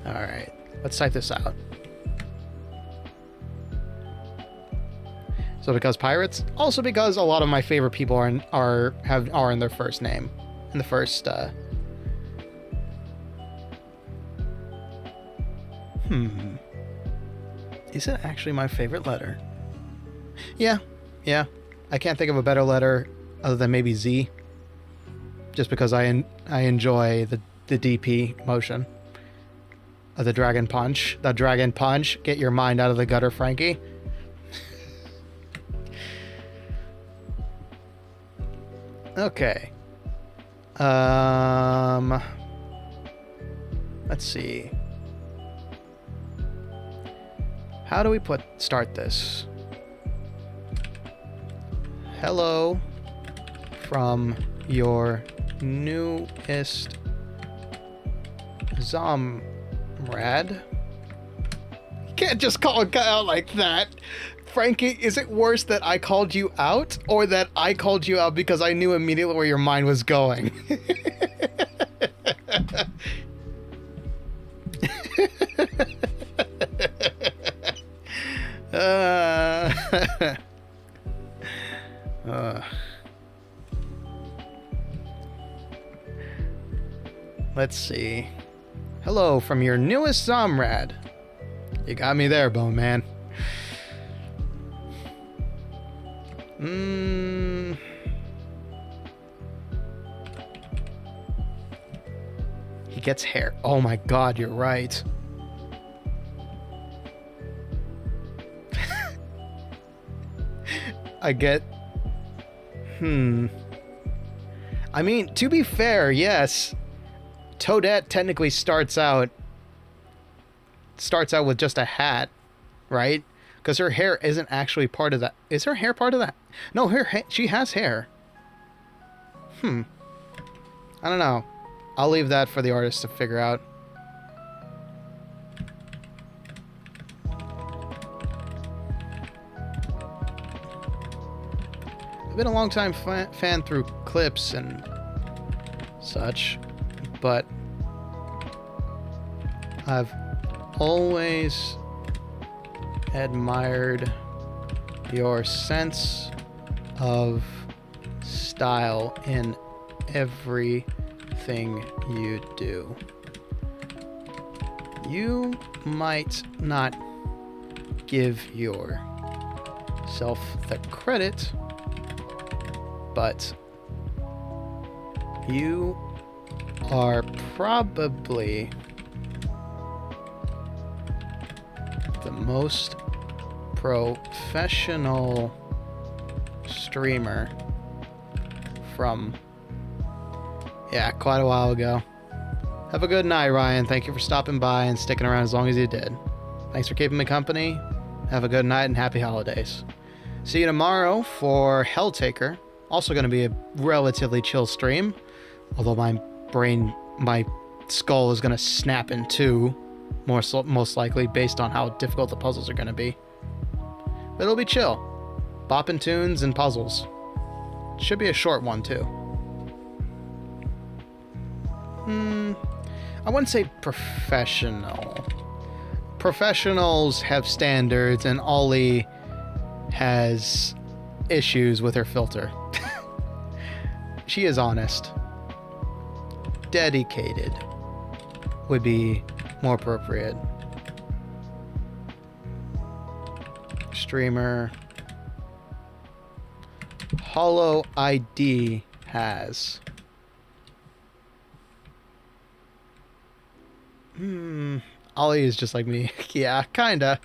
Alright, let's type this out. So because pirates, also because a lot of my favorite people are in their first name. In the first Is it actually my favorite letter? Yeah. I can't think of a better letter other than maybe Z. Just because I enjoy the DP motion. The dragon punch. The dragon punch. Get your mind out of the gutter, Franky. Okay. Let's see. How do we start this? Hello from your newest Zomrad. You can't just call it out like that. Franky, is it worse that I called you out or that I called you out because I knew immediately where your mind was going? Let's see. Hello from your newest Zomrad. You got me there, Bone Man. He gets hair. Oh my god, you're right. I get... I mean, to be fair, yes. Toadette technically starts out with just a hat, right? Because her hair isn't actually part of that. Is her hair part of that? No, she has hair. I don't know. I'll leave that for the artist to figure out. I've been a long time fan through clips and such, but I've always admired your sense of style in everything you do. You might not give yourself the credit, but you are probably the most professional streamer from, quite a while ago. Have a good night, Ryan. Thank you for stopping by and sticking around as long as you did. Thanks for keeping me company. Have a good night and happy holidays. See you tomorrow for Helltaker. Also going to be a relatively chill stream, although my skull is going to snap in two, most likely, based on how difficult the puzzles are going to be. But it'll be chill. Bopping tunes and puzzles. Should be a short one, too. I wouldn't say professional. Professionals have standards, and Ollie has issues with her filter. She is honest. Dedicated would be more appropriate. Streamer. Hollow ID has. Ollie is just like me. Yeah, kinda.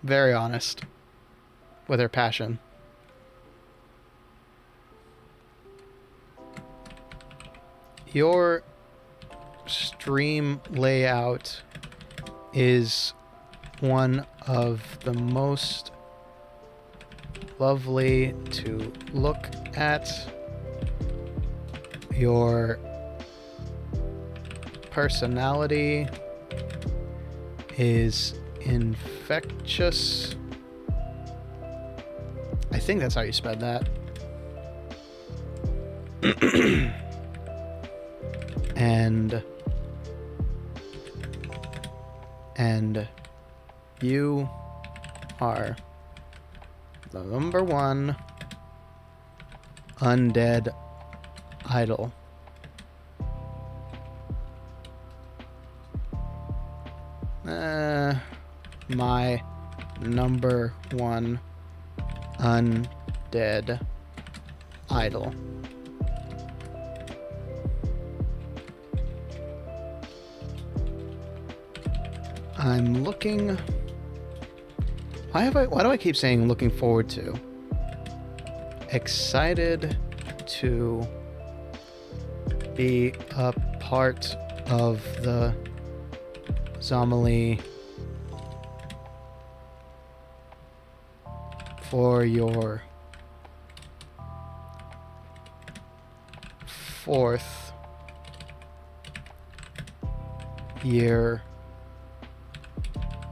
Very honest with her passion. Your stream layout is one of the most lovely to look at. Your personality is infectious. I think that's how you spell that. and you are the number one undead idol. My number one undead idol. I'm looking... Why do I keep saying looking forward to? Excited to be a part of the Zombie for your 4th year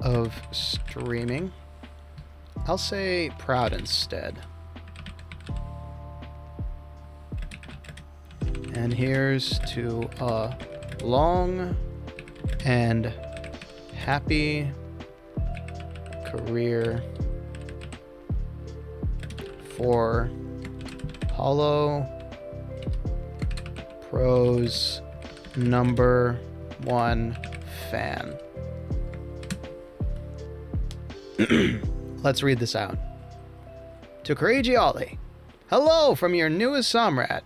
of streaming. I'll say proud instead. And here's to a long and happy career for Hollow Pro's number one fan. Let's read this out. To Kureiji Ollie. Hello from your newest Somrad.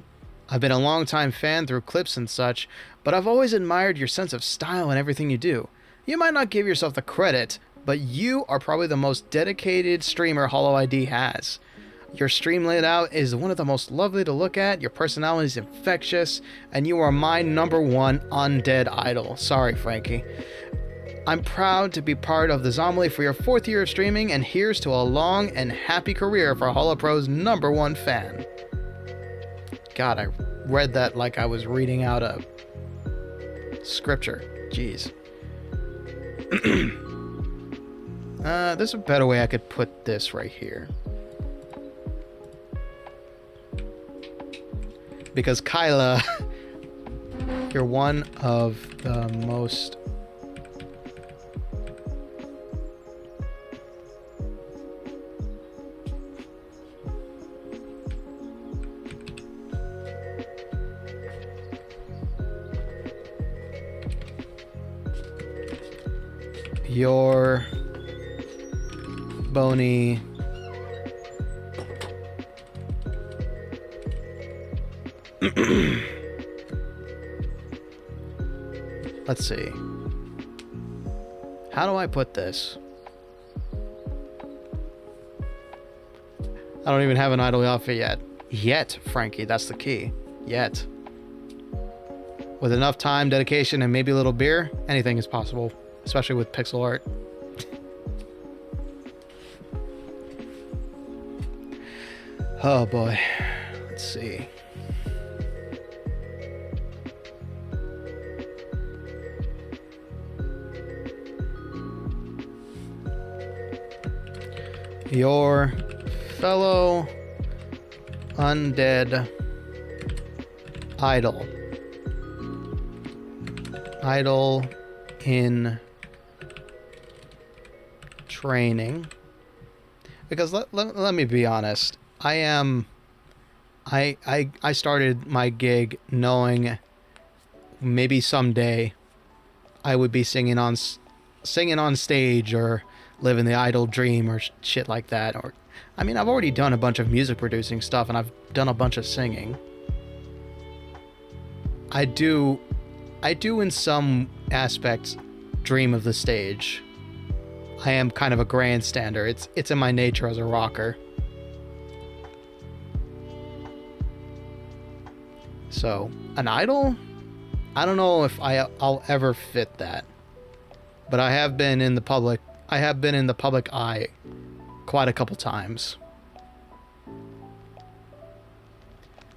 I've been a long-time fan through clips and such, but I've always admired your sense of style in everything you do. You might not give yourself the credit, but you are probably the most dedicated streamer Hollow ID has. Your stream layout is one of the most lovely to look at, your personality is infectious, and you are my number one undead idol. Sorry, Franky. I'm proud to be part of the Zombie for your 4th year of streaming, and here's to a long and happy career for Hollow Pro's number one fan. God, I read that like I was reading out a scripture. Jeez. There's a better way I could put this right here. Because Kyla, you're one of the most your bony let's see. How do I put this? I don't even have an idol outfit yet. Yet, Franky, that's the key. Yet. With enough time, dedication, and maybe a little beer, anything is possible. Especially with pixel art. Oh boy. Let's see. Your fellow undead idol. Idol in training. Because let me be honest. I started my gig knowing maybe someday I would be singing on stage or living the idol dream or shit like that. Or I mean, I've already done a bunch of music producing stuff and I've done a bunch of singing. I do I do in some aspects dream of the stage. I am kind of a grandstander. It's in my nature as a rocker. So, an idol? I don't know if I'll ever fit that. But I have been in the public eye quite a couple times.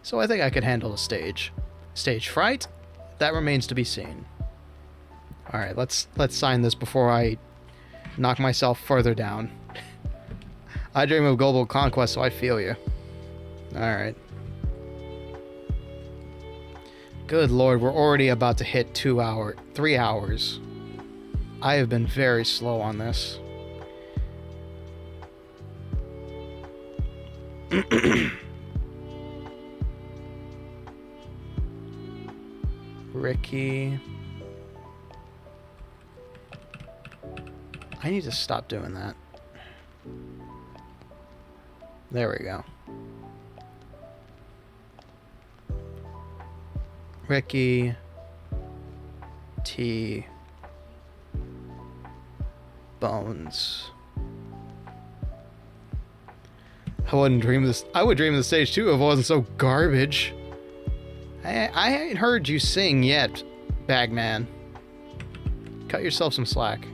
So I think I could handle the stage. Stage fright? That remains to be seen. Alright, let's sign this before I knock myself further down. I dream of global conquest, so I feel you. Alright. Good lord, we're already about to hit 3 hours. I have been very slow on this. Ricky. I need to stop doing that. There we go. Ricky. T. Bones. I wouldn't dream this. I would dream of the stage too if it wasn't so garbage. I ain't heard you sing yet, Bagman. Cut yourself some slack.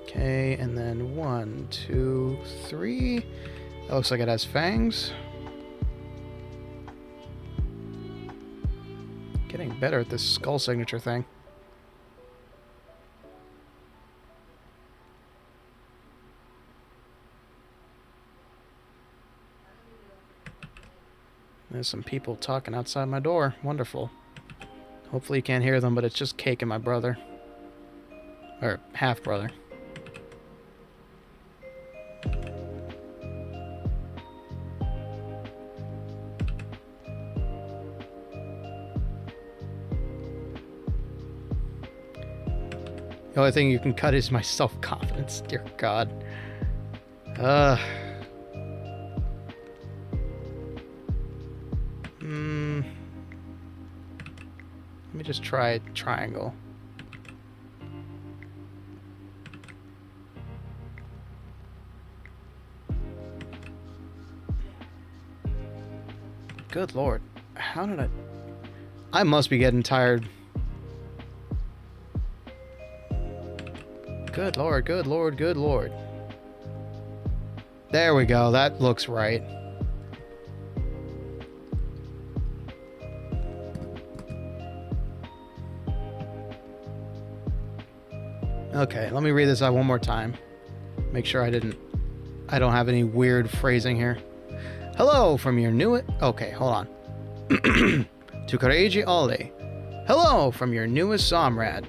Okay, and then 1, 2, 3. That looks like it has fangs. Getting better at this skull signature thing. There's some people talking outside my door. Wonderful. Hopefully you can't hear them, but it's just Cake and my brother. Or half-brother. The only thing you can cut is my self-confidence. Dear God. Let me just try triangle. Good lord. How did I must be getting tired. Good lord, good lord, good lord. There we go. That looks right. Okay, let me read this out one more time. Make sure I don't have any weird phrasing here. Hello from your new... Okay, hold on. To Kureiji Ollie. Hello from your newest Somrad.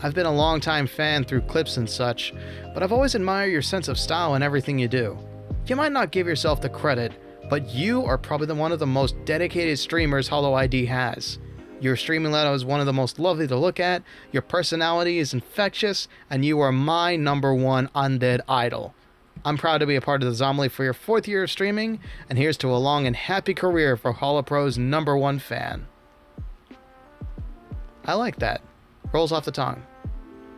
I've been a long-time fan through clips and such, but I've always admired your sense of style in everything you do. You might not give yourself the credit, but you are probably one of the most dedicated streamers Hollow ID has. Your streaming level is one of the most lovely to look at, your personality is infectious, and you are my #1 undead idol. I'm proud to be a part of the Zombie for your 4th year of streaming, and here's to a long and happy career for HoloPro's #1 fan. I like that. Rolls off the tongue.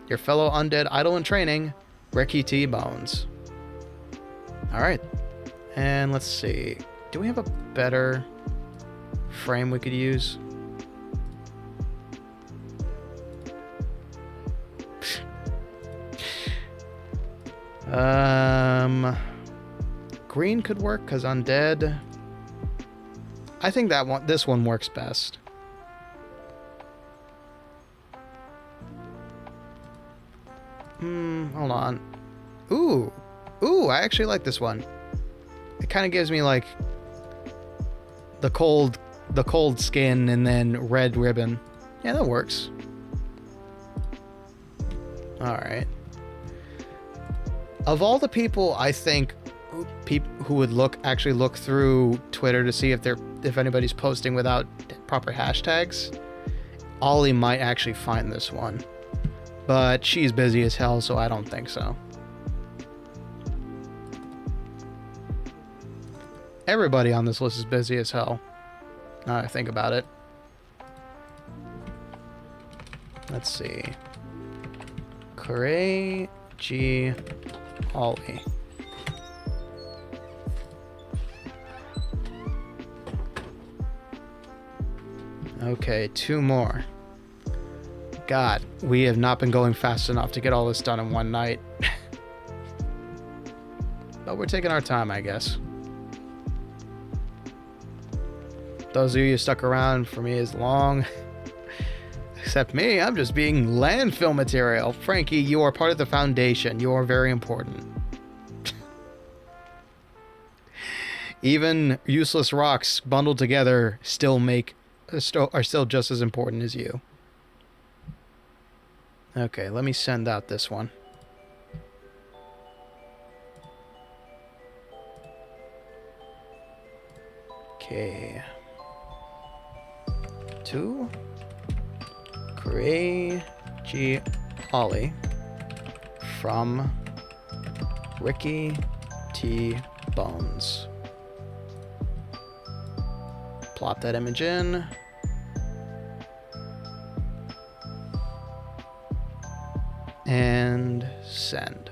Your fellow undead idol in training, Ricky T. Bones. Alright. And let's see. Do we have a better frame we could use? Green could work because undead. I think this one works best. Hold on. Ooh, I actually like this one. It kind of gives me like the cold skin and then red ribbon. Yeah, that works. All right. Of all the people, I think who would actually look through Twitter to see if anybody's posting without proper hashtags, Ollie might actually find this one. But she's busy as hell, so I don't think so. Everybody on this list is busy as hell. Now that I think about it. Let's see. Kureiji, Ollie. Okay, 2 more. God, we have not been going fast enough to get all this done in one night. But we're taking our time, I guess. Those of you who stuck around for me as long. Except me, I'm just being landfill material. Franky, you are part of the foundation. You are very important. Even useless rocks bundled together are still just as important as you. Okay, let me send out this one. Okay. 2. Kureiji Ollie from Ricky T. Bones. Plop that image in. And send.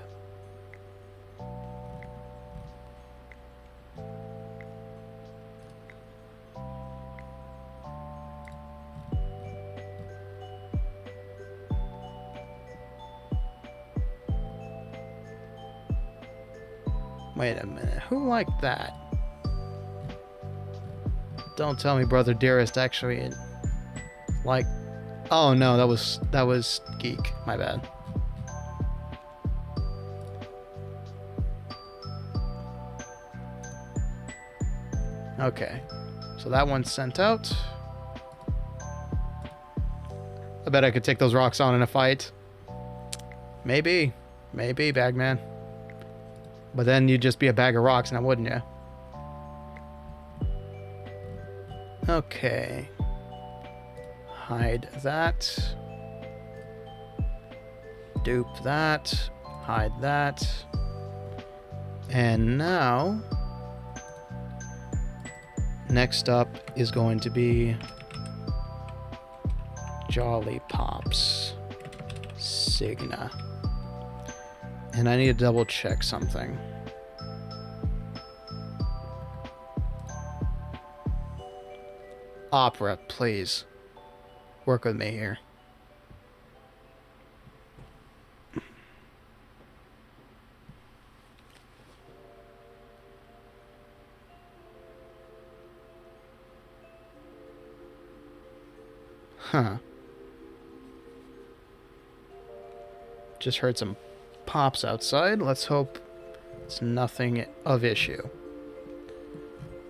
Wait a minute, who liked that? Don't tell me Brother Dearest actually like. Oh no, that was Geek. My bad. Okay, so that one's sent out. I bet I could take those rocks on in a fight. Maybe, Bagman. But then you'd just be a bag of rocks now, wouldn't you? Okay. Hide that. Dupe that. Hide that. And now, next up is going to be Jolly Pops Signa. And I need to double check something. Opera, please. Work with me here. Huh. Just heard some pops outside. Let's hope it's nothing of issue.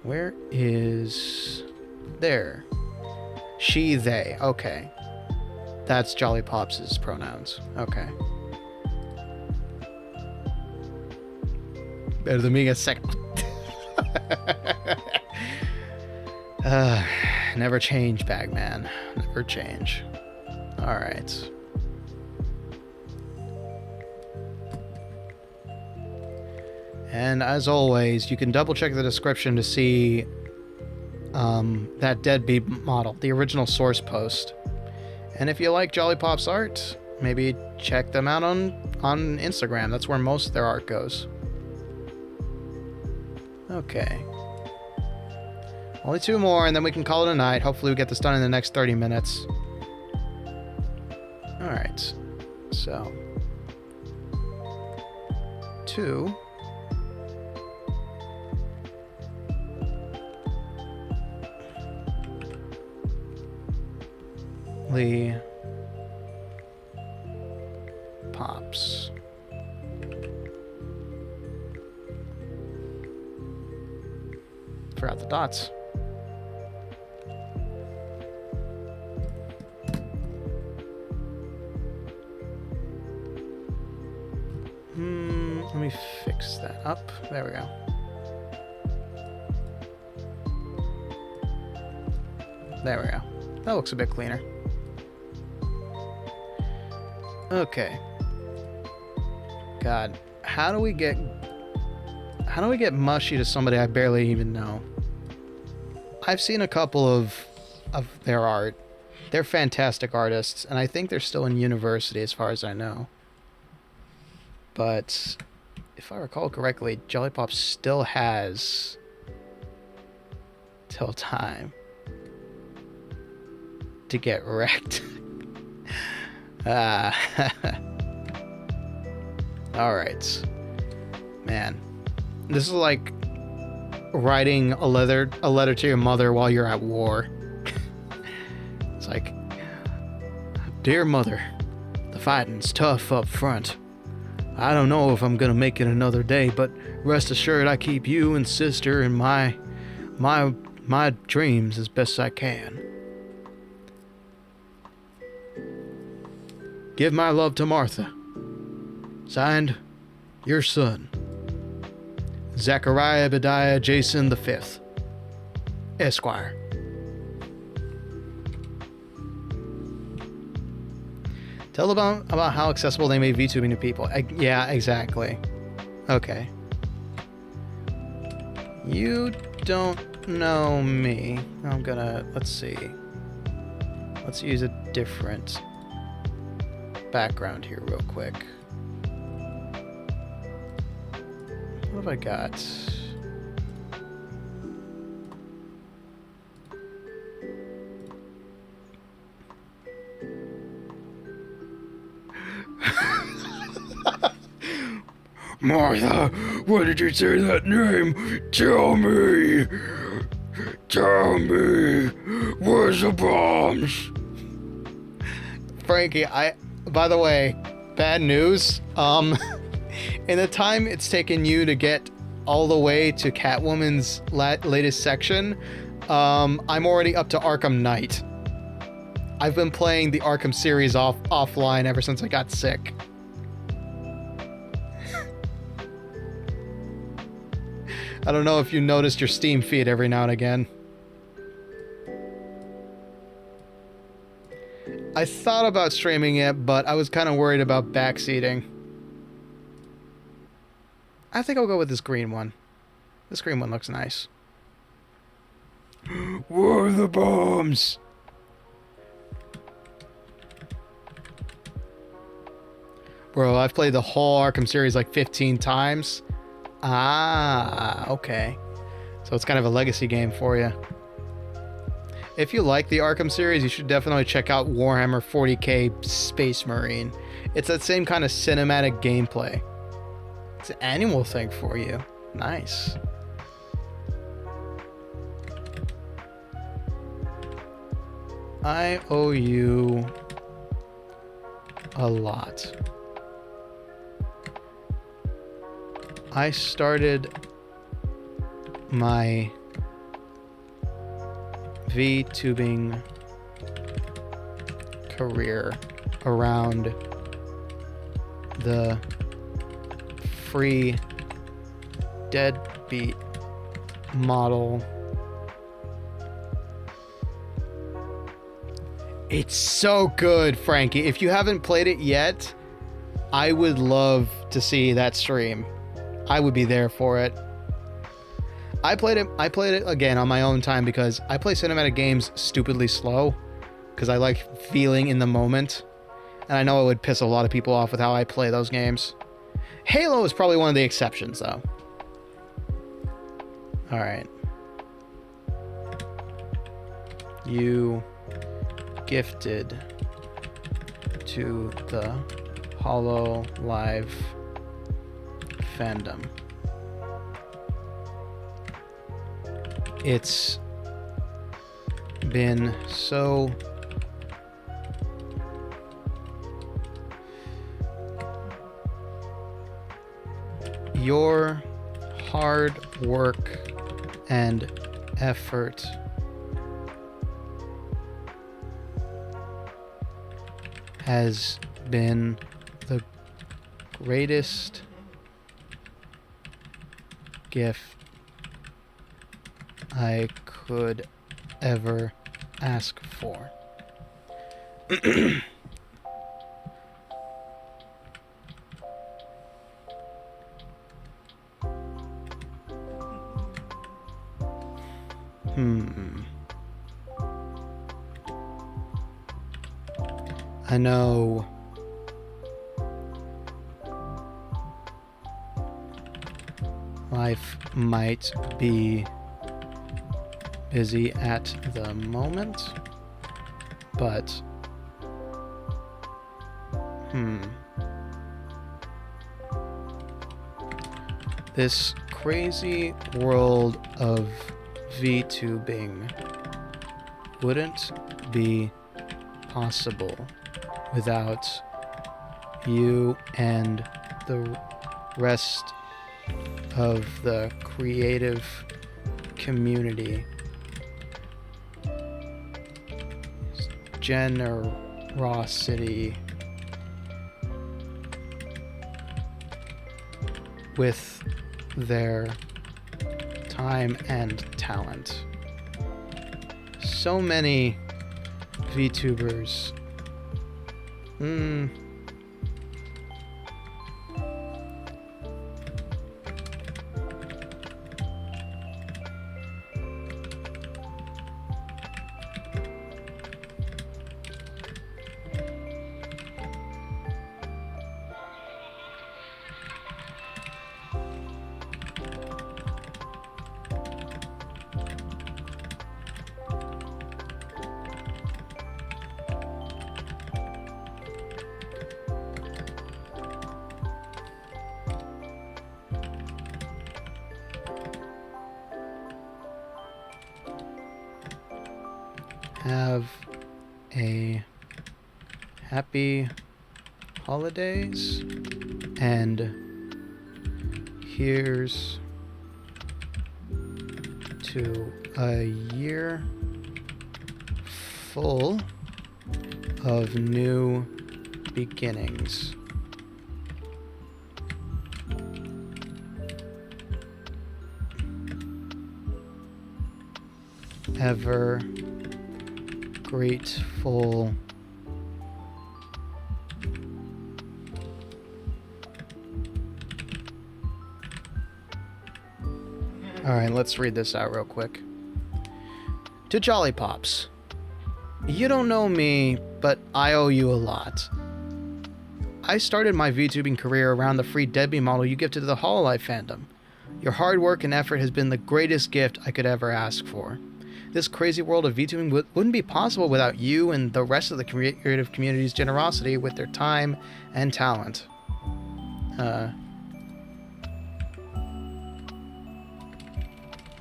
Where is... There. She, they. Okay. That's Jolly Pops' pronouns. Okay. Better than being a second. Never change, Bagman. Never change. Alright. And as always, you can double check the description to see that deadbeat model, the original source post. And if you like Jolly Pop's art, maybe check them out on Instagram. That's where most of their art goes. Okay. Only 2 more, and then we can call it a night. Hopefully we get this done in the next 30 minutes. Alright. So. 2. Pops. Forgot the dots. Let me fix that up. There we go. There we go. That looks a bit cleaner. Okay. God, how do we get mushy to somebody I barely even know? I've seen a couple of their art, They're fantastic artists, and I think they're still in university as far as I know. But if I recall correctly, Jolly Pop still has till time to get wrecked. Alright. Man. This is like writing a letter to your mother while you're at war. It's like, dear mother, the fighting's tough up front. I don't know if I'm gonna make it another day, but rest assured I keep you and sister in my dreams as best I can. Give my love to Martha. Signed, your son, Zachariah Bediah Jason V, Esquire. Tell about how accessible they made VTubing to people. Yeah, exactly. Okay. You don't know me. I'm gonna, let's see. Let's use a different background here real quick. What have I got? Martha, why did you say that name? Tell me! Tell me! Where's the bombs? Franky, by the way, bad news. In the time it's taken you to get all the way to Catwoman's latest section, I'm already up to Arkham Knight. I've been playing the Arkham series offline ever since I got sick. I don't know if you noticed your Steam feed every now and again. I thought about streaming it, but I was kind of worried about backseating. I think I'll go with this green one. This green one looks nice. Where are the bombs? Bro, I've played the whole Arkham series like 15 times. Ah, okay. So it's kind of a legacy game for you. If you like the Arkham series, you should definitely check out Warhammer 40k Space Marine. It's that same kind of cinematic gameplay. It's an annual thing for you. Nice. I owe you a lot. I started my VTubing career around the free deadbeat model. It's so good, Franky. If you haven't played it yet, I would love to see that stream. I would be there for it. I played it again on my own time because I play cinematic games stupidly slow because I like feeling in the moment. And I know it would piss a lot of people off with how I play those games. Halo is probably one of the exceptions, though. Alright. You gifted to the Hollow Live fandom. It's been so your hard work and effort has been the greatest gift I could ever ask for. I know life might be busy at the moment, but this crazy world of VTubing wouldn't be possible without you and the rest of the creative community. Generosity with their time and talent. So many VTubers. Have a happy holidays, and here's to a year full of new beginnings. Ever grateful Alright, let's read this out real quick. To Jolly Pops. You don't know me, but I owe you a lot. I started my VTubing career around the free Deadbeat model you gifted to the Hololive fandom. Your hard work and effort has been the greatest gift I could ever ask for. This crazy world of VTubing wouldn't be possible without you and the rest of the creative community's generosity with their time and talent.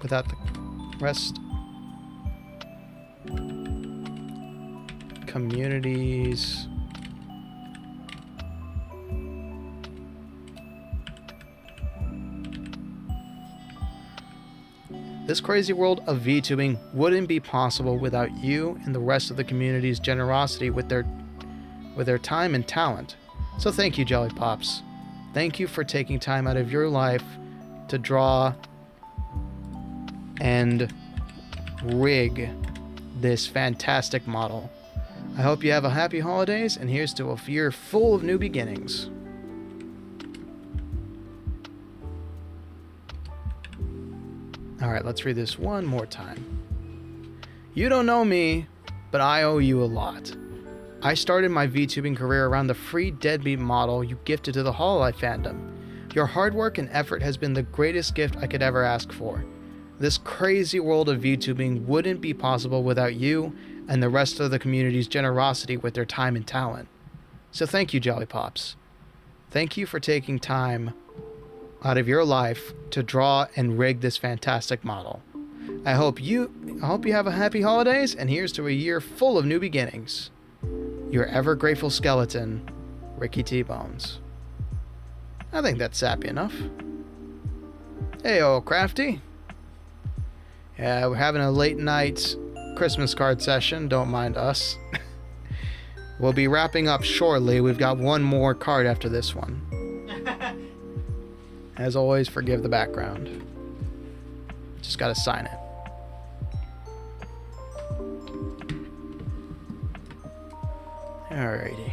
Without the rest communities This crazy world of VTubing wouldn't be possible without you and the rest of the community's generosity with their time and talent. So thank you, Jolly Pops. Thank you for taking time out of your life to draw and rig this fantastic model. I hope you have a happy holidays, and here's to a year full of new beginnings. Alright, let's read this one more time. You don't know me, but I owe you a lot. I started my VTubing career around the free Deadbeat model you gifted to the Hololive fandom. Your hard work and effort has been the greatest gift I could ever ask for. This crazy world of VTubing wouldn't be possible without you and the rest of the community's generosity with their time and talent. So thank you, Jolly Pops. Thank you for taking time out of your life to draw and rig this fantastic model. I hope you have a happy holidays, and here's to a year full of new beginnings. Your ever grateful skeleton, Ricky T. Bones. I think that's sappy enough. Hey, old Crafty. Yeah, we're having a late night Christmas card session. Don't mind us. We'll be wrapping up shortly. We've got one more card after this one. As always, forgive the background. Just gotta sign it. Alrighty.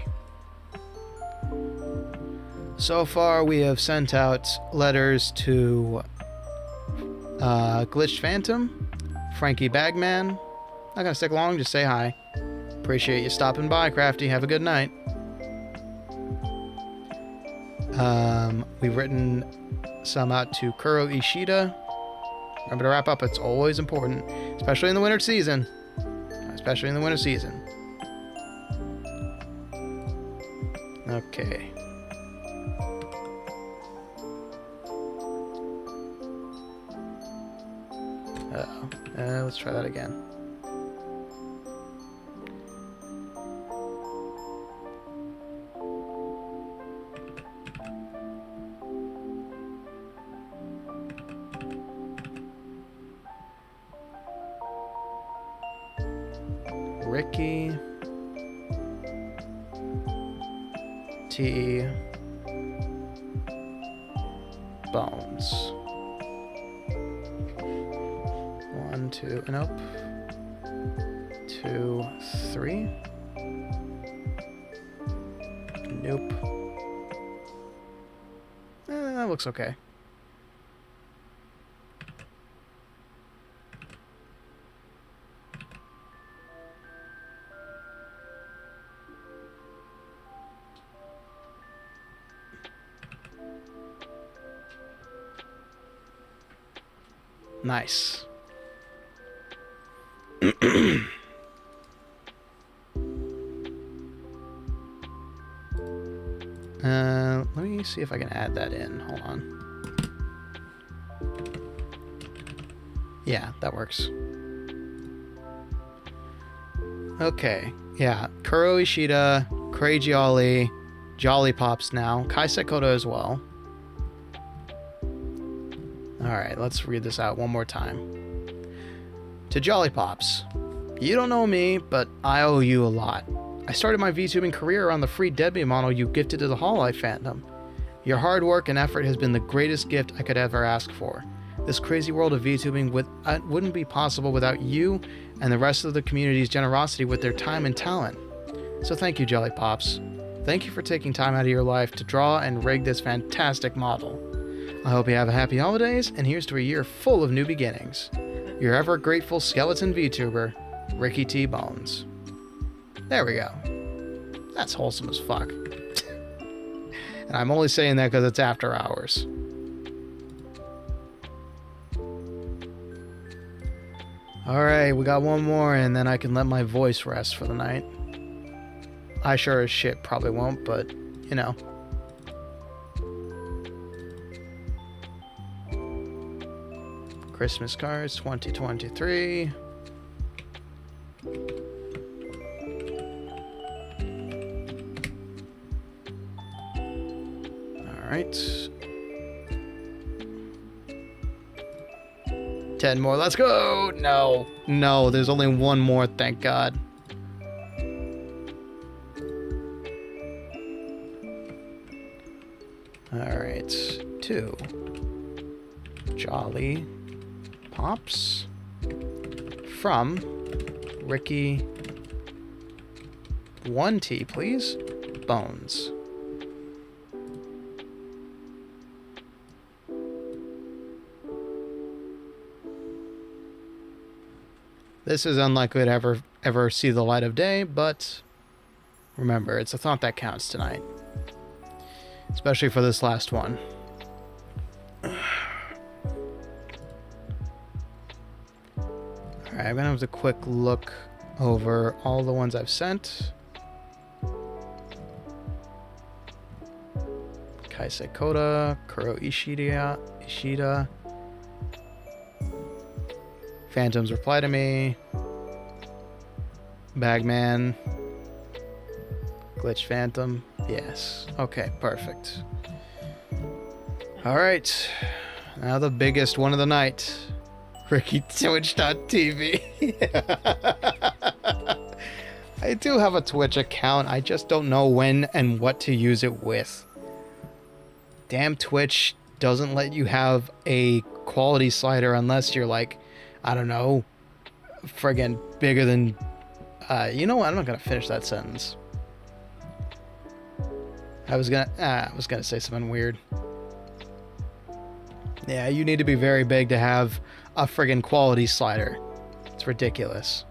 So far, we have sent out letters to GlitchedPhantom, Franky Bagman. Not gonna stick long, just say hi. Appreciate you stopping by, Crafty. Have a good night. We've written some out to Kuro Ishida. Remember to wrap up. It's always important, especially in the winter season. Especially in the winter season. Okay. Uh-oh. Let's try that again. Ricky T Bones. 1, 2, nope. 2, 3. Nope. That looks okay. Nice. Let me see if I can add that in. Hold on. Yeah, that works. Okay. Yeah. Kuro Ishida, Kureiji Ollie, Jolly Pops now. Kai Saikota as well. Alright, let's read this out one more time. To Jolly Pops. You don't know me, but I owe you a lot. I started my VTubing career on the free Debian model you gifted to the Hololive fandom. Your hard work and effort has been the greatest gift I could ever ask for. This crazy world of VTubing wouldn't be possible without you and the rest of the community's generosity with their time and talent. So thank you, Jolly Pops. Thank you for taking time out of your life to draw and rig this fantastic model. I hope you have a happy holidays, and here's to a year full of new beginnings. Your ever grateful skeleton VTuber, Ricky T. Bones. There we go. That's wholesome as fuck. And I'm only saying that because it's after hours. Alright, we got one more, and then I can let my voice rest for the night. I sure as shit probably won't, but, you know. Christmas cards 2023. Alright. 10 more. Let's go! No. No, there's only one more, thank God. Alright. 2. Jolly Pops. From Ricky 1T, please. Bones. This is unlikely to ever see the light of day, but remember, it's a thought that counts tonight. Especially for this last one. Alright, I'm gonna have a quick look over all the ones I've sent. Kai Saikota, Kuro Ishida. Phantom's reply to me. Bagman. GlitchedPhantom. Yes. Okay, perfect. Alright. Now the biggest one of the night. RickyTwitch.tv. I do have a Twitch account. I just don't know when and what to use it with. Damn, Twitch doesn't let you have a quality slider unless you're like, I don't know, friggin' bigger than, you know what, I'm not gonna finish that sentence. I was gonna say something weird. Yeah, you need to be very big to have a friggin' quality slider. It's ridiculous.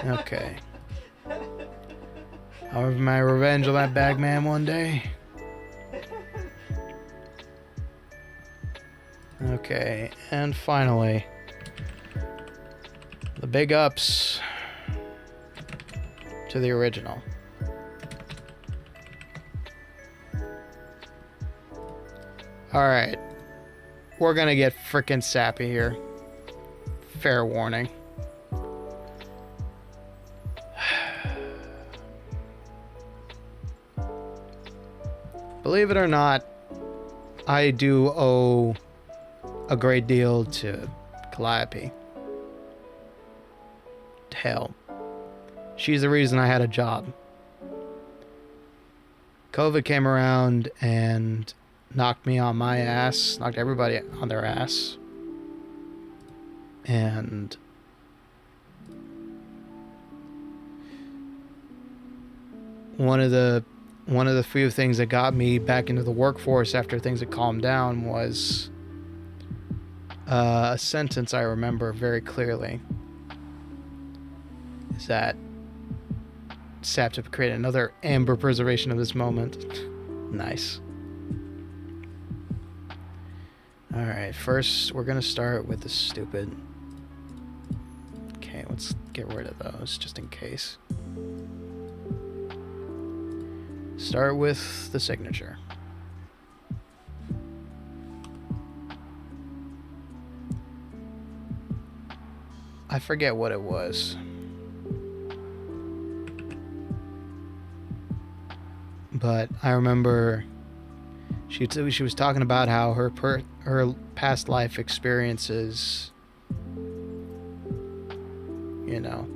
Okay. I'll have my revenge on that Bagman one day. Okay, and finally, the big ups to the original. Alright, we're gonna get frickin' sappy here. Fair warning. Believe it or not, I do owe a great deal to Calliope. Hell, she's the reason I had a job. COVID came around and knocked me on my ass, knocked everybody on their ass. And one of the few things that got me back into the workforce after things had calmed down was a sentence I remember very clearly. Is that sap to create another amber preservation of this moment. Nice. Alright, first we're gonna start with the stupid. Okay, let's get rid of those just in case. Start with the signature. I forget what it was. But I remember she was talking about how her past life experiences, you know,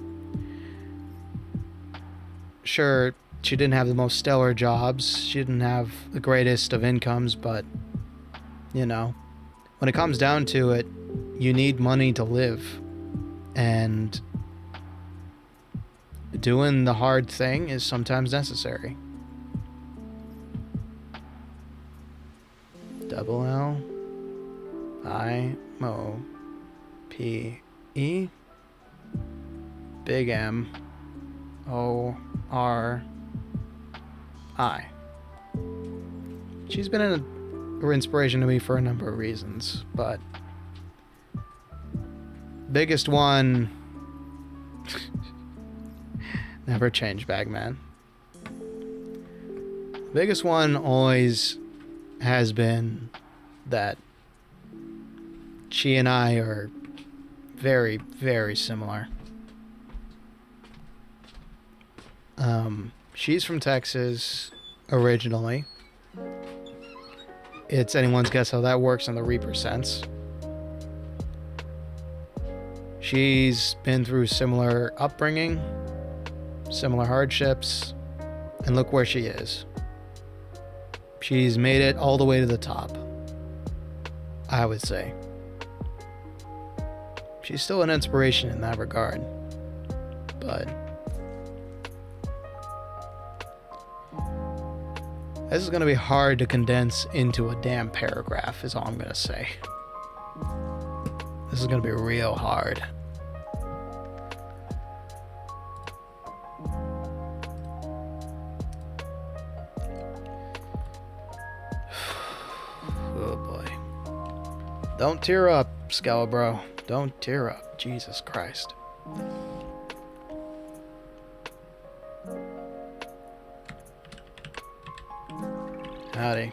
sure, she didn't have the most stellar jobs, she didn't have the greatest of incomes, but, you know, when it comes down to it, you need money to live, and doing the hard thing is sometimes necessary. Double L I O P E big M O R I. She's been an inspiration to me for a number of reasons, but biggest one never change, Bagman. Biggest one always has been that she and I are very, very similar. She's from Texas originally. It's anyone's guess how that works in the Reaper sense. She's been through similar upbringing, similar hardships, and look where she is. She's made it all the way to the top, I would say. She's still an inspiration in that regard, but this is going to be hard to condense into a damn paragraph, is all I'm going to say. This is going to be real hard. Oh boy. Don't tear up, Skellbro. Don't tear up. Jesus Christ. Howdy.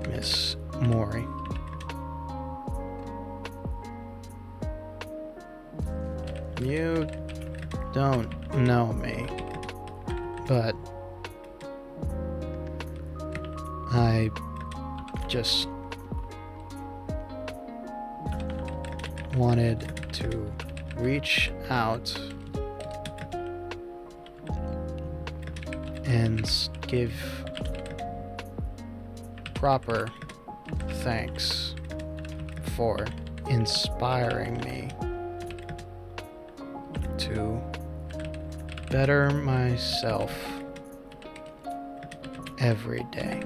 Miss Mori. You don't know me, but I just wanted to reach out and give proper thanks for inspiring me to better myself every day.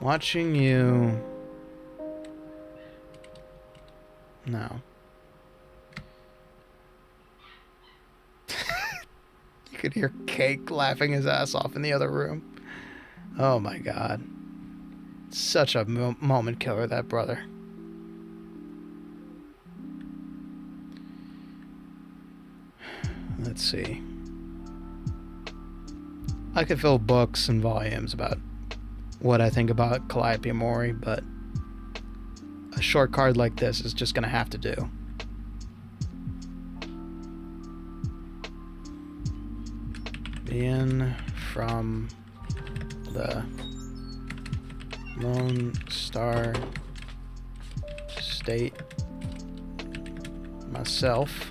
Watching you... No. You could hear Cake laughing his ass off in the other room. Oh my god. Such a moment killer, that brother. Let's see. I could fill books and volumes about what I think about Calliope and Mori, but a short card like this is just gonna have to do. Being from the Lone Star State myself,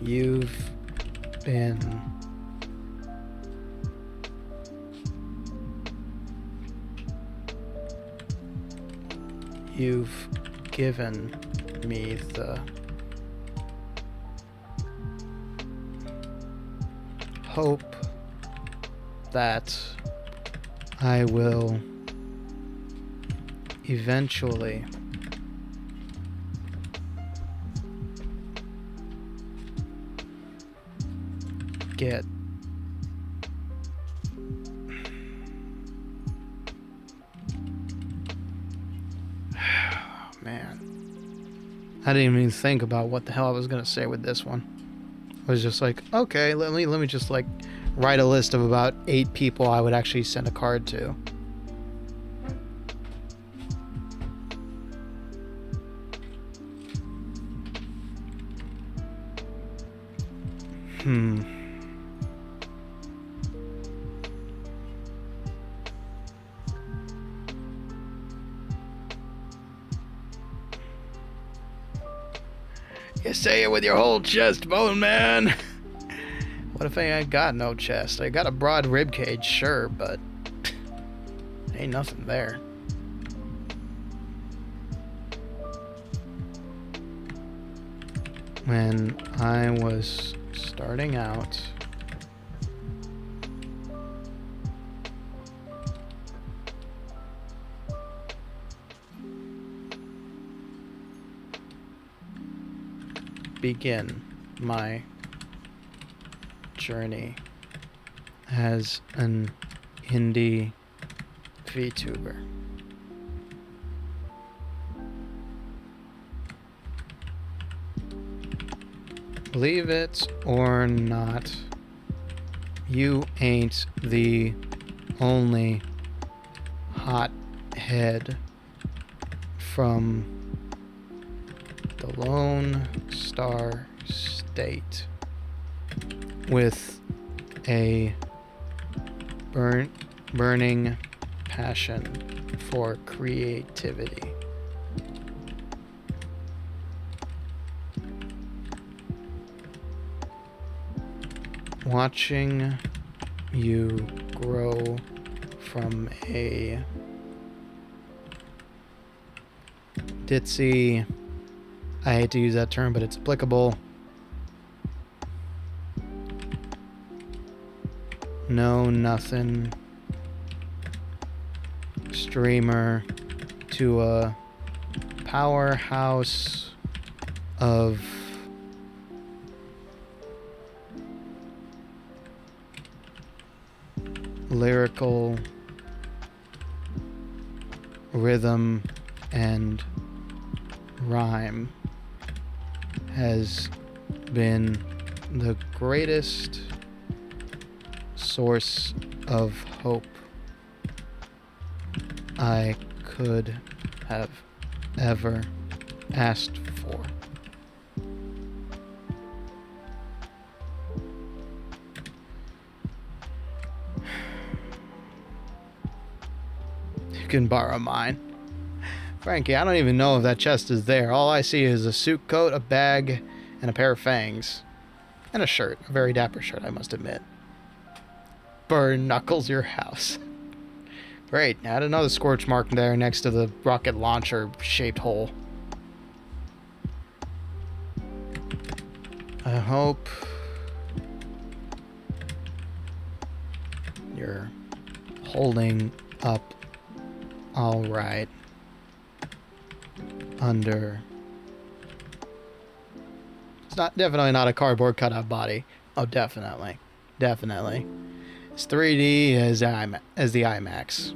you've been given me the hope that I will eventually get man. I didn't even think about what the hell I was gonna say with this one. I was just like, okay, let me just like write a list of about 8 people I would actually send a card to. You say it with your whole chest, Bone Man. What if I ain't got no chest? I got a broad rib cage, sure, but ain't nothing there. When I was starting out, begin my journey as an indie VTuber. Believe it or not, you ain't the only hothead from the Lone Star State with a burning passion for creativity. Watching you grow from a ditzy, I hate to use that term, but it's applicable, know nothing streamer to a powerhouse of lyrical rhythm and rhyme has been the greatest source of hope I could have ever asked for. You can borrow mine. Franky, I don't even know if that chest is there. All I see is a suit coat, a bag, and a pair of fangs. And a shirt. A very dapper shirt, I must admit. Burn Knuckles your house. Great, add another scorch mark there next to the rocket launcher shaped hole. I hope you're holding Up. All right. Under. It's definitely not a cardboard cutout body. Oh, definitely. Definitely. It's 3D as the IMAX.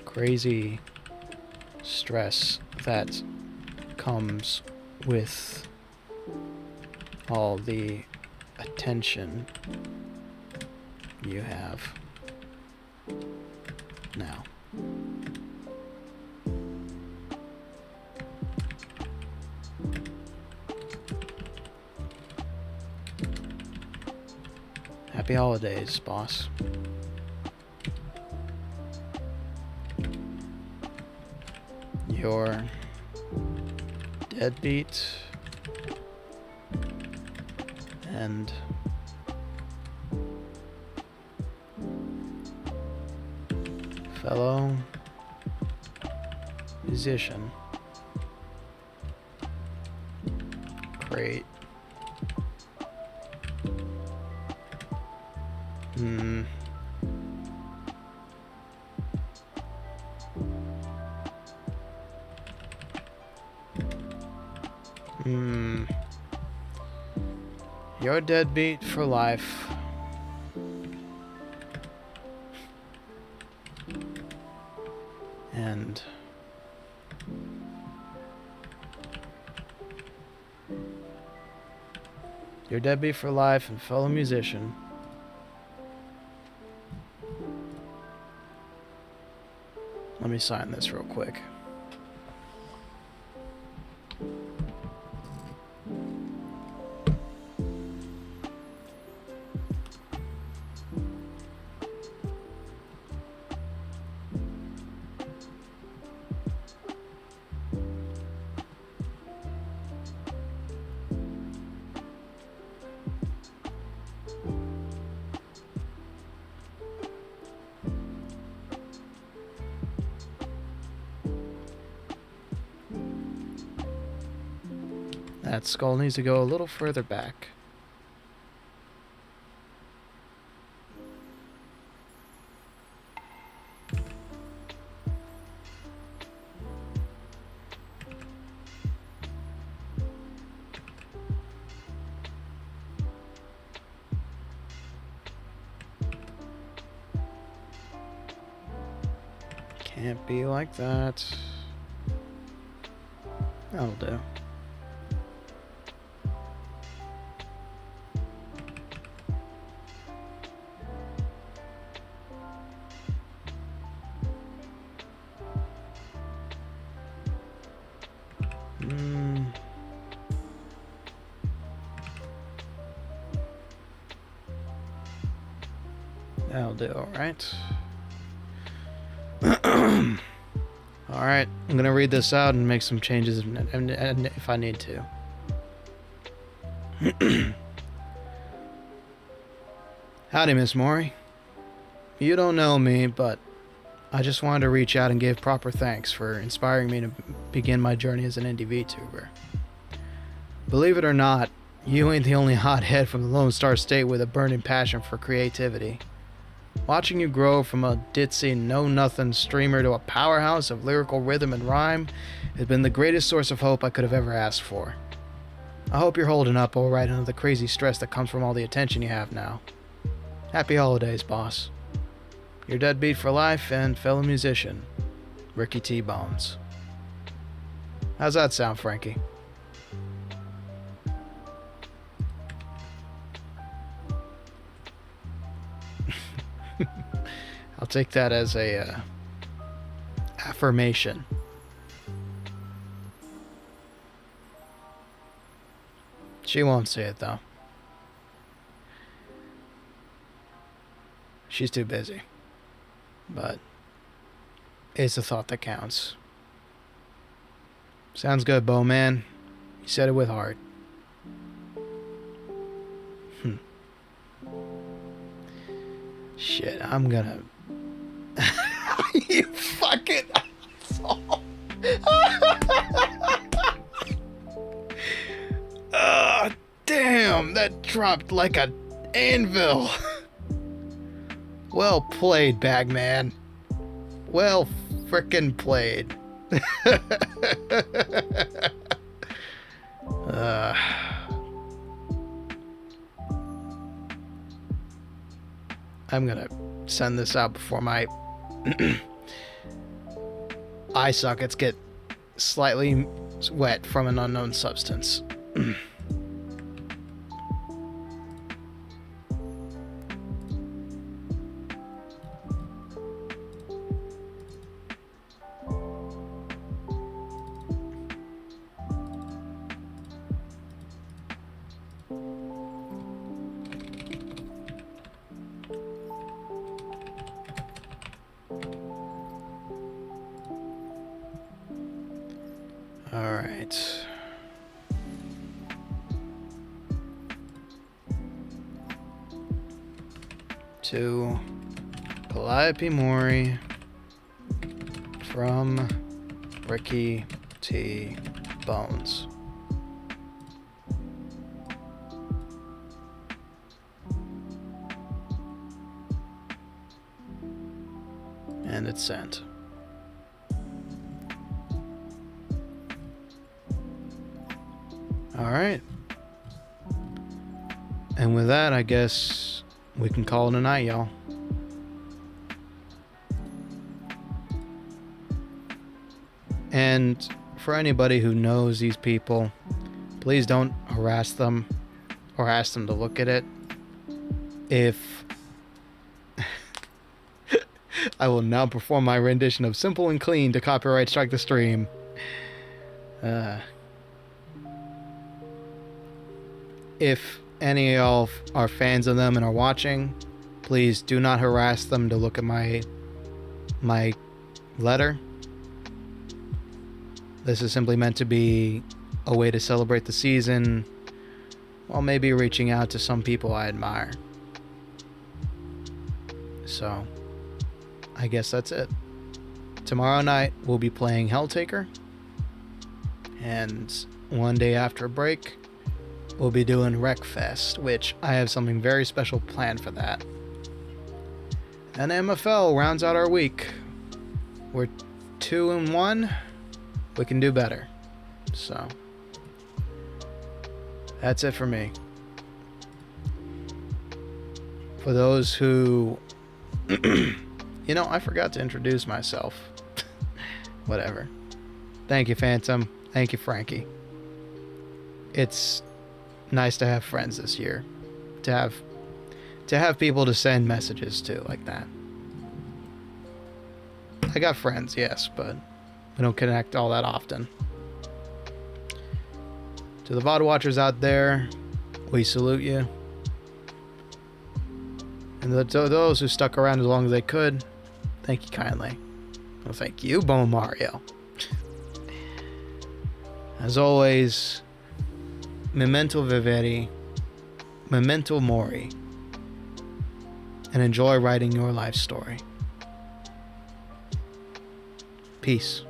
Crazy stress that comes with all the attention you have now. Happy holidays, boss. Your deadbeat and fellow musician. Great. You're deadbeat for life. And you're deadbeat for life and fellow musician. Let me sign this real quick. That skull needs to go a little further back. Can't be like that. That'll do. That'll do, alright. Alright, I'm gonna read this out and make some changes if I need to. Howdy, Miss Mori. You don't know me, but I just wanted to reach out and give proper thanks for inspiring me to begin my journey as an indie VTuber. Believe it or not, you ain't the only hothead from the Lone Star State with a burning passion for creativity. Watching you grow from a ditzy, know-nothing streamer to a powerhouse of lyrical rhythm and rhyme has been the greatest source of hope I could have ever asked for. I hope you're holding up alright under the crazy stress that comes from all the attention you have now. Happy holidays, boss. Your deadbeat for life and fellow musician, Ricky T. Bones. How's that sound, Franky? I'll take that as a affirmation. She won't say it though. She's too busy. But it's a thought that counts. Sounds good, Bowman. You said it with heart. Shit, I'm gonna... You fucking asshole. Damn, that dropped like a anvil. Well played, Bagman. Well frickin' played. I'm gonna send this out before my eye sockets get slightly wet from an unknown substance. All right. To Calliope Mori from Ricky T. Bones. And it's sent. All right. And with that, I guess we can call it a night, y'all. And for anybody who knows these people, please don't harass them or ask them to look at it. If I will now perform my rendition of Simple and Clean to copyright strike the stream. If any of y'all are fans of them and are watching, please do not harass them to look at my letter. This is simply meant to be a way to celebrate the season, while maybe reaching out to some people I admire. So, I guess that's it. Tomorrow night, we'll be playing Helltaker. And one day after a break, we'll be doing Wreckfest, which I have something very special planned for that. And MFL rounds out our week. We're 2-1. We can do better. So, that's it for me. For those who... You know, I forgot to introduce myself. Whatever. Thank you, Phantom. Thank you, Franky. It's nice to have friends this year. To have people to send messages to like that. I got friends, yes, but we don't connect all that often. To the VOD watchers out there, we salute you. And to those who stuck around as long as they could, thank you kindly. Well, thank you, Bone Mario. As always, memento vivere, memento mori, and enjoy writing your life story. Peace.